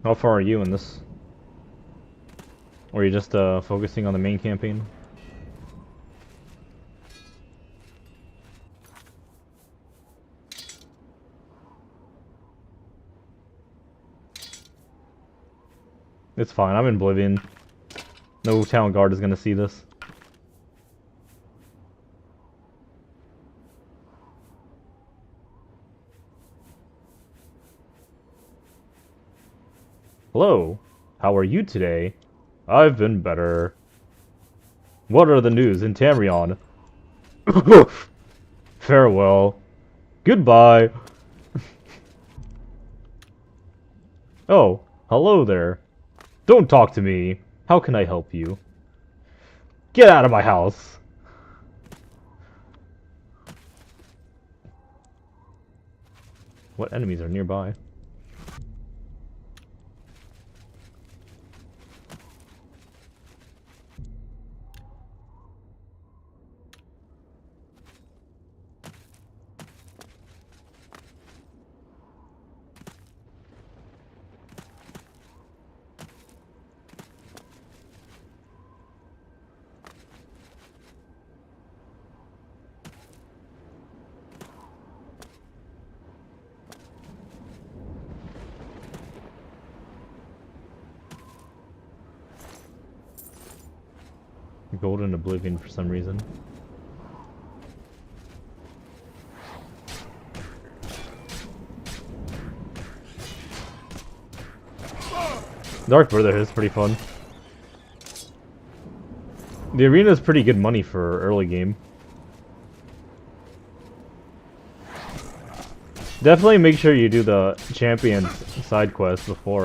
How far are you in this? Or are you just focusing on the main campaign? It's fine, I'm in Oblivion. No town guard is gonna see this. Hello, how are you today? I've been better. What are the news in Tamrion? Farewell. Goodbye. Oh, hello there. Don't talk to me. How can I help you? Get out of my house. What enemies are nearby? Golden Oblivion for some reason. Dark Brotherhood is pretty fun. The arena is pretty good money for early game. Definitely make sure you do the champions side quest before,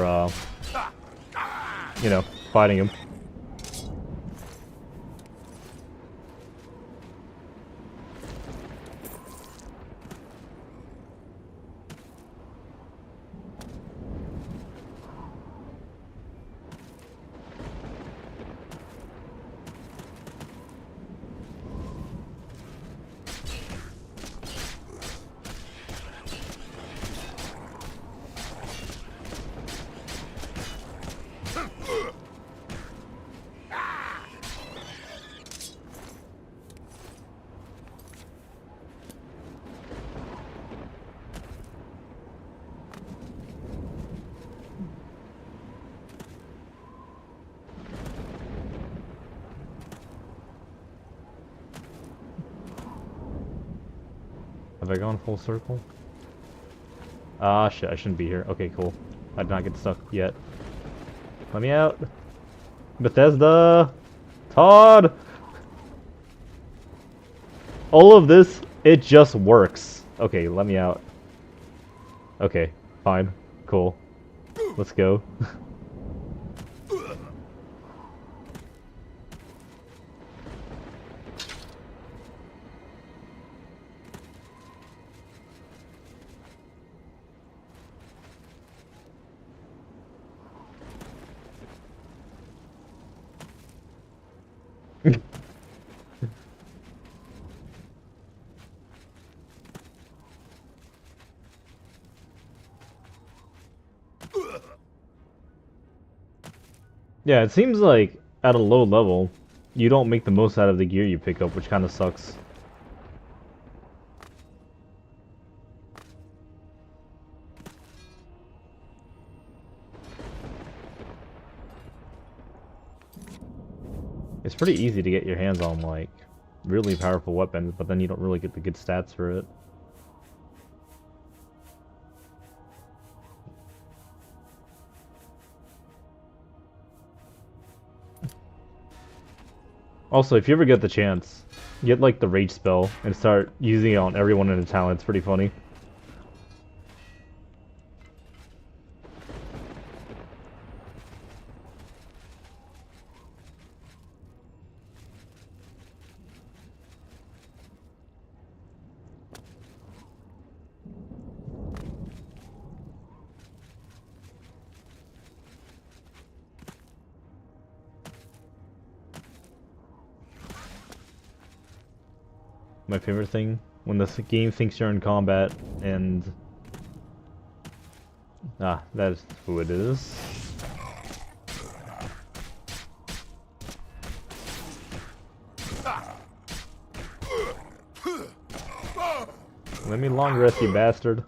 you know, fighting him. Have I gone full circle? Ah, shit, I shouldn't be here. Okay, cool. I did not get stuck yet. Let me out. Bethesda! Todd! All of this, it just works. Okay, let me out. Okay, fine. Cool. Let's go. Yeah, it seems like at a low level, you don't make the most out of the gear you pick up, which kind of sucks. It's pretty easy to get your hands on, like, really powerful weapons, but then you don't really get the good stats for it. Also, if you ever get the chance, get like the rage spell and start using it on everyone in the town. It's pretty funny. My favorite thing, when the game thinks you're in combat and... Ah, that is who it is. Let me long rest, you bastard.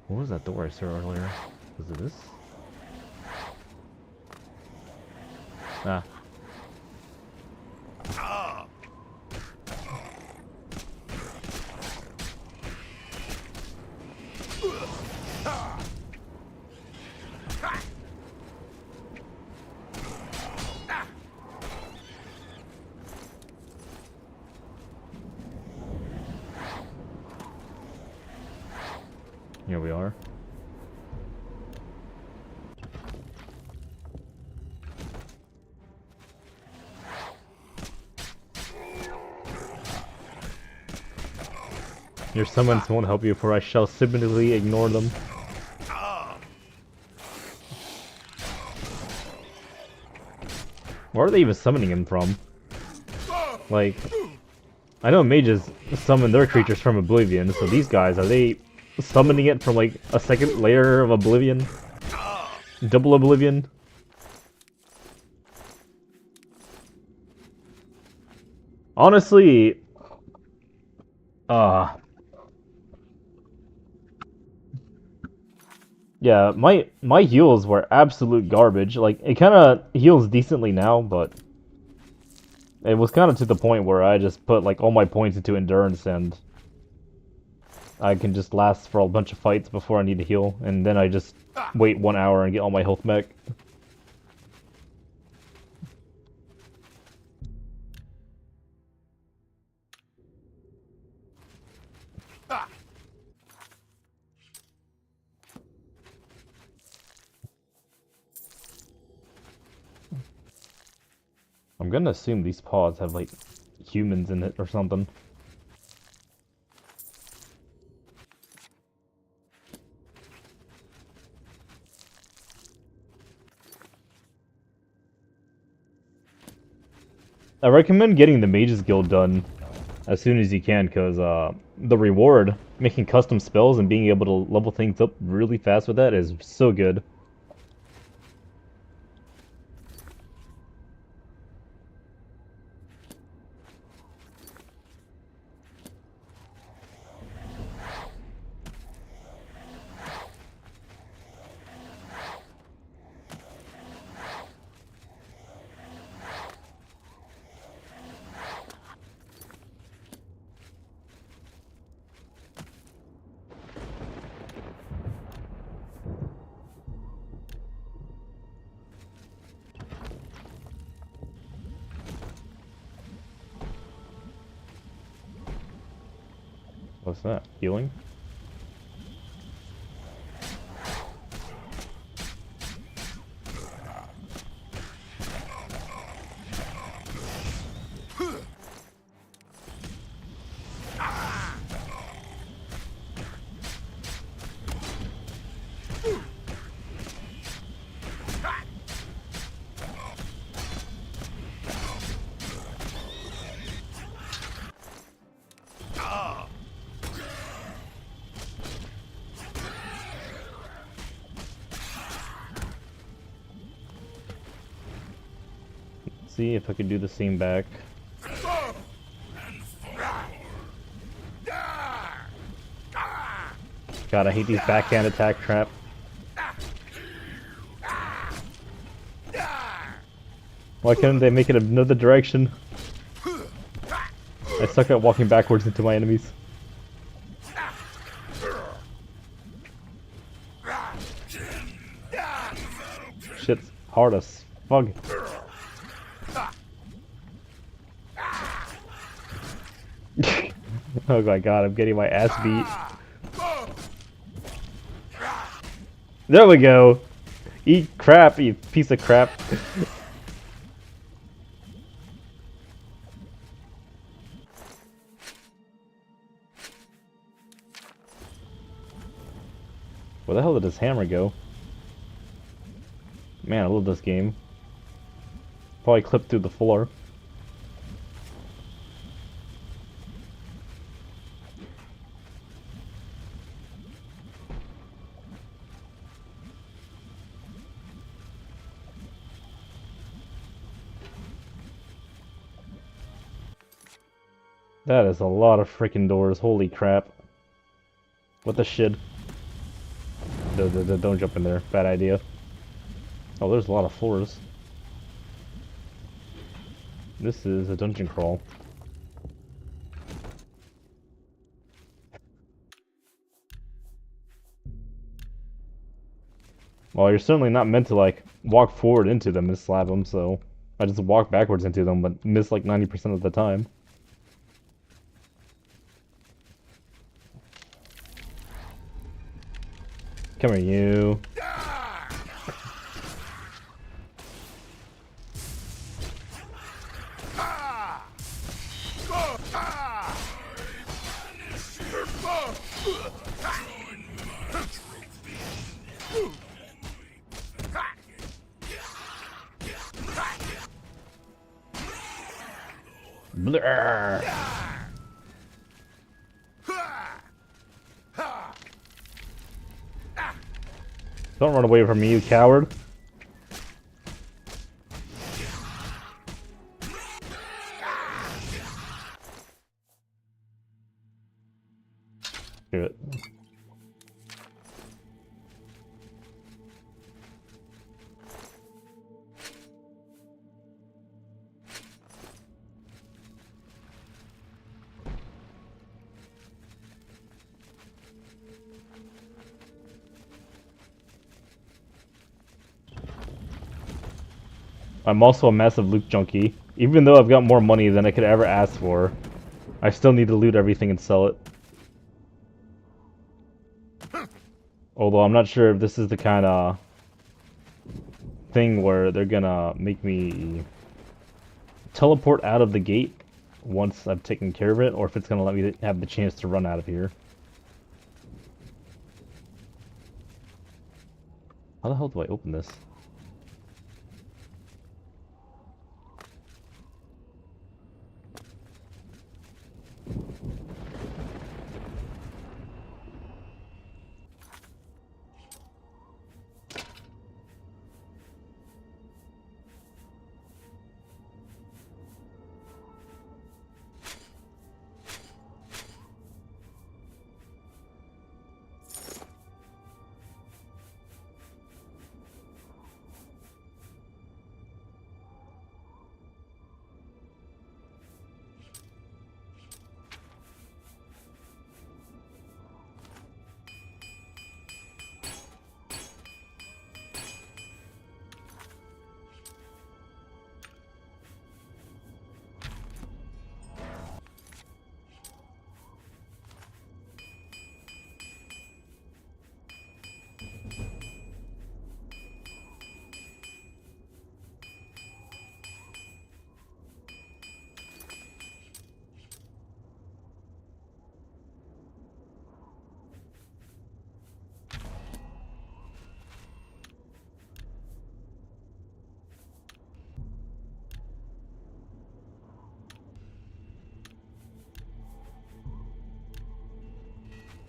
What was that door I saw earlier? Was it this? Ah. Here we are. Your summons won't help you, for I shall submissively ignore them. Where are they even summoning him from? Like, I know mages summon their creatures from Oblivion, so these guys, are they summoning it from like a second layer of Oblivion. Double Oblivion. Honestly, yeah, my heals were absolute garbage. Like it kind of heals decently now, but it was kind of to the point where I just put like all my points into endurance and I can just last for a bunch of fights before I need to heal, and then I just wait 1 hour and get all my health back. I'm gonna assume these pods have like humans in it or something. I recommend getting the Mages Guild done as soon as you can, because the reward, making custom spells and being able to level things up really fast with that is so good. What's that? Healing? See if I could do the same back. God, I hate these backhand attack trap. Why couldn't they make it another direction? I suck at walking backwards into my enemies. Shit's hard as fuck. Oh my god, I'm getting my ass beat. There we go! Eat crap, you piece of crap. Where the hell did this hammer go? Man, I love this game. Probably clipped through the floor. That is a lot of freaking doors, holy crap. What the shit? Don't jump in there, bad idea. Oh, there's a lot of floors. This is a dungeon crawl. Well, you're certainly not meant to, like, walk forward into them and slap them, so I just walk backwards into them, but miss like 90% of the time. Come here, you. Blur. Don't run away from me, you coward. Do it. I'm also a massive loot junkie. Even though I've got more money than I could ever ask for, I still need to loot everything and sell it. Although I'm not sure if this is the kind of thing where they're gonna make me teleport out of the gate once I've taken care of it, or if it's gonna let me have the chance to run out of here. How the hell do I open this?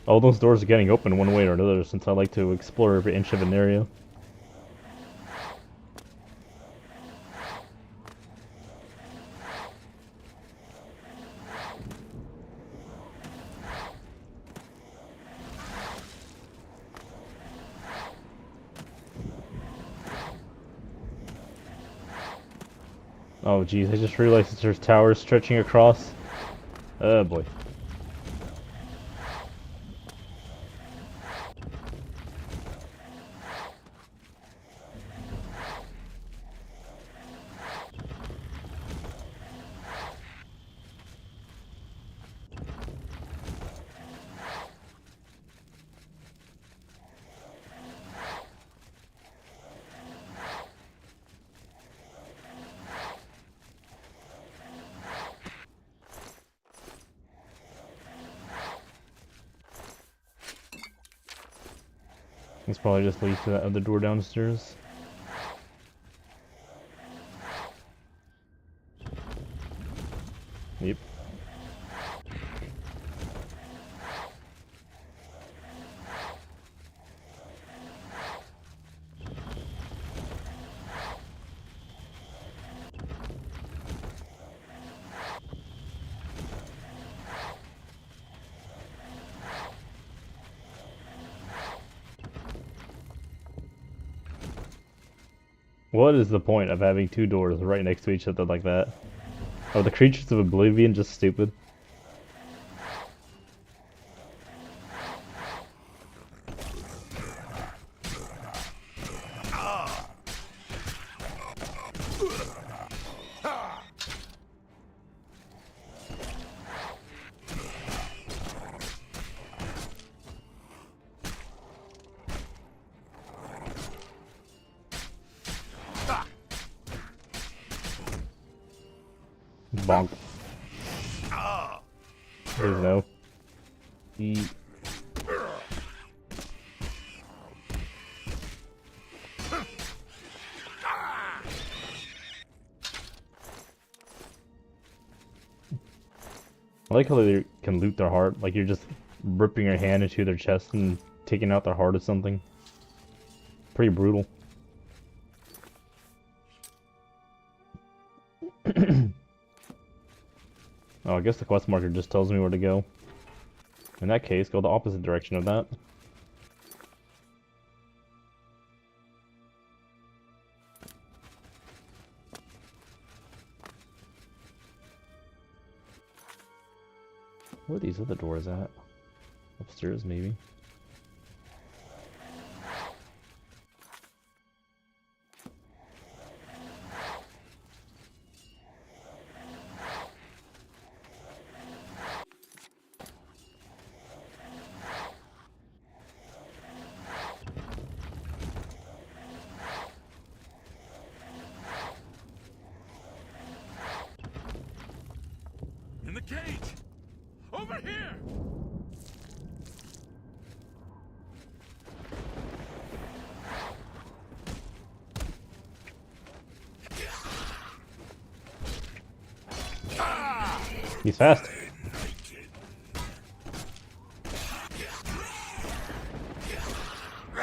All those doors are getting open one way or another since I like to explore every inch of an area. Oh geez, I just realized that there's towers stretching across. Oh boy. This probably just leads to that other door downstairs. Yep. What is the point of having two doors right next to each other like that? Are the creatures of Oblivion just stupid? Bonk. There's no. I like how they can loot their heart, like you're just ripping your hand into their chest and taking out their heart or something. Pretty brutal. Oh, I guess the quest marker just tells me where to go. In that case, go the opposite direction of that. Where are these other doors at? Upstairs, maybe? In the cage! Over here! He's fast.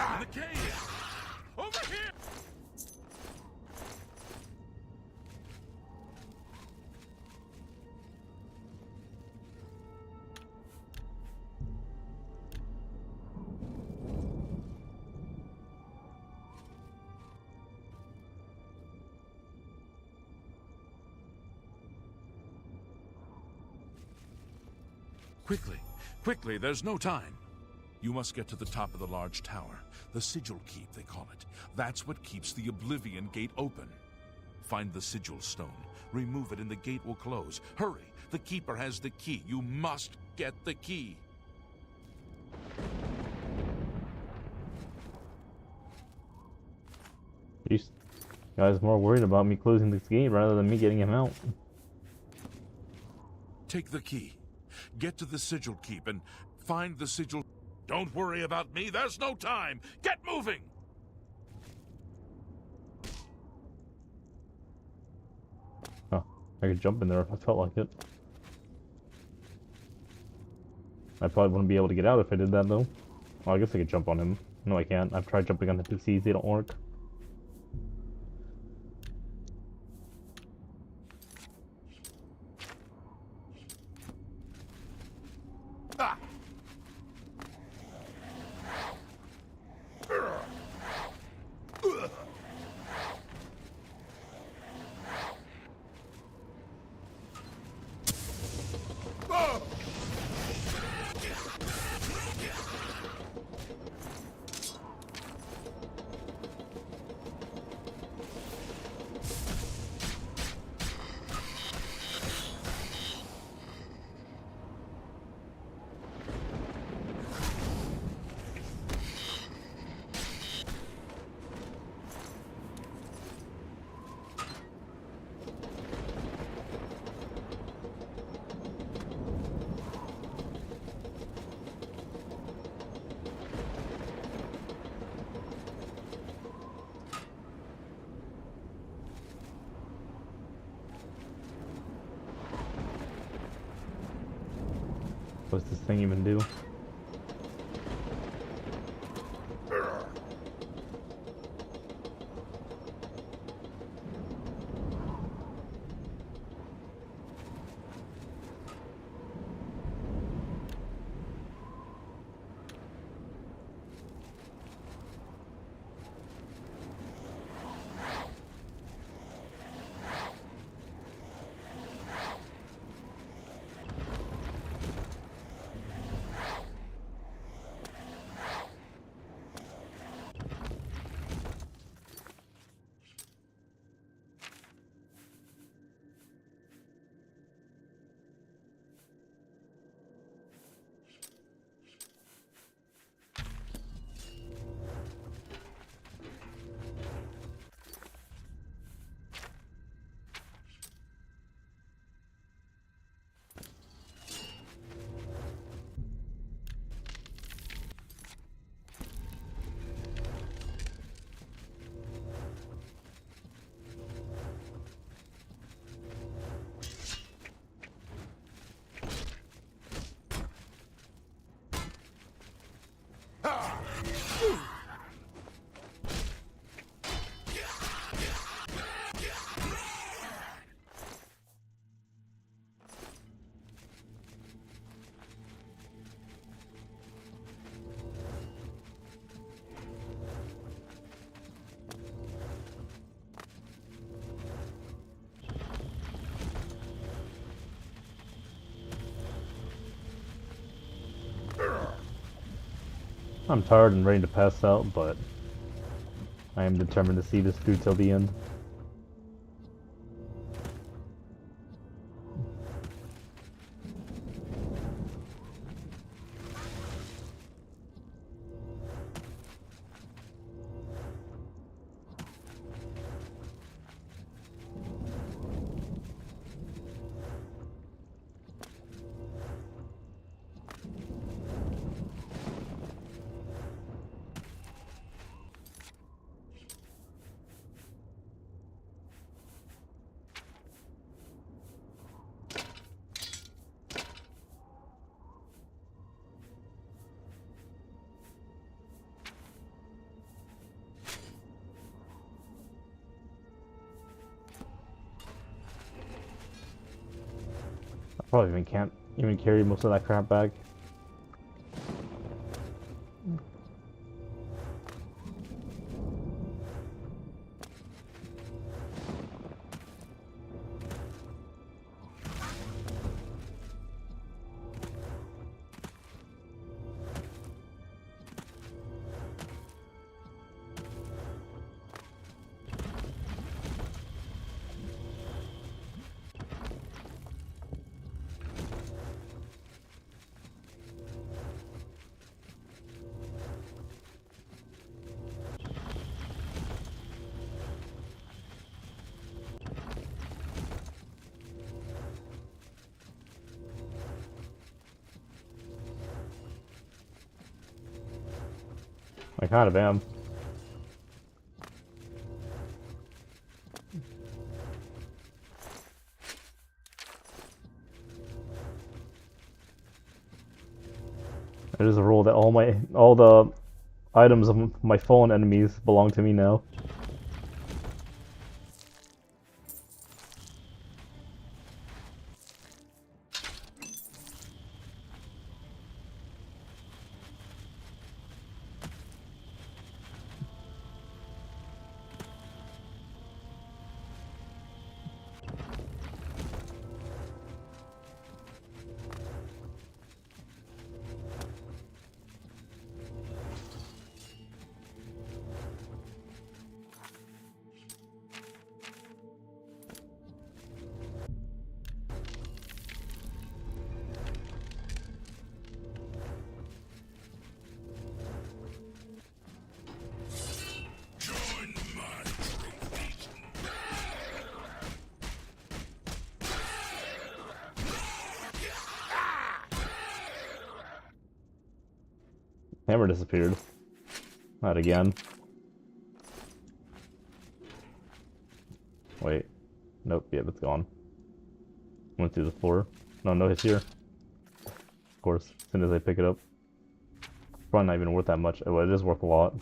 In the cage! Over here! Quickly, quickly, there's no time. You must get to the top of the large tower. The Sigil Keep, they call it. That's what keeps the Oblivion Gate open. Find the Sigil Stone. Remove it and the gate will close. Hurry! The Keeper has the key. You must get the key. These guys more worried about me closing this gate rather than me getting him out. Take the key. Get to the Sigil Keep and find the Sigil... Don't worry about me. There's no time. Get moving! Oh, I could jump in there if I felt like it. I probably wouldn't be able to get out if I did that, though. Oh, I guess I could jump on him. No, I can't. I've tried jumping on the PCs. They don't work. Ah! What's this thing even do? I'm tired and ready to pass out, but I am determined to see this through till the end. Probably even can't even carry most of that crap back. I kind of am. It is a rule that all the items of my fallen enemies belong to me now. Hammer disappeared. Not again. Wait. Nope, yep, it's gone. Went through the floor. No, it's here. Of course, as soon as I pick it up. Probably not even worth that much. Well, it is worth a lot.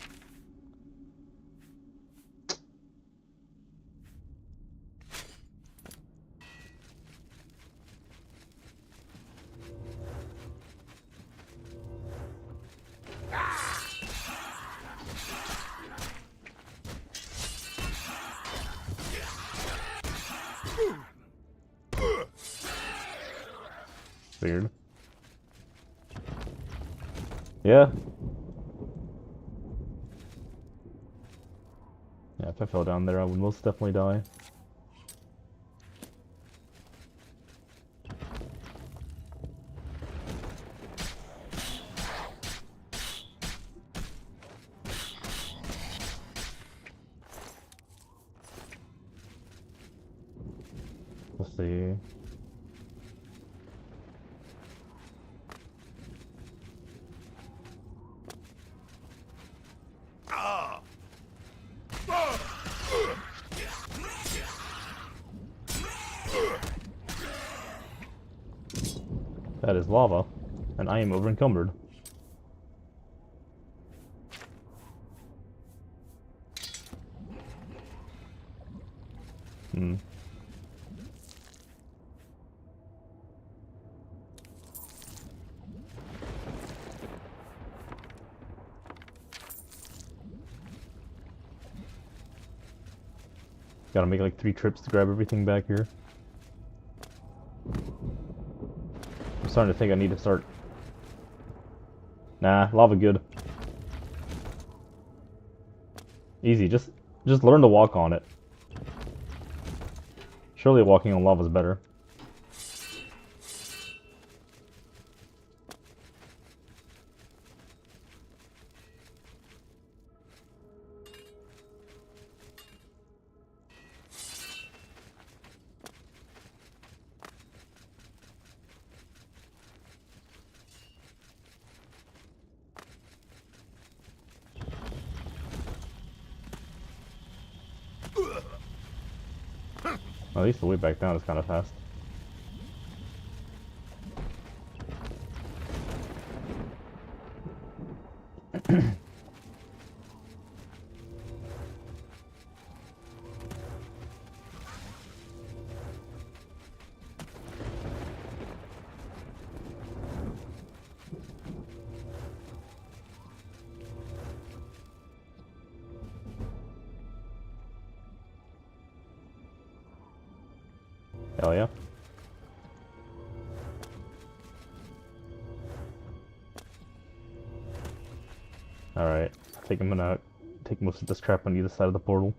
Weird. Yeah. Yeah, if I fell down there, I would most definitely die. Let's see. That is lava, and I am over encumbered. Gotta make like 3 trips to grab everything back here. I'm starting to think I need to start... Nah, lava good. Easy, just learn to walk on it. Surely walking on lava is better. At least the way back down is kind of fast. Hell yeah. Alright, I think I'm gonna take most of this crap on either side of the portal.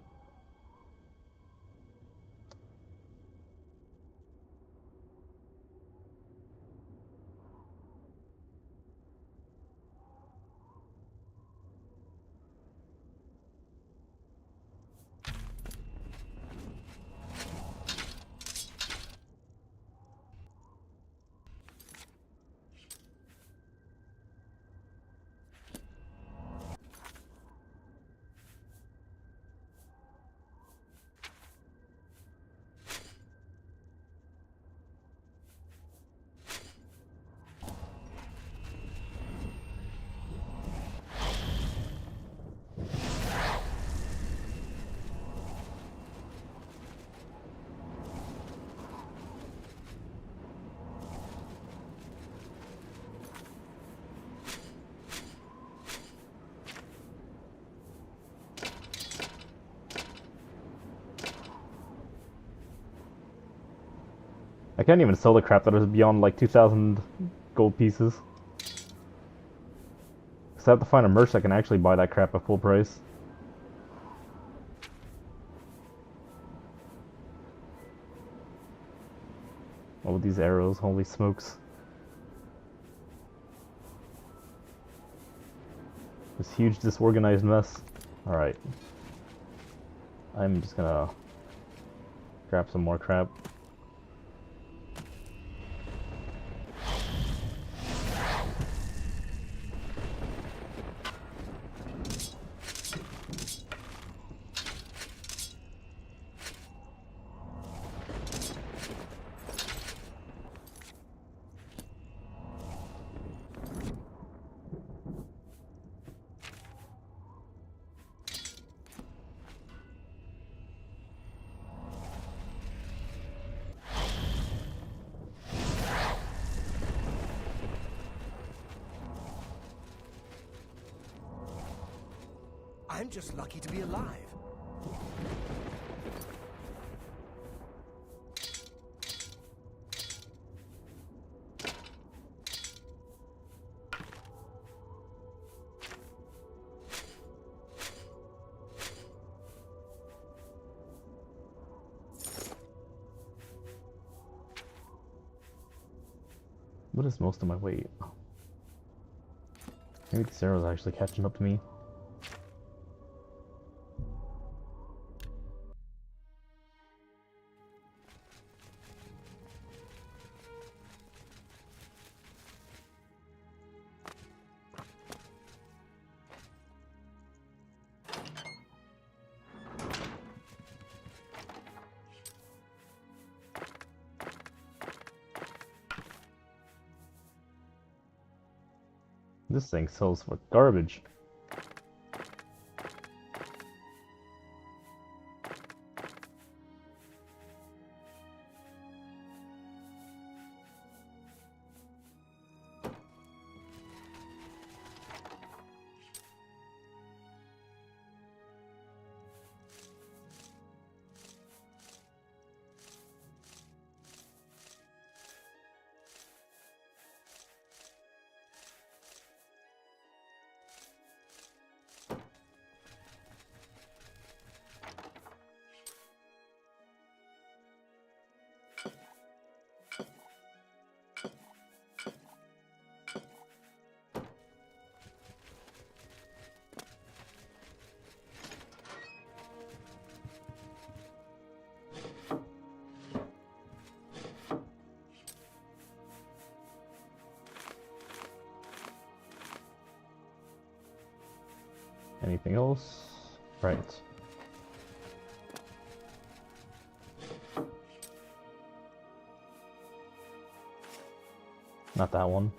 I can't even sell the crap that is beyond like 2,000 gold pieces. Cause I have to find a merch that can actually buy that crap at full price. Oh, these arrows, holy smokes. This huge disorganized mess. Alright. I'm just gonna grab some more crap. I'm just lucky to be alive. What is most of my weight? Maybe this arrow is actually catching up to me. This thing sells for garbage. Anything else? Right. Not that one.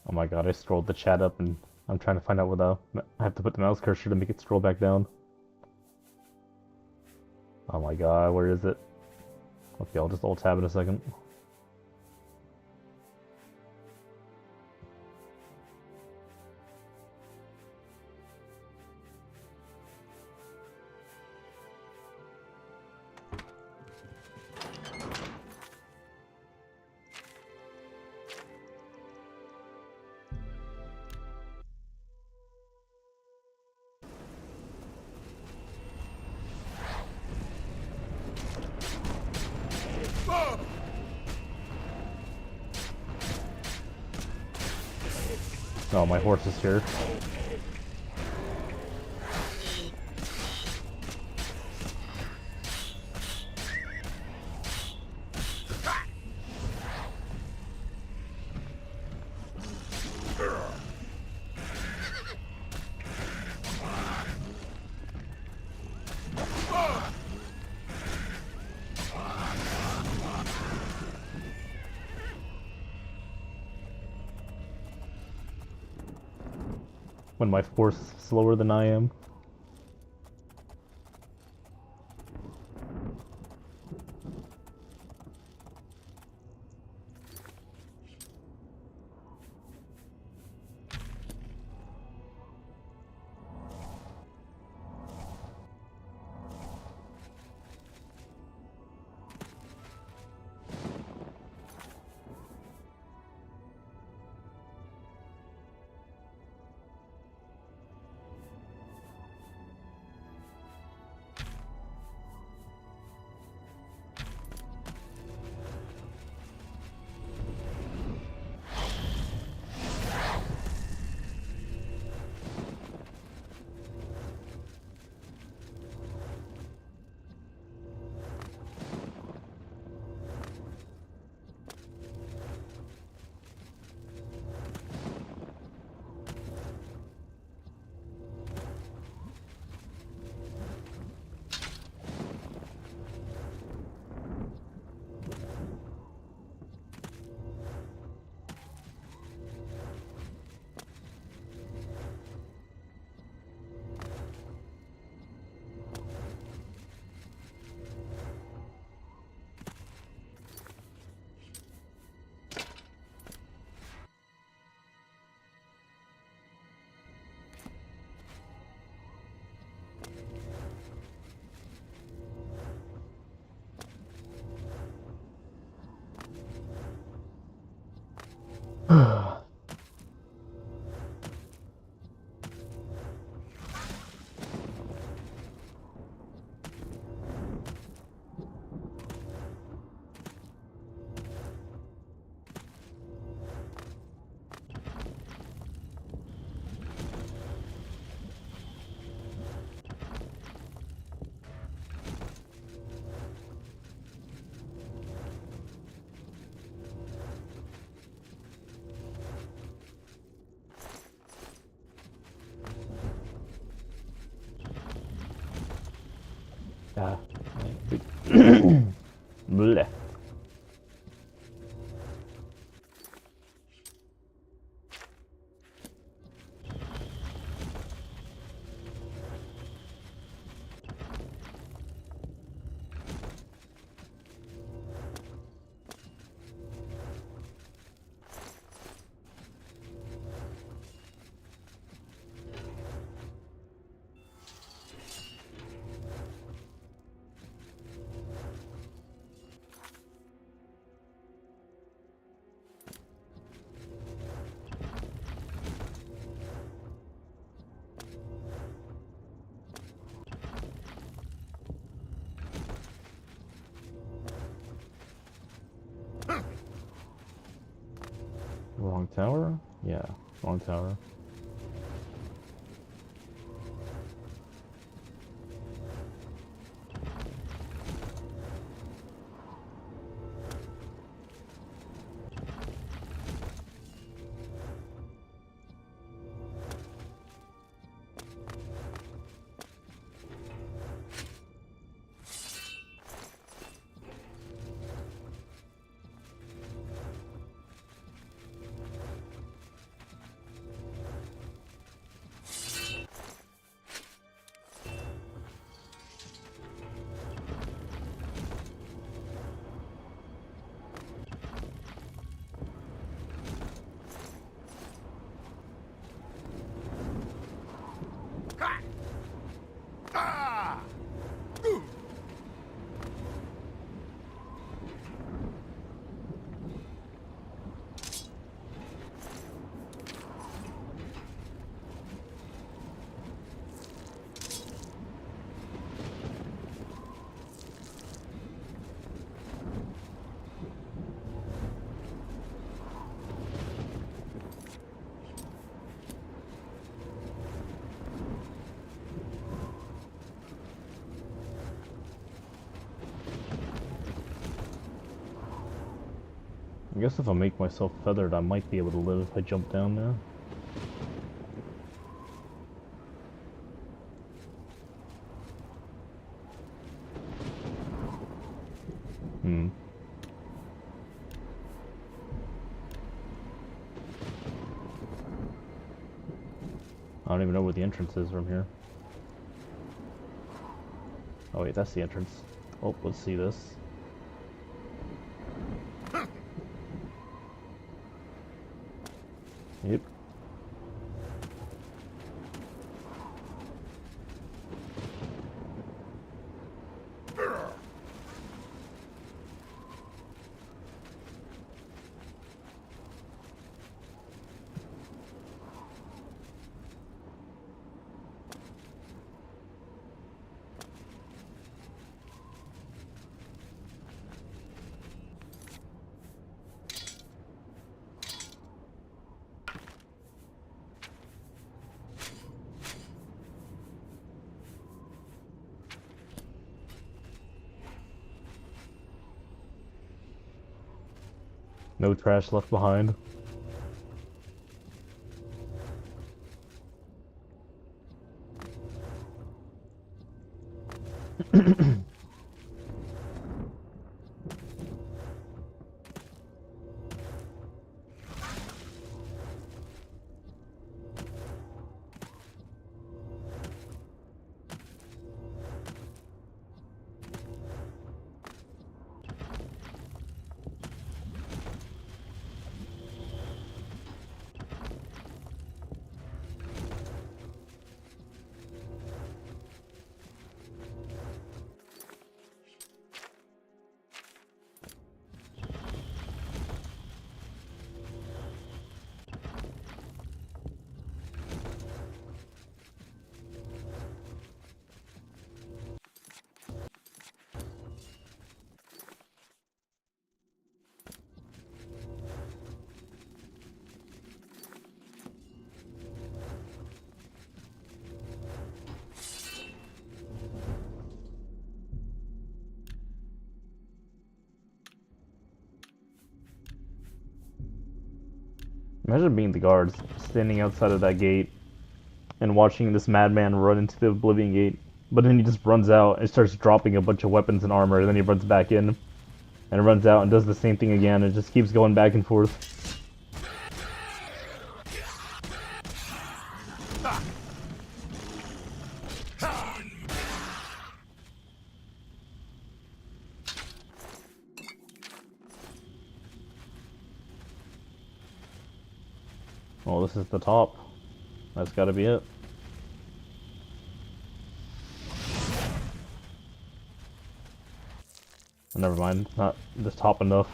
Oh my god, I scrolled the chat up and I'm trying to find out where I have to put the mouse cursor to make it scroll back down. Oh my god, where is it? Okay, I'll just alt tab in a second. Oh, my horse is here. When my horse is slower than I am. Blech. Wrong tower? Yeah, wrong tower. I guess if I make myself feathered, I might be able to live if I jump down there. I don't even know where the entrance is from here. Oh wait, that's the entrance. Oh, let's see this. Yep. No trash left behind. Imagine being the guards, standing outside of that gate, and watching this madman run into the Oblivion gate. But then he just runs out and starts dropping a bunch of weapons and armor, and then he runs back in, and runs out and does the same thing again, and just keeps going back and forth. Well, this is the top. That's gotta be it. Never mind, it's not this top enough.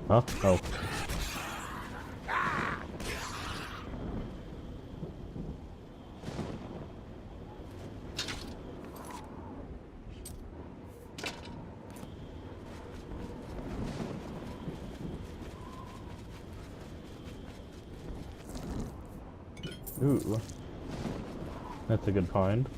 Huh? Oh. Ooh. That's a good find.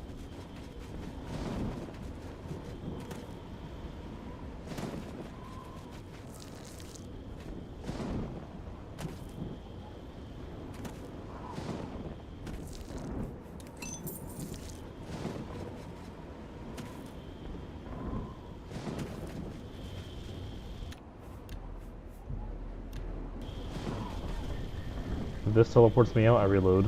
If this teleports me out, I reload.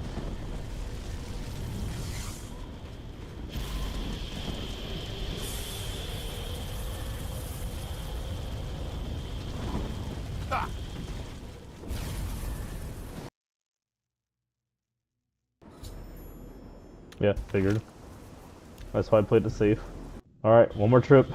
Yeah, figured. That's why I played it safe. Alright, one more trip.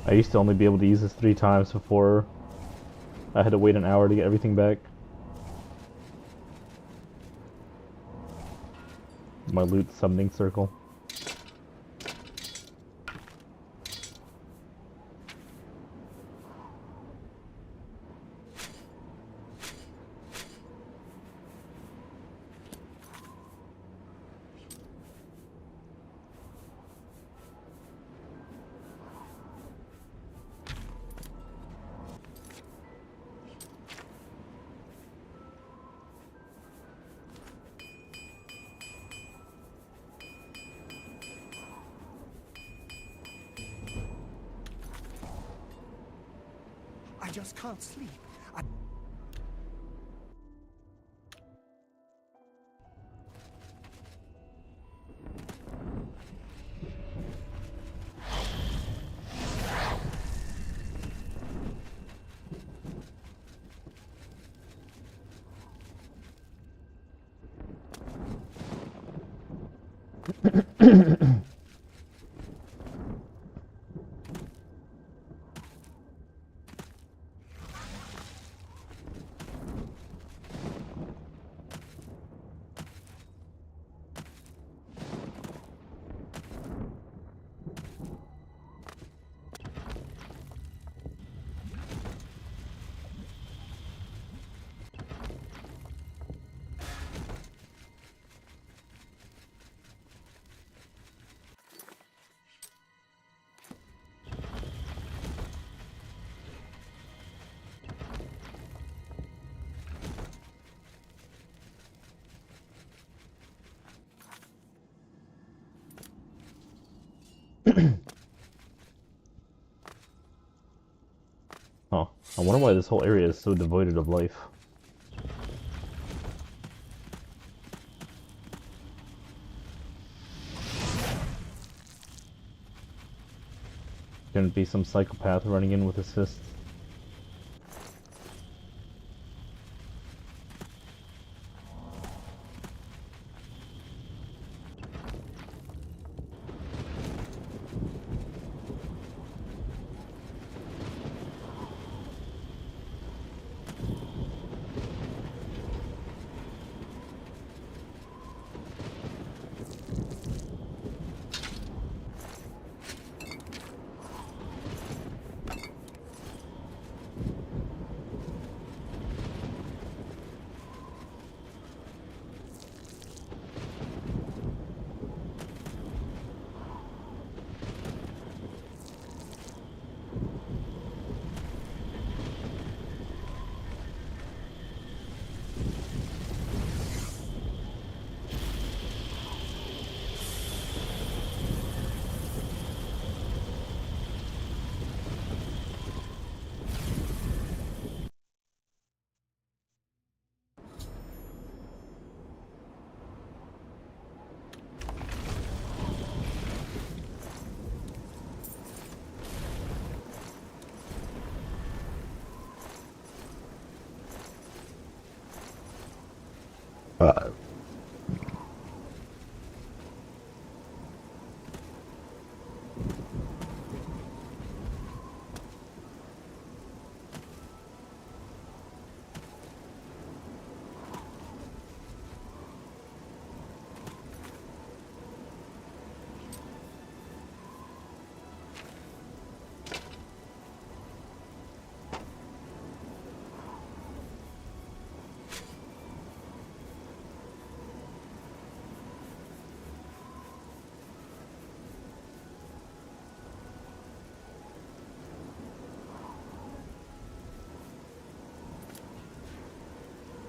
I used to only be able to use this 3 times before I had to wait an hour to get everything back. My loot summoning circle. I just can't sleep. Huh. I wonder why this whole area is so devoid of life. Gonna be some psychopath running in with his fists.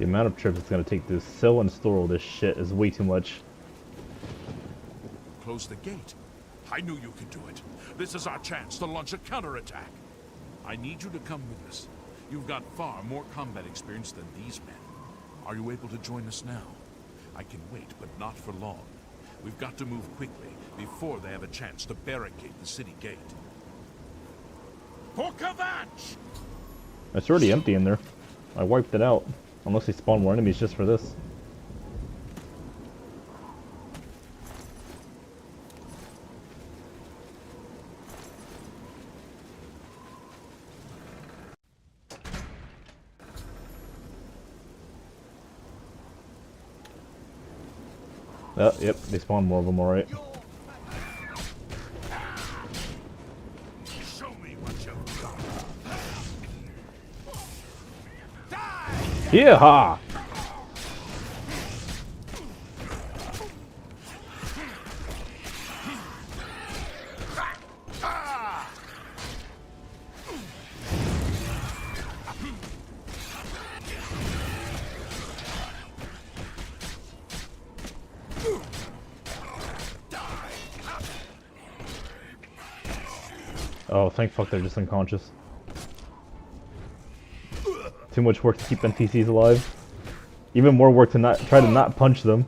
The amount of trips it's gonna take to sell and store all this shit is way too much. Close the gate. I knew you could do it. This is our chance to launch a counterattack. I need you to come with us. You've got far more combat experience than these men. Are you able to join us now? I can wait, but not for long. We've got to move quickly before they have a chance to barricade the city gate. For Kavanch! It's already empty in there. I wiped it out. Unless they spawn more enemies just for this. Yep, they spawn more of them, alright. Yeehaw! Oh, thank fuck they're just unconscious. Too much work to keep NPCs alive. Even more work to not try to not punch them.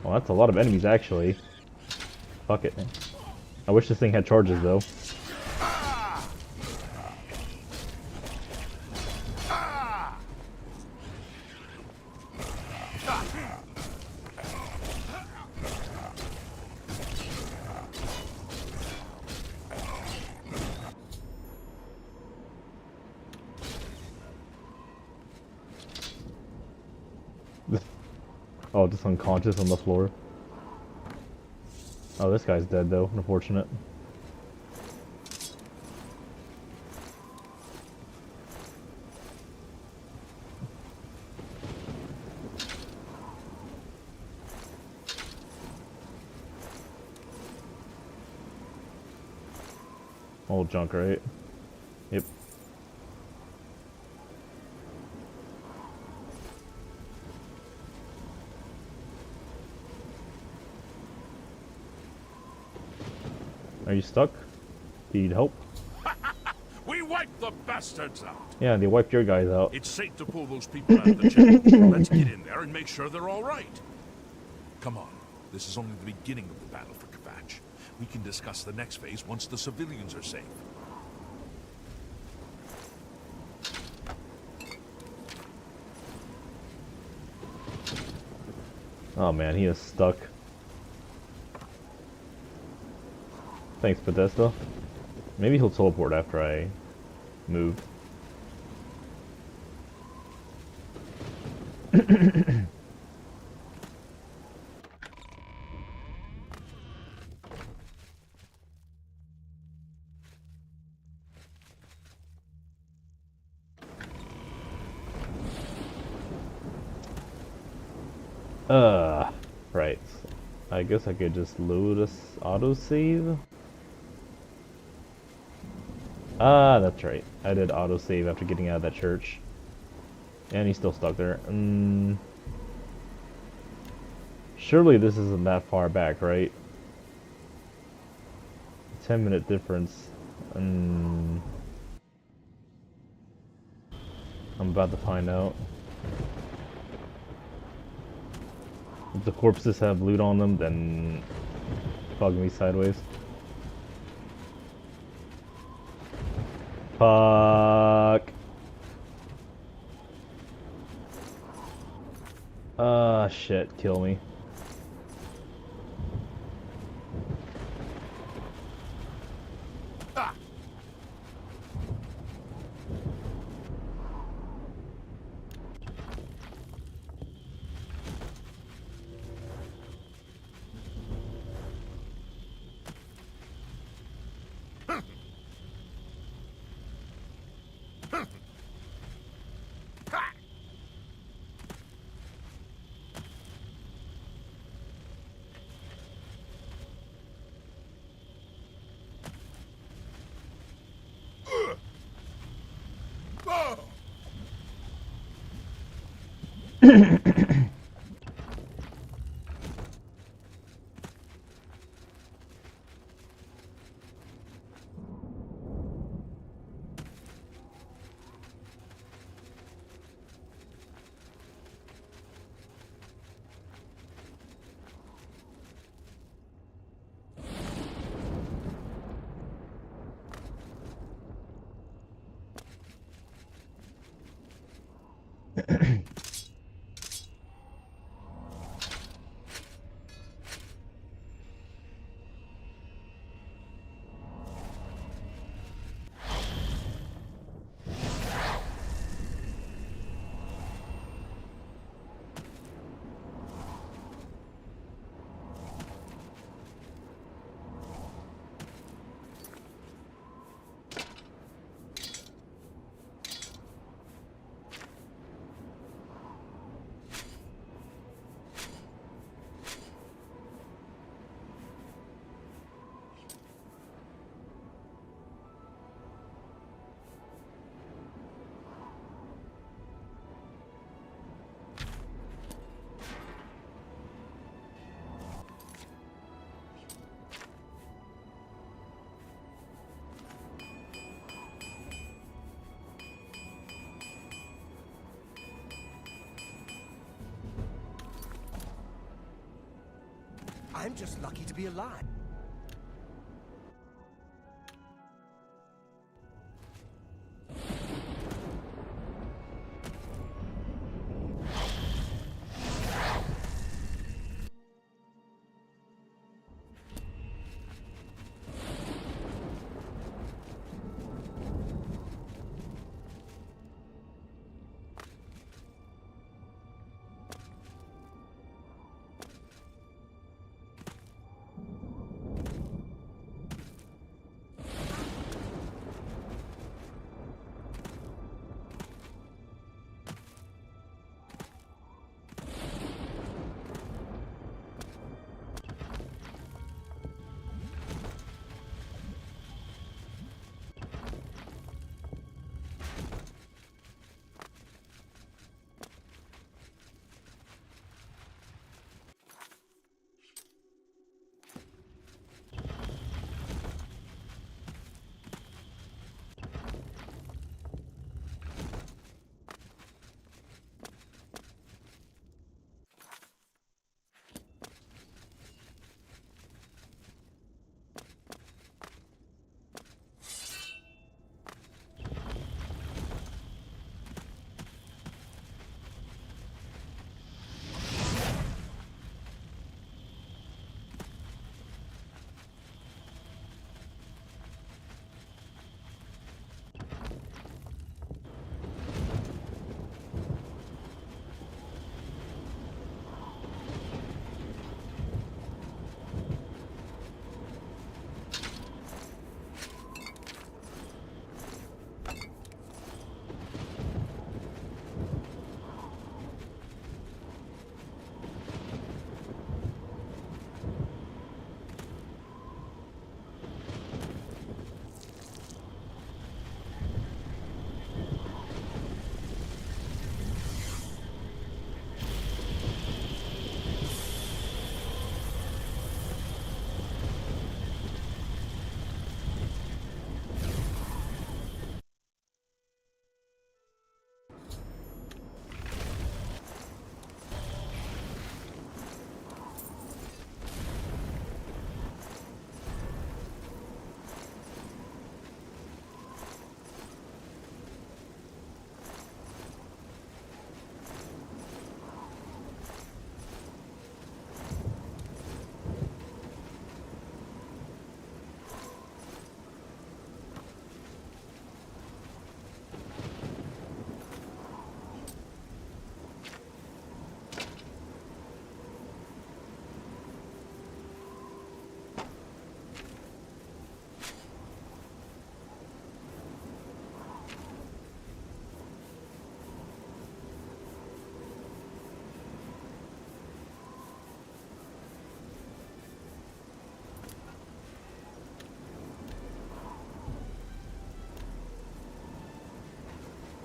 Well, that's a lot of enemies actually. Fuck it, man. I wish this thing had charges though. Oh, just unconscious on the floor. Oh, this guy's dead though. Unfortunate. Old junk, right? Yep. Are you stuck? Do you need help? We wiped the bastards out. Yeah, they wiped your guys out. It's safe to pull those people out of the chimney. Let's get in there and make sure they're all right. Come on. This is only the beginning of the battle for Kvatch. We can discuss the next phase once the civilians are safe. Oh man, he is stuck. Thanks, Bethesda. Maybe he'll teleport after I move. Right. I guess I could just load a autosave. Ah, that's right. I did autosave after getting out of that church. And he's still stuck there. Surely this isn't that far back, right? 10-minute difference. I'm about to find out. If the corpses have loot on them, then fuck me sideways. Fuck. Ah, shit, kill me. I'm just lucky to be alive.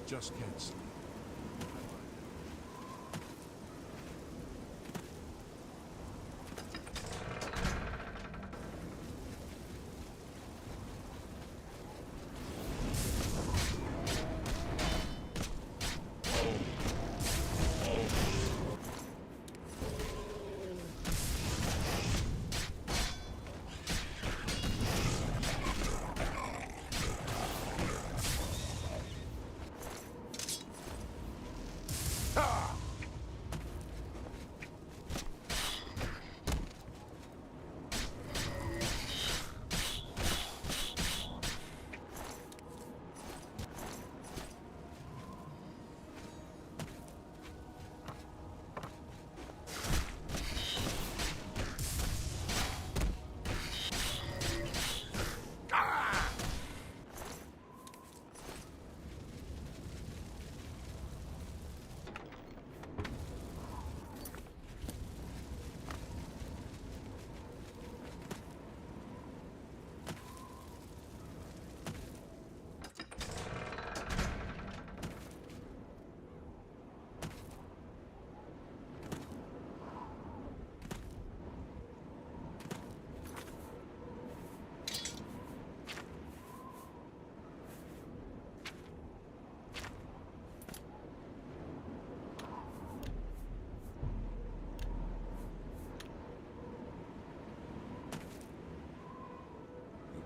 just can't sleep.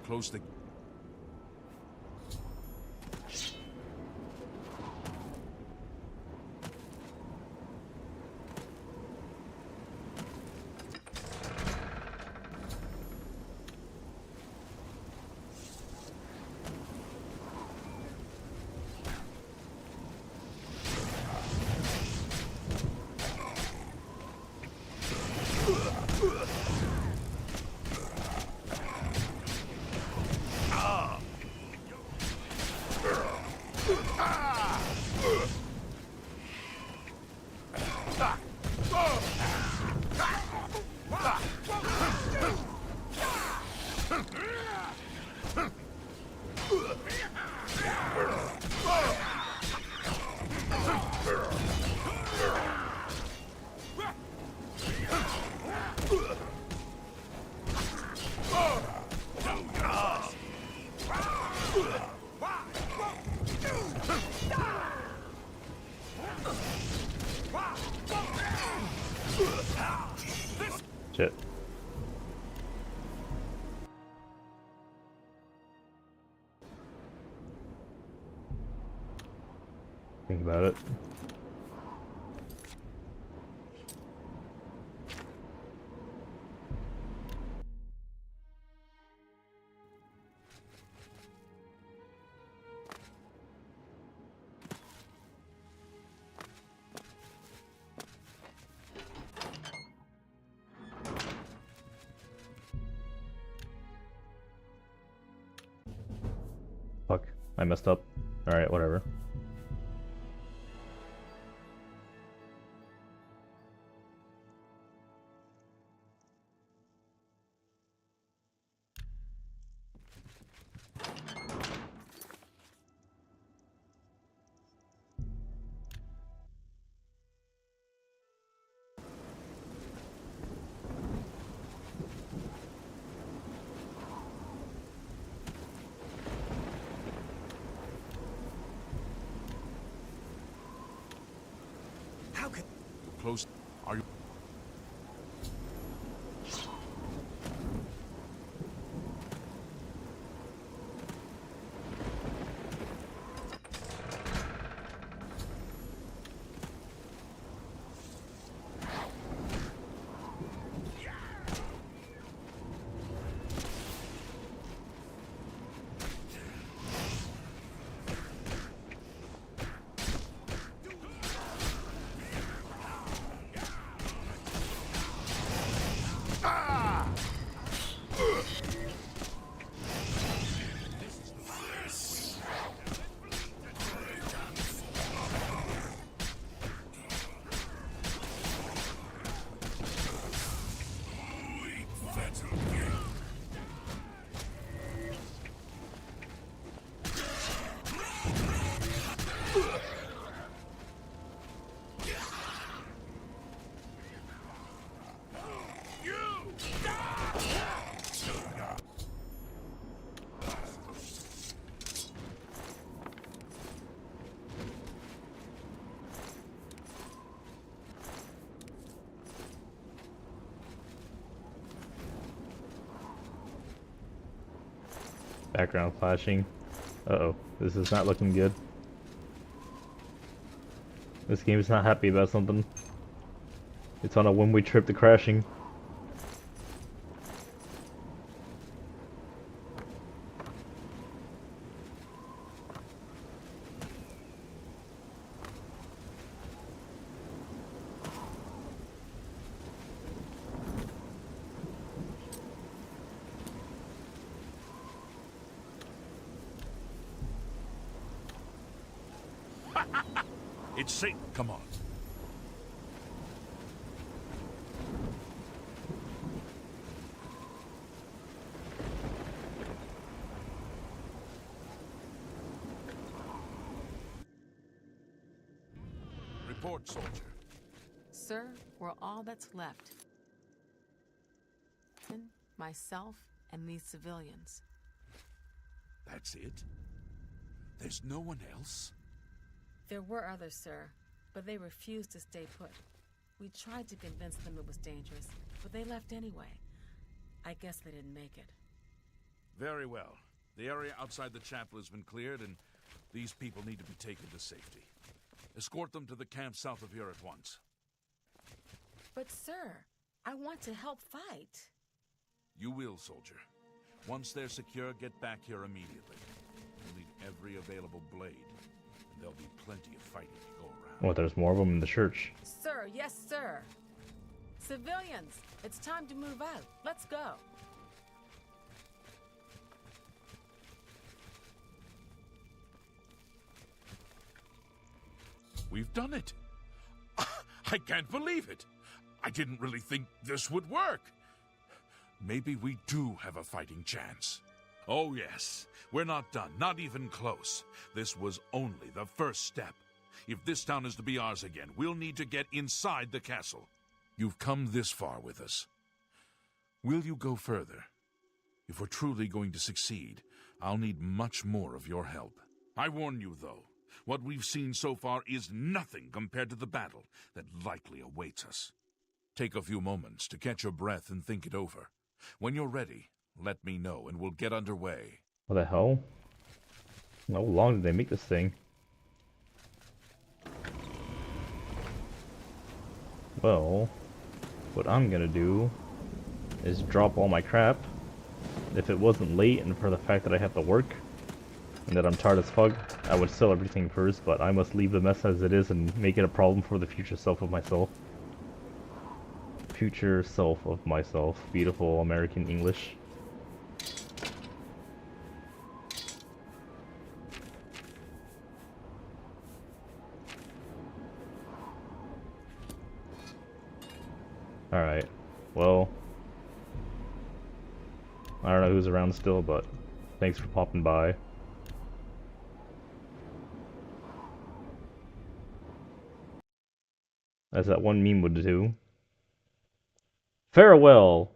Close the... Shit. Think about it. Fuck, I messed up. Alright, whatever. Close. Are you... Background flashing. Uh-oh, this is not looking good. This game is not happy about something. It's on a one-way trip to crashing. It's safe. Come on. Report, soldier. Sir, we're all that's left. Myself and these civilians. That's it? There's no one else? There were others, sir, but they refused to stay put. We tried to convince them it was dangerous, but they left anyway. I guess they didn't make it. Very well. The area outside the chapel has been cleared, and these people need to be taken to safety. Escort them to the camp south of here at once. But, sir, I want to help fight. You will, soldier. Once they're secure, get back here immediately. You'll need every available blade. There'll be plenty of fighting to go around. Well, there's more of them in the church. Sir, yes, sir. Civilians, it's time to move out. Let's go. We've done it. I can't believe it. I didn't really think this would work. Maybe we do have a fighting chance. Oh, yes. We're not done. Not even close. This was only the first step. If this town is to be ours again, we'll need to get inside the castle. You've come this far with us. Will you go further? If we're truly going to succeed, I'll need much more of your help. I warn you, though, what we've seen so far is nothing compared to the battle that likely awaits us. Take a few moments to catch your breath and think it over. When you're ready, let me know and we'll get underway. What the hell? How long did they make this thing? Well, what I'm gonna do is drop all my crap. If it wasn't late and for the fact that I have to work and that I'm tired as fuck, I would sell everything first, but I must leave the mess as it is and make it a problem for the future self of myself. Future self of myself. Beautiful American English. Alright, well, I don't know who's around still, but thanks for popping by. As that one meme would do. Farewell!